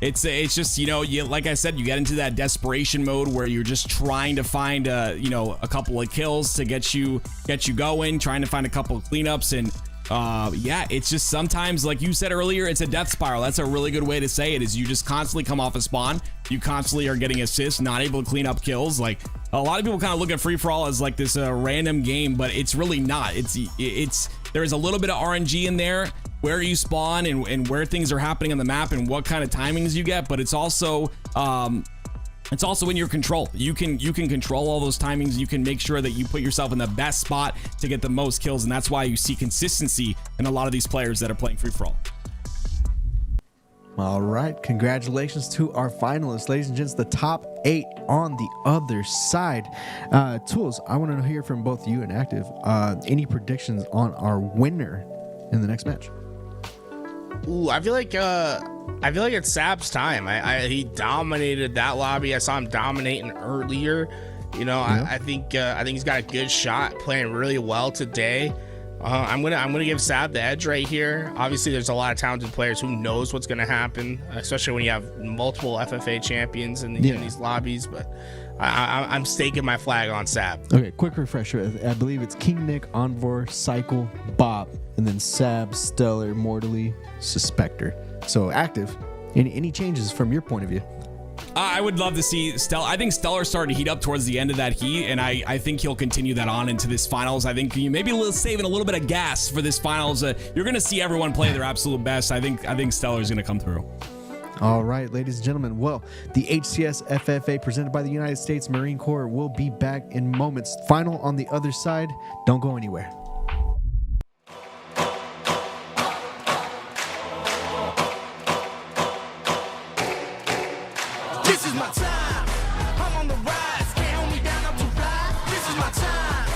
It's just, you like I said, you get into that desperation mode where you're just trying to find a couple of kills to get you going, trying to find a couple of cleanups, and yeah, it's just sometimes, like you said earlier, it's a death spiral. That's a really good way to say it, is you just constantly come off a spawn. You constantly are getting assists, not able to clean up kills. Like, a lot of people kind of look at free-for-all as like this random game, but it's really not. There is a little bit of RNG in there, where you spawn and where things are happening on the map and what kind of timings you get, but it's also in your control. You can control all those timings. You can make sure that you put yourself in the best spot to get the most kills, and that's why you see consistency in a lot of these players that are playing free-for-all. All right, congratulations to our finalists, ladies and gents, the top 8 on the other side. Tools, I want to hear from both you and Active. Any predictions on our winner in the next match? Ooh, I feel like it's Sab's time. He dominated that lobby. I saw him dominating earlier. You know, yeah. I think he's got a good shot, playing really well today. I'm gonna give Sab the edge right here. Obviously, there's a lot of talented players. Who knows what's gonna happen, especially when you have multiple FFA champions in these lobbies. But I'm staking my flag on Sab. Okay, quick refresher. I believe it's King Nick, Envor, Cycle, Bob, and then Sab, Stellar, Mortally, Suspector. So Active. Any changes from your point of view? I would love to see Stellar. I think Stellar started to heat up towards the end of that heat, and I think he'll continue that on into this finals. I think you maybe saving a little bit of gas for this finals. You're going to see everyone play their absolute best. I think Stellar's going to come through. All right, ladies and gentlemen. Well, the HCS FFA presented by the United States Marine Corps will be back in moments. Final on the other side. Don't go anywhere. This is my time. I'm on the rise. Can't hold me down, I'm too fly. This is my time.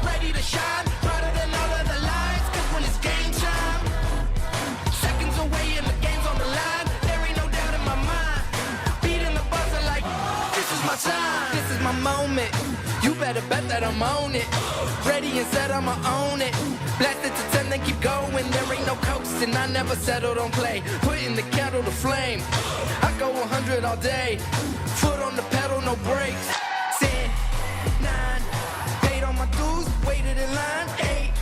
Ready to shine, brighter than all of the lights. Cause when it's game time, seconds away and the game's on the line. There ain't no doubt in my mind. Beating the buzzer like, this is my time. This is my moment. You better bet that I'm on it. Ready and set, I'ma own it. Blasted to 10, then keep going. There ain't no coasting, I never settled on play. Putting the kettle to flame. I go 100 all day. Foot on the pedal, no brakes. 10, 9, paid on my dues, waited in line. 8,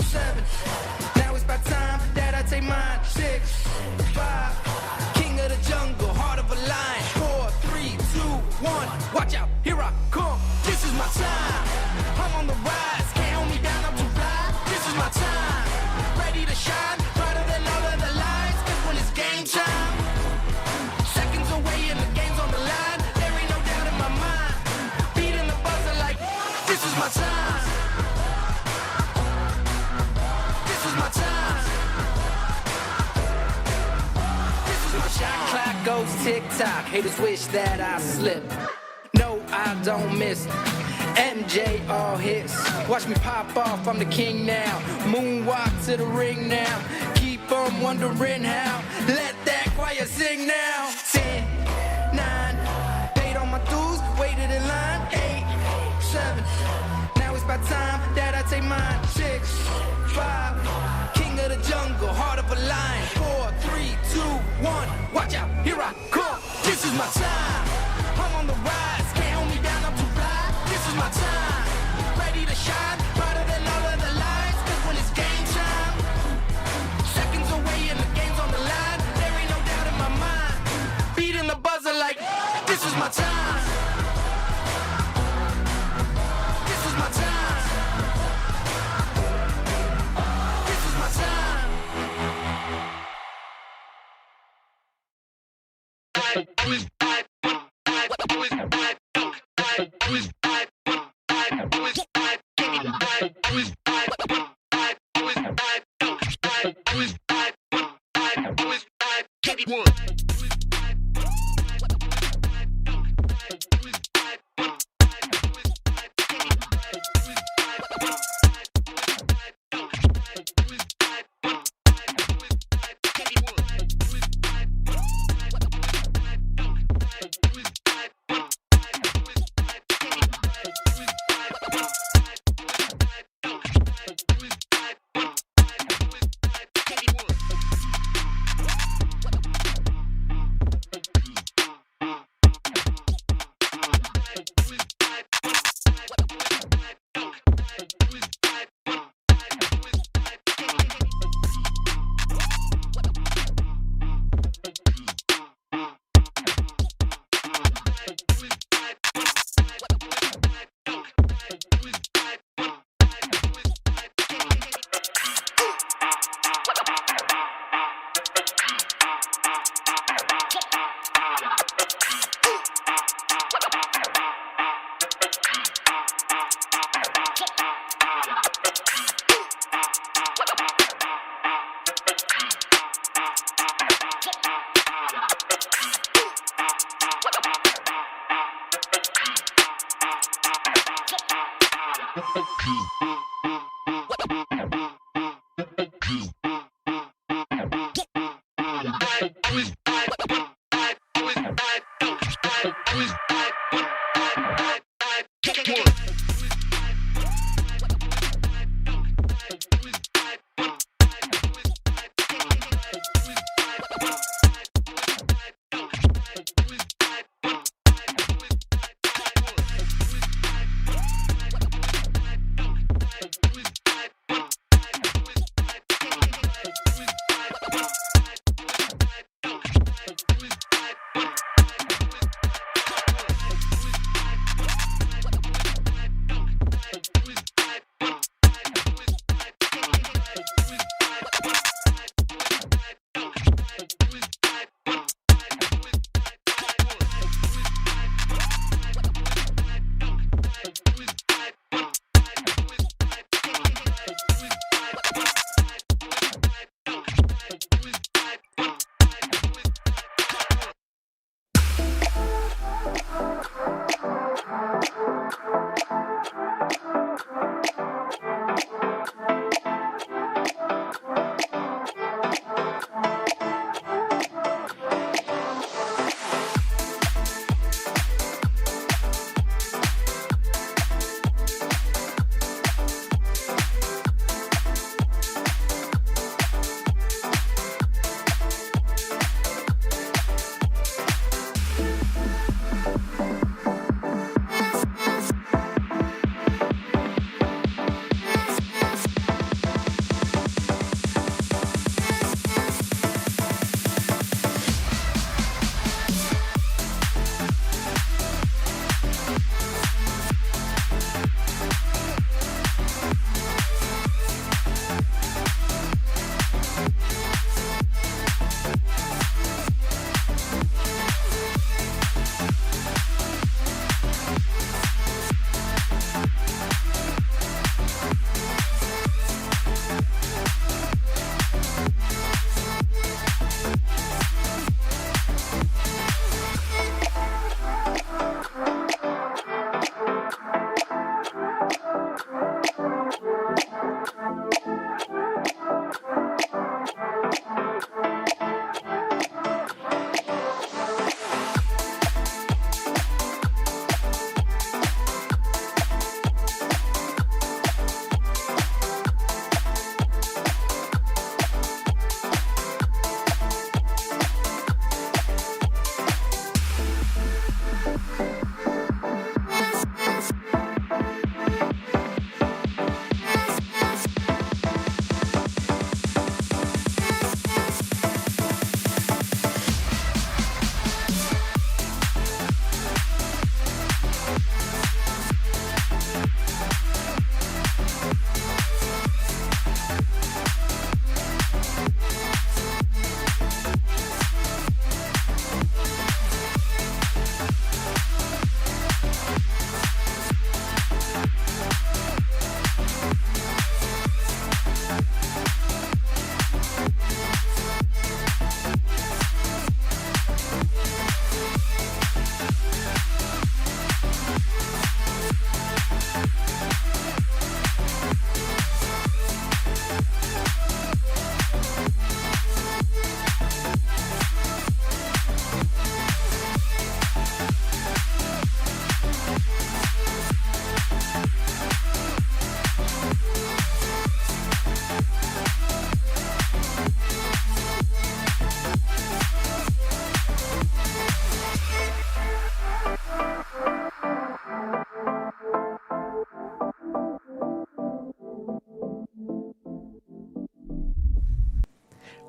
7, now it's about time that I take mine. 6, 5, king of the jungle, heart of a lion. 4, 3, 2, 1, watch out, here I come. This is my time. I'm on the rise, can't hold me down, I'm too fly. This is my time. Ready to shine, brighter than all of the lights. Cause when it's game time, seconds away and the game's on the line. There ain't no doubt in my mind. Beating the buzzer like, this is my time. This is my time. This is my shot clock goes tick-tock. Haters wish that I slip. No, I don't miss. MJ all hits. Watch me pop off, I'm the king now. Moonwalk to the ring now. Keep on wondering how. Let that choir sing now. 10, 9, paid on my dues, waited in line. 8, 7, now it's about time that I take mine. 6, 5, king of the jungle, heart of a lion. 4, 3, 2, 1, watch out, here I come. This is my time. I'm on the rise, can't hold me down, I'm too fly. This is my time. Ready to shine, brighter than all of the lights. Cause when it's game time, seconds away and the game's on the line. There ain't no doubt in my mind. Beating the buzzer like, this is my time. This is my time. This is my time.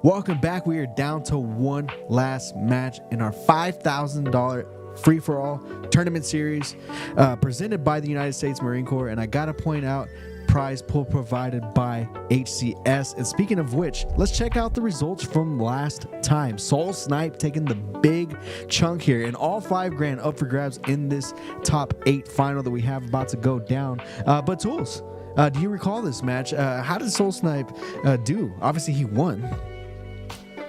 Welcome back. We are down to one last match in our $5,000 free-for-all tournament series presented by the United States Marine Corps. And I got to point out, prize pool provided by HCS. And speaking of which, let's check out the results from last time. Soul Snipe taking the big chunk here, and all $5,000 up for grabs in this top 8 final that we have about to go down. But Tools, do you recall this match? How did Soul Snipe do? Obviously, he won.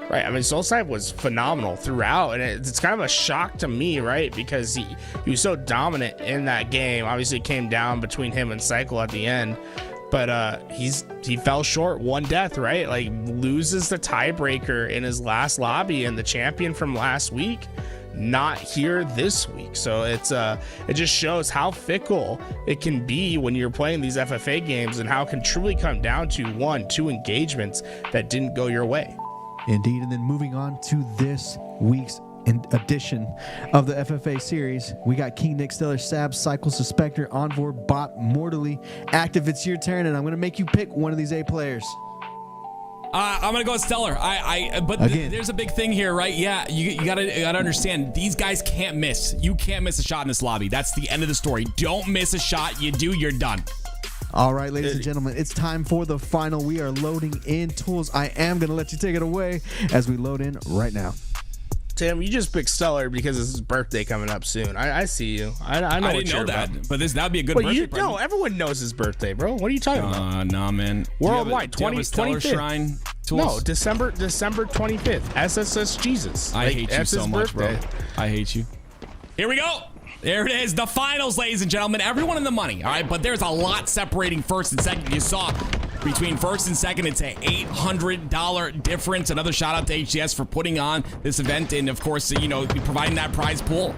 Right, I mean, Soulside was phenomenal throughout, and it's kind of a shock to me, right? Because he was so dominant in that game. Obviously, it came down between him and Cycle at the end, but he fell short, one death, right? Like, loses the tiebreaker in his last lobby, and the champion from last week not here this week. So it just shows how fickle it can be when you're playing these FFA games, and how it can truly come down to 1-2 engagements that didn't go your way. Indeed. And then moving on to this week's edition of the FFA series, we got King Nick, Stellar, Sab, Cycle, Suspector, Envor, Bot, Mortally, Active. It's your turn, and I'm going to make you pick one of these 8 players. I'm gonna go with Stellar. But there's a big thing here, right? Yeah, you gotta understand, these guys can't miss. You can't miss a shot in this lobby. That's the end of the story. Don't miss a shot. You do, you're done. All right, ladies and gentlemen, it's time for the final. We are loading in tools. I am going to let you take it away as we load in right now. Tim, you just picked Stellar because it's his birthday coming up soon. I see you. I know. I didn't know that, but that'd be a good birthday present. No, everyone knows his birthday, bro. What are you talking about? Nah, man. Worldwide, do you have a Stellar 25th. Shrine tools? No, December 25th. SSS Jesus. I hate you so much, birthday. bro. I hate you. Here we go. There it is, the finals, ladies and gentlemen. Everyone in the money, all right? But there's a lot separating first and second. You saw between first and second, it's an $800 difference. Another shout out to HCS for putting on this event, and of course, providing that prize pool.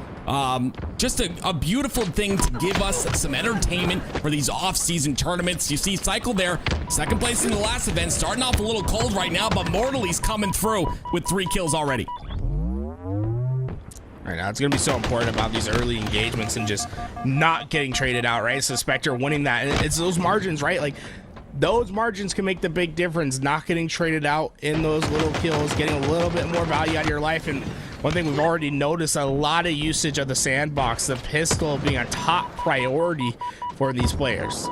Just a beautiful thing to give us some entertainment for these off-season tournaments. You see Cycle there, second place in the last event, starting off a little cold right now, but Mortally's coming through with 3 kills already. Right now, it's going to be so important about these early engagements and just not getting traded out, right? Suspector winning that. And it's those margins, right? Like, those margins can make the big difference. Not getting traded out in those little kills, getting a little bit more value out of your life. And one thing we've already noticed, a lot of usage of the sandbox, the pistol being a top priority for these players.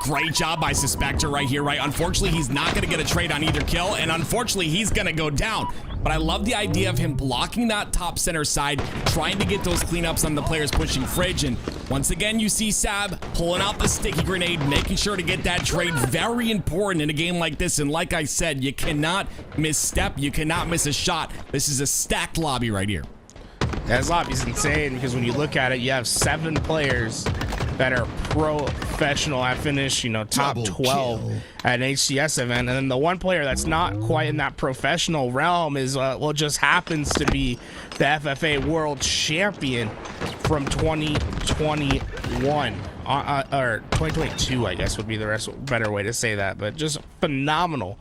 Great job by Suspector right here, right? Unfortunately, he's not going to get a trade on either kill, and unfortunately, he's going to go down. But I love the idea of him blocking that top center side, trying to get those cleanups on the players pushing Fridge. And once again, you see Sab pulling out the sticky grenade, making sure to get that trade. Very important in a game like this. And like I said, you cannot misstep. You cannot miss a shot. This is a stacked lobby right here. That lobby's insane because when you look at it, you have 7 players that are professional at finish, top 12 at an HCS event. And then the one player that's not quite in that professional realm is, just happens to be the FFA World Champion from 2021. Or 2022, I guess would be the better way to say that. But just phenomenal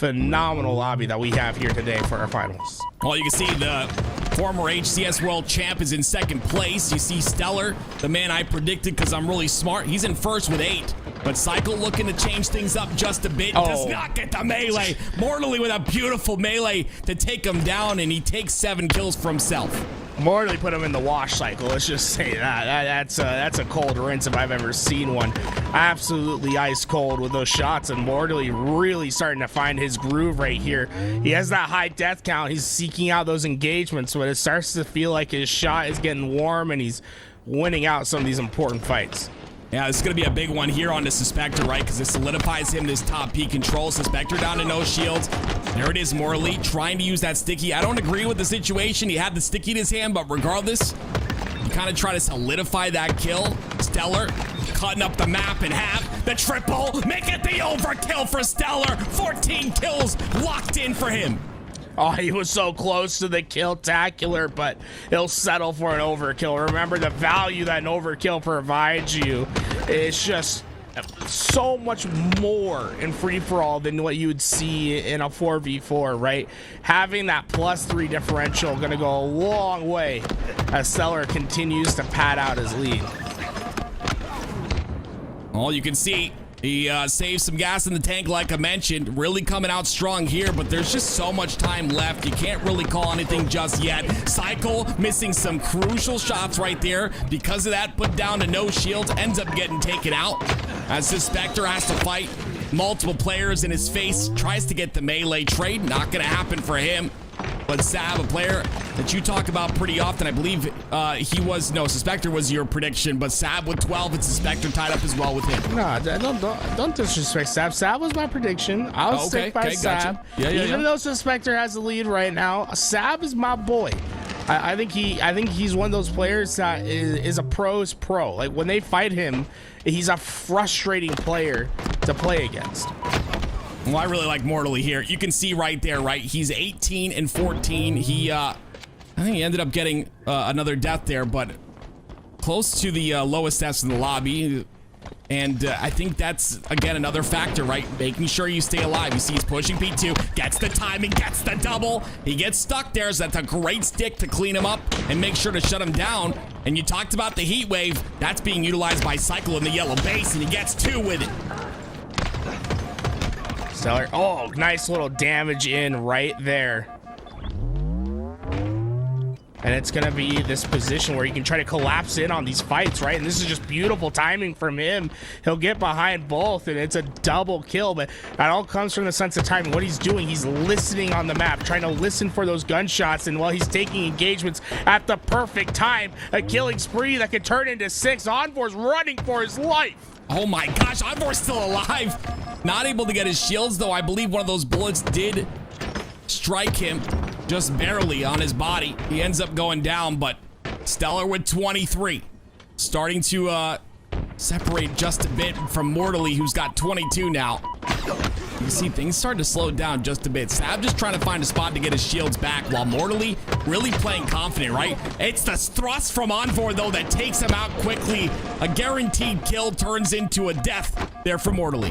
lobby that we have here today for our finals. Well, you can see the former HCS World Champ is in second place. You see Stellar, the man I predicted because I'm really smart. He's in first with 8. But Cycle looking to change things up just a bit. Does not get the melee. Mortally with a beautiful melee to take him down, and he takes 7 kills for himself. Mortally put him in the wash cycle. Let's just say that's a cold rinse if I've ever seen one. Absolutely ice cold with those shots, and Mortally really starting to find his groove right here. He has that high death count. He's seeking out those engagements, but it starts to feel like his shot is getting warm, and he's winning out some of these important fights. Yeah, this is going to be a big one here on the Suspector, right? Because it solidifies him this top P control. Suspector down to no shields. There it is, Morley trying to use that sticky. I don't agree with the situation. He had the sticky in his hand, but regardless, you kind of try to solidify that kill. Stellar cutting up the map in half. The triple, make it the overkill for Stellar. 14 kills locked in for him. Oh, he was so close to the kill-tacular, but he'll settle for an overkill. Remember, the value that an overkill provides you is just so much more in free-for-all than what you would see in a 4v4, right? Having that +3 differential going to go a long way as Stellar continues to pad out his lead. All you can see, he saved some gas in the tank, like I mentioned. Really coming out strong here, but there's just so much time left. You can't really call anything just yet. Cycle missing some crucial shots right there. Because of that, put down to no shields, ends up getting taken out. As Suspector has to fight multiple players in his face, tries to get the melee trade. Not going to happen for him. But Sab, a player that you talk about pretty often. I believe Suspector was your prediction, but Sab with 12 and Suspector tied up as well with him. Nah, don't disrespect Sab. Sab was my prediction. I'll stick by Sab. Gotcha. Even though Suspector has the lead right now, Sab is my boy. I think he's one of those players that is a pro's pro. Like when they fight him, he's a frustrating player to play against. Well, I really like Mortally here. You can see right there, right? He's 18 and 14. I think he ended up getting another death there, but close to the lowest deaths in the lobby. And I think that's, again, another factor, right? Making sure you stay alive. You see he's pushing P2, gets the timing, gets the double. He gets stuck there, so that's a great stick to clean him up and make sure to shut him down. And you talked about the heat wave. That's being utilized by Cycle in the yellow base, and he gets 2 with it. Stellar. Oh, nice little damage in right there. And it's going to be this position where you can try to collapse in on these fights, right? And this is just beautiful timing from him. He'll get behind both, and it's a double kill. But that all comes from the sense of timing. What he's doing, he's listening on the map, trying to listen for those gunshots. And while he's taking engagements at the perfect time, a killing spree that could turn into 6. Envor's running for his life. Oh my gosh, Envor's still alive. Not able to get his shields, though. I believe one of those bullets did strike him just barely on his body. He ends up going down, but Stellar with 23. Starting to separate just a bit from Mortally, who's got 22 now. You see things starting to slow down just a bit. Sab just trying to find a spot to get his shields back, while Mortally really playing confident, right? It's the thrust from Envor, though, that takes him out quickly. A guaranteed kill turns into a death there for Mortally.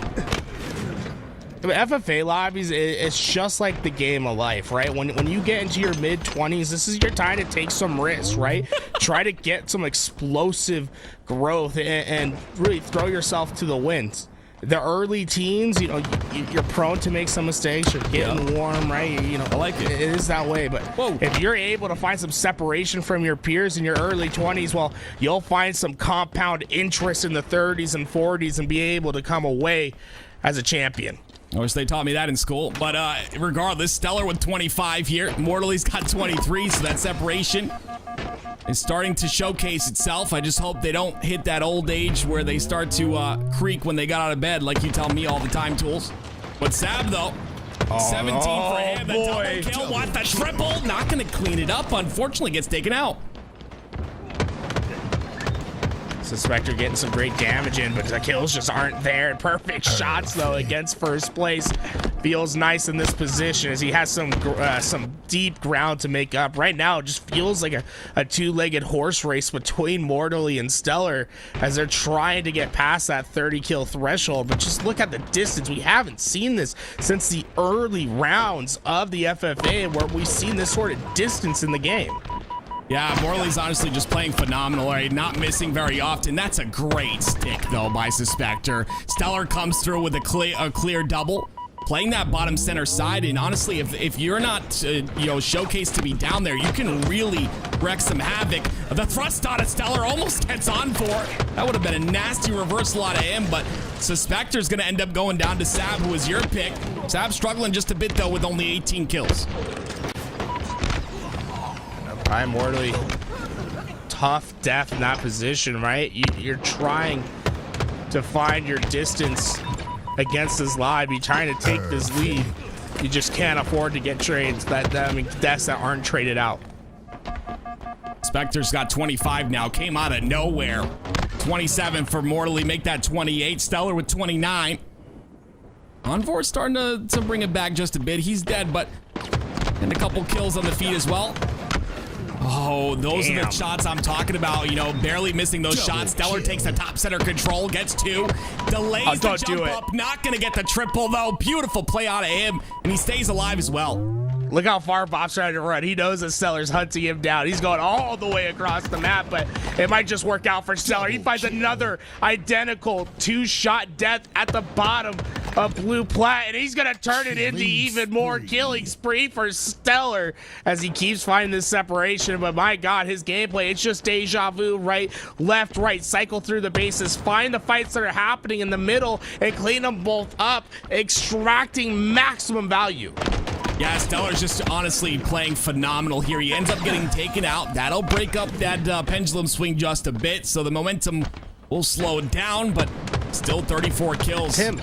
FFA lobbies, it's just like the game of life, right? When you get into your mid-20s, this is your time to take some risks, right? Try to get some explosive growth and really throw yourself to the winds. The early teens, you're prone to make some mistakes. You're getting warm, right? I like it. It is that way. But if you're able to find some separation from your peers in your early 20s, well, you'll find some compound interest in the 30s and 40s and be able to come away as a champion. I wish they taught me that in school. But regardless, Stellar with 25 here. Mortally's got 23, so that separation is starting to showcase itself. I just hope they don't hit that old age where they start to creak when they got out of bed, like you tell me all the time, Tools. But Sab, though, 17 for him. The double kill. What, the triple? Not going to clean it up. Unfortunately, gets taken out. Suspector getting some great damage in, but the kills just aren't there. Perfect shots, though, against first place. Feels nice in this position as he has some deep ground to make up. Right now, it just feels like a two-legged horse race between Mortally and Stellar as they're trying to get past that 30-kill threshold. But just look at the distance. We haven't seen this since the early rounds of the FFA, where we've seen this sort of distance in the game. Yeah, Morley's honestly just playing phenomenal, right? Not missing very often. That's a great stick, though, by Suspector. Stellar comes through with a clear double, playing that bottom center side. And honestly, if you're not, showcased to be down there, you can really wreak some havoc. The thrust on Stellar almost gets on for. That would have been a nasty reversal out of him, but Suspector's going to end up going down to Sab, who was your pick. Sab struggling just a bit, though, with only 18 kills. I'm Mortally. Tough death in that position, right? You're trying to find your distance against this lobby, trying to take this lead. You just can't afford to get trades deaths that aren't traded out. Spectre's got 25 now, came out of nowhere. 27 for Mortally, make that 28. Stellar with 29. Envor's starting to bring it back just a bit. He's dead, but and a couple kills on the feet as well. Oh, those are the shots I'm talking about. Barely missing those shots. Stellar takes the top center control, gets 2, delays the jump up. Not going to get the triple, though. Beautiful play out of him, and he stays alive as well. Look how far Bob's trying to run. He knows that Stellar's hunting him down. He's going all the way across the map, but it might just work out for Stellar. He finds another identical 2-shot death at the bottom of Blue Plat, and he's going to turn it into even more killing spree for Stellar as he keeps finding this separation. But my God, his gameplay, it's just deja vu, right, left, right, cycle through the bases, find the fights that are happening in the middle and clean them both up, extracting maximum value. Yeah, Stellar's just honestly playing phenomenal here. He ends up getting taken out. That'll break up that pendulum swing just a bit, so the momentum will slow it down, but still 34 kills. Tim,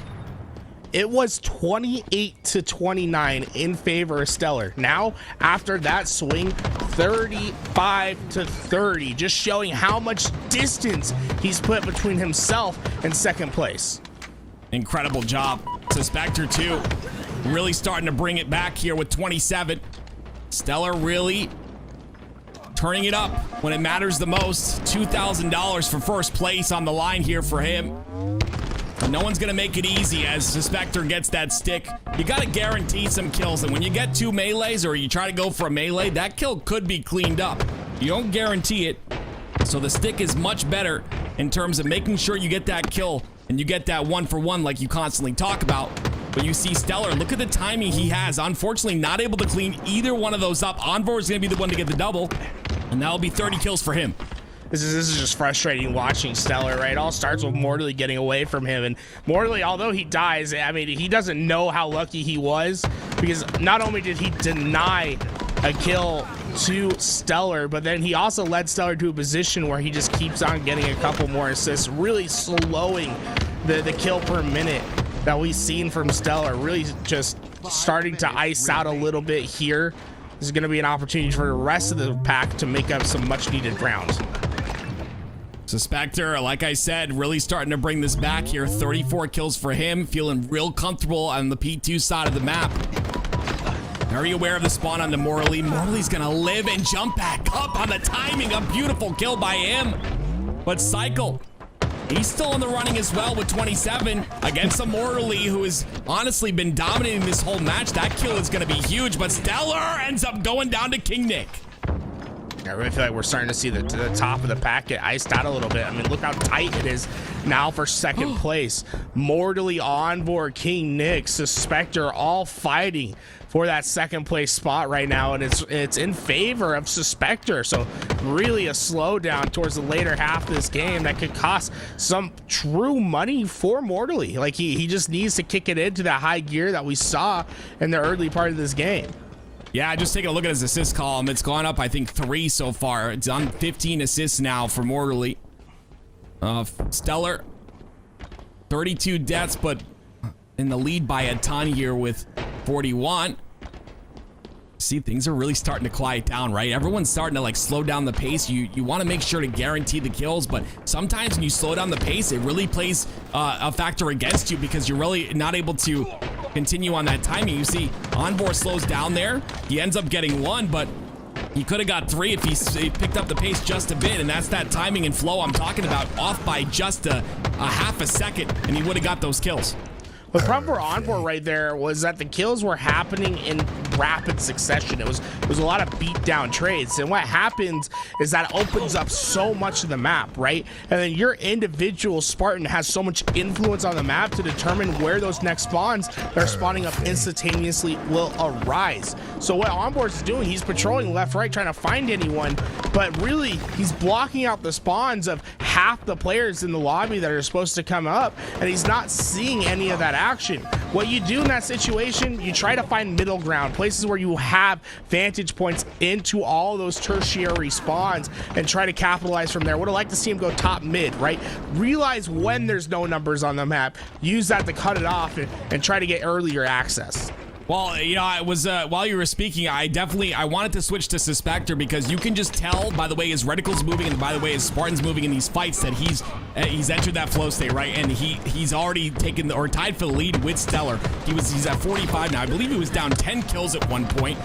it was 28-29 in favor of Stellar. Now, after that swing, 35-30, just showing how much distance he's put between himself and second place. Incredible job. Suspector too, really starting to bring it back here with 27. Stellar really turning it up when it matters the most. $2,000 for first place on the line here for him. But no one's gonna make it easy as Suspector gets that stick. You gotta guarantee some kills, and when you get 2 melees or you try to go for a melee, that kill could be cleaned up. You don't guarantee it, so the stick is much better in terms of making sure you get that kill and you get that 1-for-1 like you constantly talk about. But you see Stellar, look at the timing he has. Unfortunately, not able to clean either one of those up. Envor is going to be the one to get the double, and that'll be 30 kills for him. This is just frustrating watching Stellar, right? It all starts with Mortally getting away from him. And Mortally, although he dies, I mean, he doesn't know how lucky he was, because not only did he deny a kill to Stellar, but then he also led Stellar to a position where he just keeps on getting a couple more assists, really slowing the kill per minute that we've seen from Stellar, really just starting to ice out a little bit here. This is going to be an opportunity for the rest of the pack to make up some much needed ground. Suspector, like I said, really starting to bring this back here. 34 kills for him, feeling real comfortable on the P2 side of the map. Very aware of the spawn on the Morley. Morley's gonna live and jump back up on the timing. A beautiful kill by him. But Cycle, he's still in the running as well with 27 against a Morley who has honestly been dominating this whole match. That kill is gonna be huge, but Stellar ends up going down to King Nick. I really feel like we're starting to see the top of the pack get iced out a little bit. I mean, look how tight it is now for second place. Mortally, Envor, King Nick, Suspector all fighting for that second place spot right now, and it's in favor of Suspector. So really a slowdown towards the later half of this game that could cost some true money for Mortally. Like he just needs to kick it into that high gear that we saw in the early part of this game. Yeah, just taking a look at his assist column. It's gone up, I think, 3 so far. It's on 15 assists now for Mortally. Stellar, 32 deaths, but in the lead by a ton here with 41. See, things are really starting to quiet down, right? Everyone's starting to like slow down the pace. You want to make sure to guarantee the kills, but sometimes when you slow down the pace, it really plays a factor against you because you're really not able to continue on that timing. You see, Envor slows down there. He ends up getting 1, but he could have got 3 if he picked up the pace just a bit, and that's that timing and flow I'm talking about, off by just a half a second, and he would have got those kills. The problem for Envor right there was that the kills were happening in rapid succession. It was a lot of beat down trades, and what happens is that opens up so much of the map, right? And then your individual Spartan has so much influence on the map to determine where those next spawns that are spawning up instantaneously will arise. So what Envor's doing, he's patrolling left, right, trying to find anyone, but really he's blocking out the spawns of half the players in the lobby that are supposed to come up, and he's not seeing any of that action. What you do in that situation, you try to find middle ground, places where you have vantage points into all those tertiary spawns, and try to capitalize from there. Would have liked to see him go top mid, right? Realize when there's no numbers on the map, use that to cut it off and try to get earlier access. Well, you know, I was while you were speaking, I wanted to switch to Suspector because you can just tell by the way his reticle's moving and by the way his Spartan's moving in these fights that he's entered that flow state, right? And he's already taken or tied for the lead with Stellar. He's at 45 now. I believe he was down 10 kills at one point.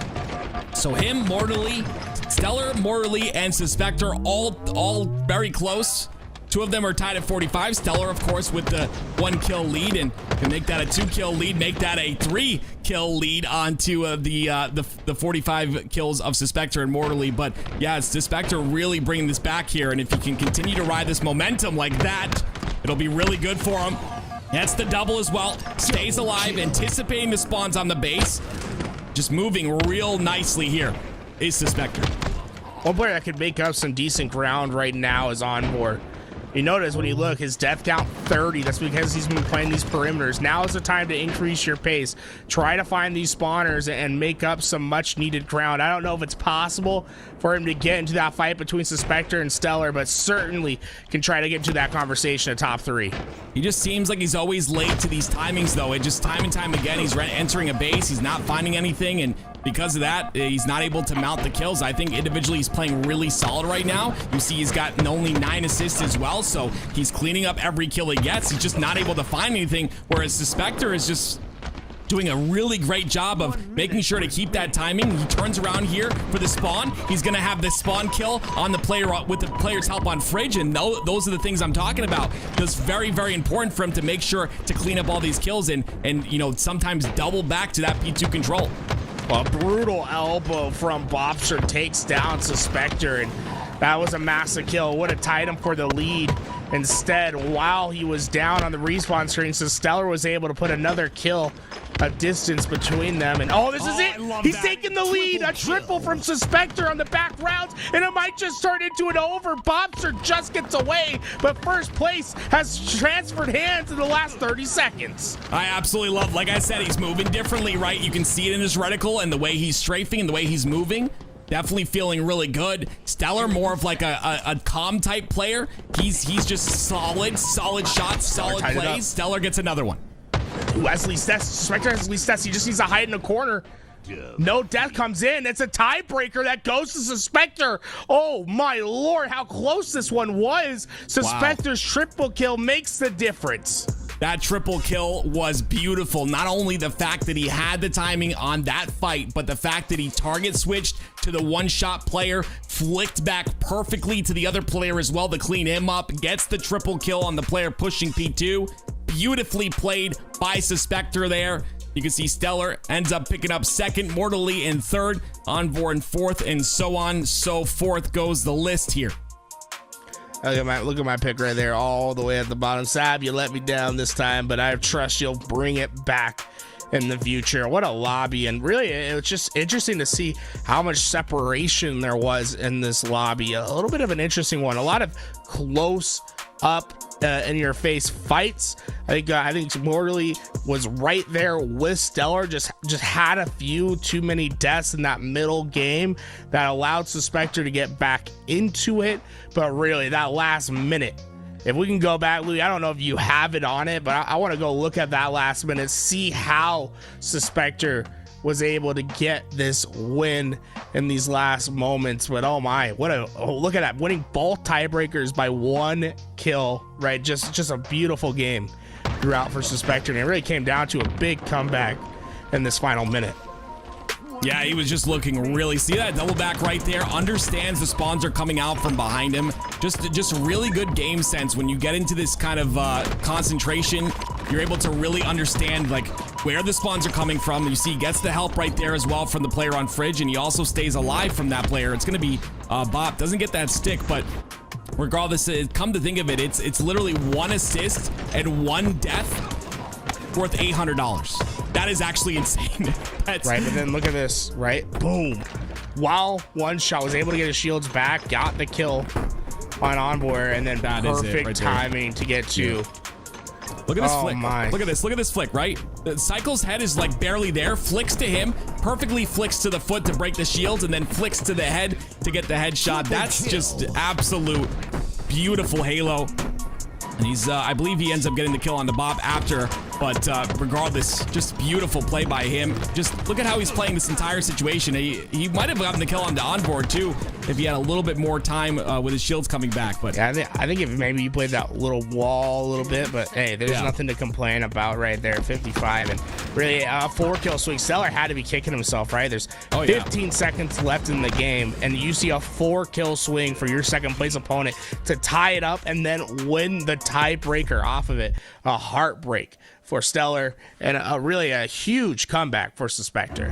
So him, Mortally, Stellar, Mortally, and Suspector all very close. 2 of them are tied at 45. Stellar, of course, with the 1-kill lead, and can make that a 2-kill lead, make that a 3-kill lead onto the 45 kills of Suspector and Mortally. But yeah, it's Suspector really bringing this back here, and if he can continue to ride this momentum like that, it'll be really good for him. That's the double as well. Stays alive, anticipating the spawns on the base. Just moving real nicely here is Suspector. One player that could make up some decent ground right now is Envor. You notice when you look, his death count 30. That's because he's been playing these perimeters. Now is the time to increase your pace. Try to find these spawners and make up some much needed ground. I don't know if it's possible for him to get into that fight between Suspector and Stellar, but certainly can try to get into that conversation at top 3. He just seems like he's always late to these timings, though. It just time and time again, he's entering a base, he's not finding anything, and because of that, he's not able to mount the kills. I think individually he's playing really solid right now. You see he's got only 9 assists as well, so he's cleaning up every kill he gets. He's just not able to find anything, whereas Suspector is just doing a really great job of making sure to keep that timing. He turns around here for the spawn. He's going to have the spawn kill on the player with the player's help on Fridge, and those are the things I'm talking about. It's very, very important for him to make sure to clean up all these kills and you know, sometimes double back to that P2 control. A brutal elbow from Bobster takes down Suspector, and that was a massive kill. Would have tied him for the lead. Instead, while he was down on the respawn screen, so Stellar was able to put another kill, a distance between them. And this is it. He's taking the lead. A triple from Suspector on the back rounds, and it might just turn into an over. Bobster just gets away, but first place has transferred hands in the last 30 seconds. I absolutely love, like I said, he's moving differently, right? You can see it in his reticle and the way he's strafing and the way he's moving. Definitely feeling really good. Stellar, more of like a calm type player. He's just solid shots, solid plays. Stellar gets another one. Wesley Stess, Suspector has Wesley Stess. He just needs to hide in a corner. No death comes in. It's a tiebreaker that goes to Suspector. Oh my lord, how close this one was. Suspector's triple kill makes the difference. That triple kill was beautiful. Not only the fact that he had the timing on that fight, but the fact that he target switched to the one-shot player, flicked back perfectly to the other player as well to clean him up, gets the triple kill on the player pushing P2. Beautifully played by Suspector there. You can see Stellar ends up picking up second, Mortally in third, Envor in fourth, and so on, so forth goes the list here. Look at my pick right there, all the way at the bottom. Sab, you let me down this time, but I trust you'll bring it back in the future. What a lobby, and really, it was just interesting to see how much separation there was in this lobby. A little bit of an interesting one. A lot of close up in your face fights. I think Morley was right there with Stellar, just had a few too many deaths in that middle game that allowed Suspector to get back into it. But really, that last minute, if we can go back, Louis, I don't know if you have it on it, but I want to go look at that last minute, see how Suspector was able to get this win in these last moments. But oh my, look at that, winning both tiebreakers by 1 kill, right? Just a beautiful game throughout for Suspector, and it really came down to a big comeback in this final minute. Yeah, he was just looking really, see that double back right there, understands the spawns are coming out from behind him. Just really good game sense. When you get into this kind of concentration, you're able to really understand like where the spawns are coming from. You see he gets the help right there as well from the player on Fridge, and he also stays alive from that player. It's going to be Bob. Doesn't get that stick, but regardless, come to think of it, it's literally 1 assist and 1 death worth $800. That is actually insane. That's right, but then look at this, right? Boom. While one shot was able to get his shields back, got the kill on Envor, and then that perfect right timing to get to. Yeah. Look at this flick. My. Look at this flick, right? The Cycle's head is like barely there, flicks to him, perfectly flicks to the foot to break the shields, and then flicks to the head to get the headshot. That's just absolute beautiful Halo. And he's, I believe he ends up getting the kill on the Bob after, but regardless, just beautiful play by him. Just look at how he's playing this entire situation. He might have gotten the kill on the onboard too if he had a little bit more time with his shields coming back. But yeah, I think if maybe you played that little wall a little bit, but hey, there's nothing to complain about right there. 55, and really a 4-kill swing. Stellar had to be kicking himself, right? There's 15 seconds left in the game, and you see a 4-kill swing for your second place opponent to tie it up and then win the tiebreaker off of it. A heartbreak for Stellar, and really a huge comeback for Suspector.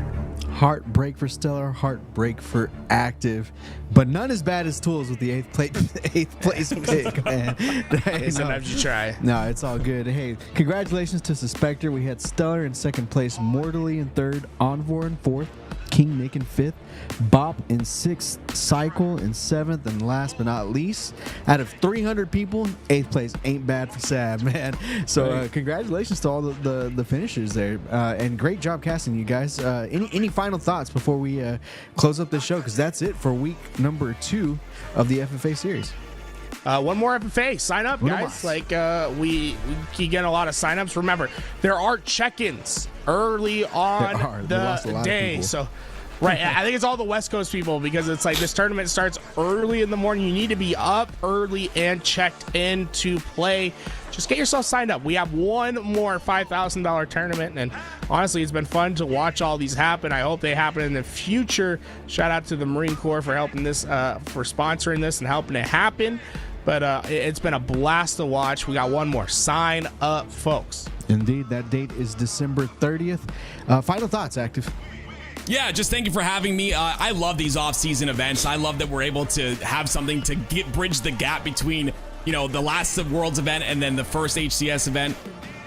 Heartbreak for Stellar, heartbreak for Active, but none as bad as Tools with the 8th place pick, man. Hey, sometimes you try. No, it's all good. Hey, congratulations to Suspector. We had Stellar in second place, Mortally in third, Envor in fourth, King Nick in 5th, Bop in 6th, Cycle in 7th, and last but not least, out of 300 people, 8th place ain't bad for Sab, man. So congratulations to all the finishers there, and great job casting, you guys. Any final thoughts before we close up this show? Because that's it for week number 2 of the FFA series. One more FFA. Sign up, guys. Like, we keep getting a lot of signups. Remember, there are check-ins early on the day. So, right, I think it's all the West Coast people, because it's like this tournament starts early in the morning. You need to be up early and checked in to play. Just get yourself signed up. We have one more $5,000 tournament, and honestly, it's been fun to watch all these happen. I hope they happen in the future. Shout out to the Marine Corps for helping this, for sponsoring this and helping it happen. But it's been a blast to watch. We got one more. Sign up, folks. Indeed, that date is December 30th. Final thoughts, Active? Yeah, just thank you for having me. I love these off-season events. I love that we're able to have something to bridge the gap between, you know, the last Worlds event and then the first HCS event.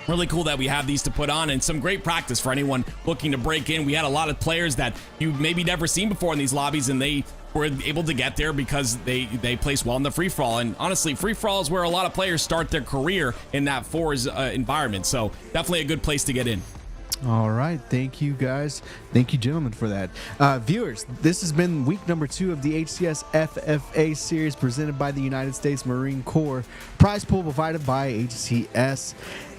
Really cool that we have these to put on, and some great practice for anyone looking to break in. We had a lot of players that you maybe never seen before in these lobbies, and they were able to get there because they placed well in the free-for-all. And honestly, free-for-all is where a lot of players start their career in that fours environment. So definitely a good place to get in. All right. Thank you, guys. Thank you, gentlemen, for that. Viewers, this has been week number 2 of the HCS FFA series presented by the United States Marine Corps. Prize pool provided by HCS.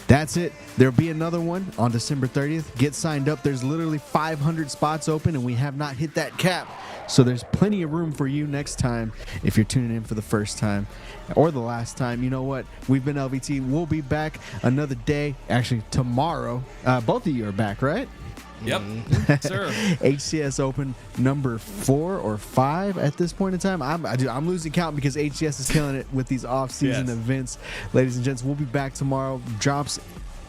That's it. There'll be another one on December 30th. Get signed up. There's literally 500 spots open, and we have not hit that cap. So there's plenty of room for you next time if you're tuning in for the first time or the last time. You know what? We've been LVT. We'll be back another day. Actually, tomorrow. Both of you are back, right? Yep, sir. HCS Open number 4 or 5 at this point in time. I'm losing count because HCS is killing it with these off-season events. Ladies and gents, we'll be back tomorrow. Drops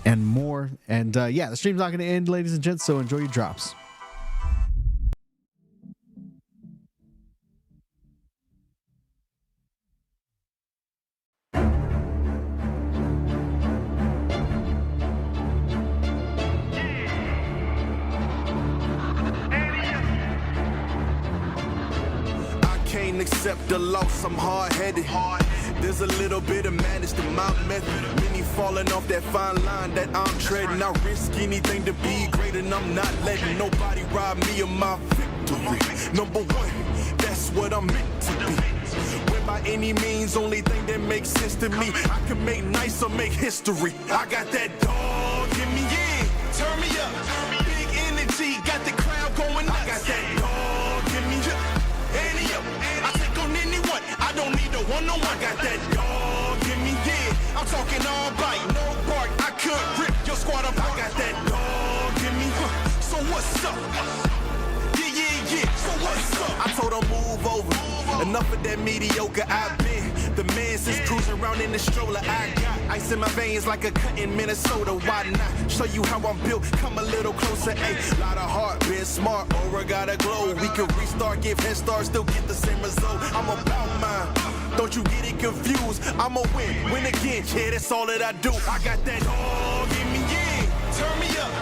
and more. And yeah, the stream's not going to end, ladies and gents, so enjoy your drops. Can't accept the loss, I'm hard-headed. There's a little bit of madness to my method. Many falling off that fine line that I'm treading. I risk anything to be great, and I'm not letting nobody rob me of my victory. Number one, that's what I'm meant to be. When by any means, only thing that makes sense to me, I can make nice or make history. I got that dog in me, yeah. Turn me up. Big energy, got the crowd going nuts. I got that dog in me, yeah. I take on anyone, I don't need a one-on-one. I got that dog in me, yeah. I'm talking all bite, no bark. I could rip your squad apart. I got that dog in me, so what's up? Yeah, so what's up? I told her move over. Enough of that mediocre. I've been the man since cruising around in the stroller. I got ice in my veins like a cut in Minnesota. Why not show you how I'm built? Come a little closer. A lot of heart, been smart, aura gotta glow. We can restart, give head start, still get the same result. I'm about mine. Don't you get it confused? I'ma win again. Yeah, that's all that I do. I got that dog in me, yeah. Turn me up.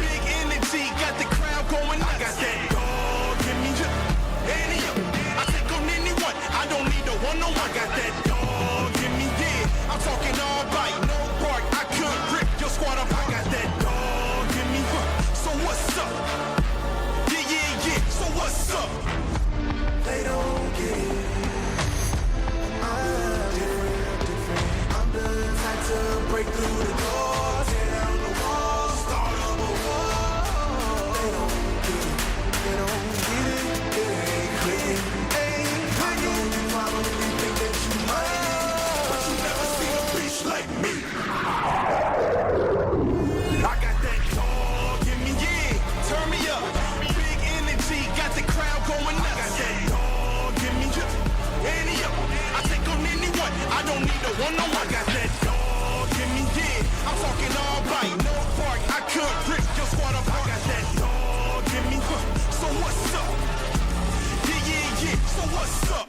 Big energy, got the crowd going nuts. I got that dog in me, yeah. I take on anyone, I don't need a one-on-one. I got that dog in me, yeah. I'm talking all bite, no bark. I could rip your squad apart. I got that dog in me, so what's up? Yeah, so what's up? They don't get it. I'm different. I'm the type to break through the door, tear down the wall, start up a war. They don't get it. They don't get it. It ain't clear. I know you probably think that you might, but you never seen a bitch like me. I got that dog in me, yeah. Turn me up. Big energy, got the crowd going nuts. I got that dog in me, yeah. I take on anyone, I don't need a one-on-one. I got that dog in me, yeah. I'm talking all bite, no bark. I could rip your squad apart. I got that dog in me, so what's up? Yeah, so what's up?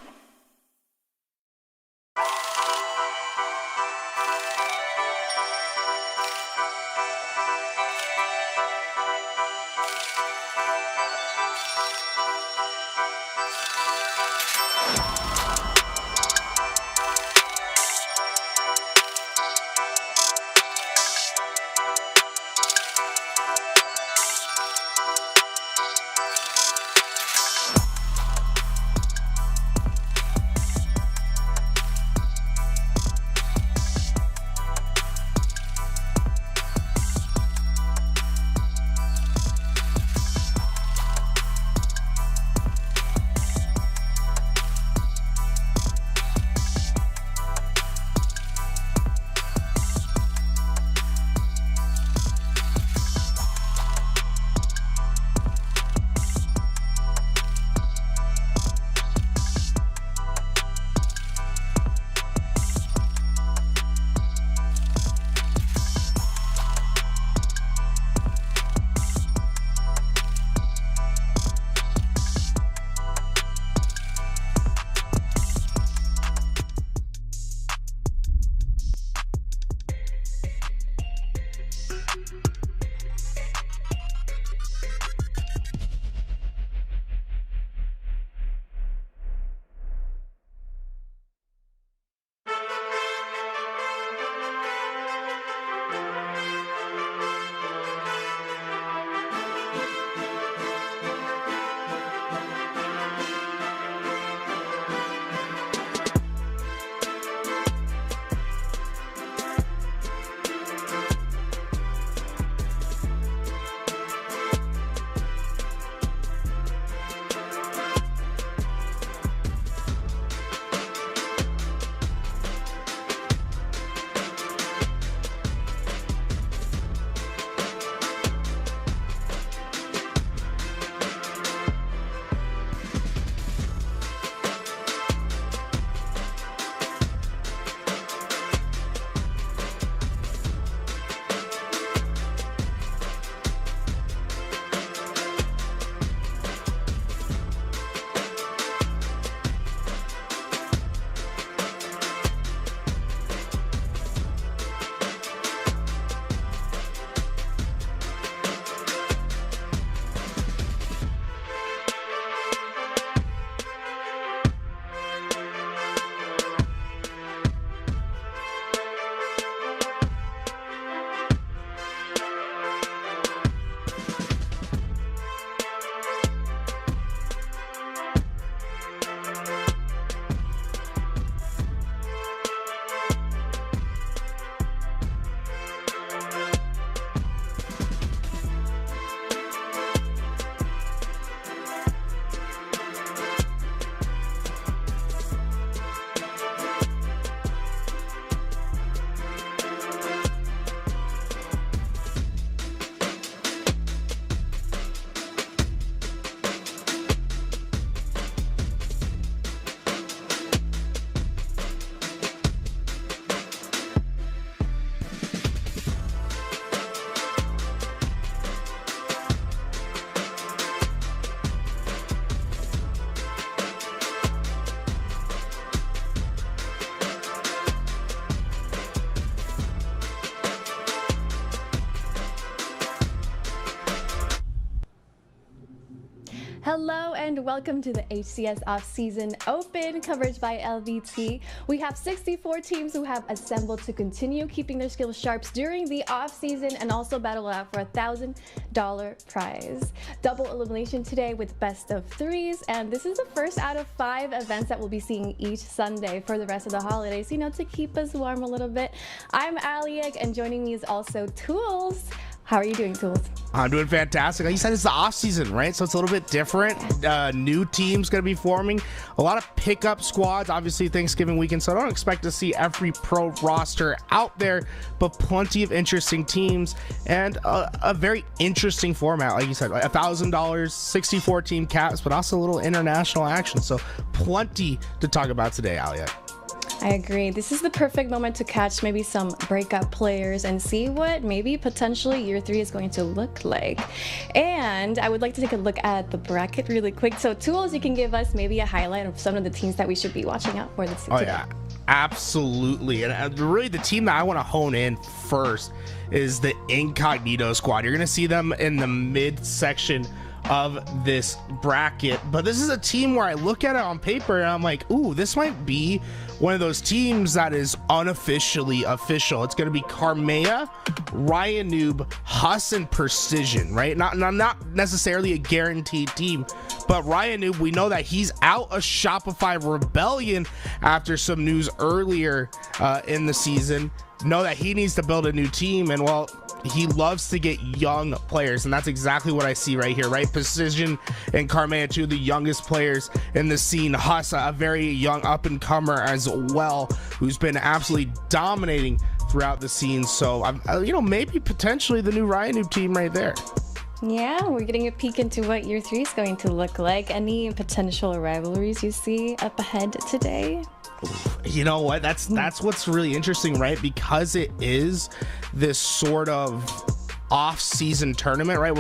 Hello and welcome to the HCS Off-Season Open coverage by LVT. We have 64 teams who have assembled to continue keeping their skills sharp during the off-season and also battle out for a $1,000 prize. Double elimination today with best of threes, and this is the first out of 5 events that we'll be seeing each Sunday for the rest of the holidays, to keep us warm a little bit. I'm Aliek, and joining me is also Tools. How are you doing, Tools? I'm doing fantastic. Like you said, it's the off season, right? So it's a little bit different. New teams going to be forming. A lot of pickup squads. Obviously, Thanksgiving weekend, so I don't expect to see every pro roster out there, but plenty of interesting teams and a very interesting format. Like you said, $1,000, 64 team caps, but also a little international action. So plenty to talk about today, Alia. I agree. This is the perfect moment to catch maybe some breakout players and see what maybe potentially year 3 is going to look like. And I would like to take a look at the bracket really quick. So Tools, you can give us maybe a highlight of some of the teams that we should be watching out for this today. Yeah, absolutely. And really the team that I want to hone in first is the Incognito squad. You're going to see them in the mid section of this bracket, but this is a team where I look at it on paper and I'm like, ooh, this might be one of those teams that is unofficially official. It's going to be Carmea, Ryan Noob, Huss, and Precision, right? Not necessarily a guaranteed team, but Ryan Noob, we know that he's out of Shopify Rebellion after some news earlier in the season. Know that he needs to build a new team, and well, he loves to get young players, and that's exactly what I see right here, right? Precision and Carmea, two of the youngest players in the scene. Huss, a very young up-and-comer as well, who's been absolutely dominating throughout the scene. So, maybe potentially the new Ryan Noob team right there. Yeah, we're getting a peek into what year 3 is going to look like. Any potential rivalries you see up ahead today? You know what? That's what's really interesting, right? Because it is this sort of off-season tournament, right? We're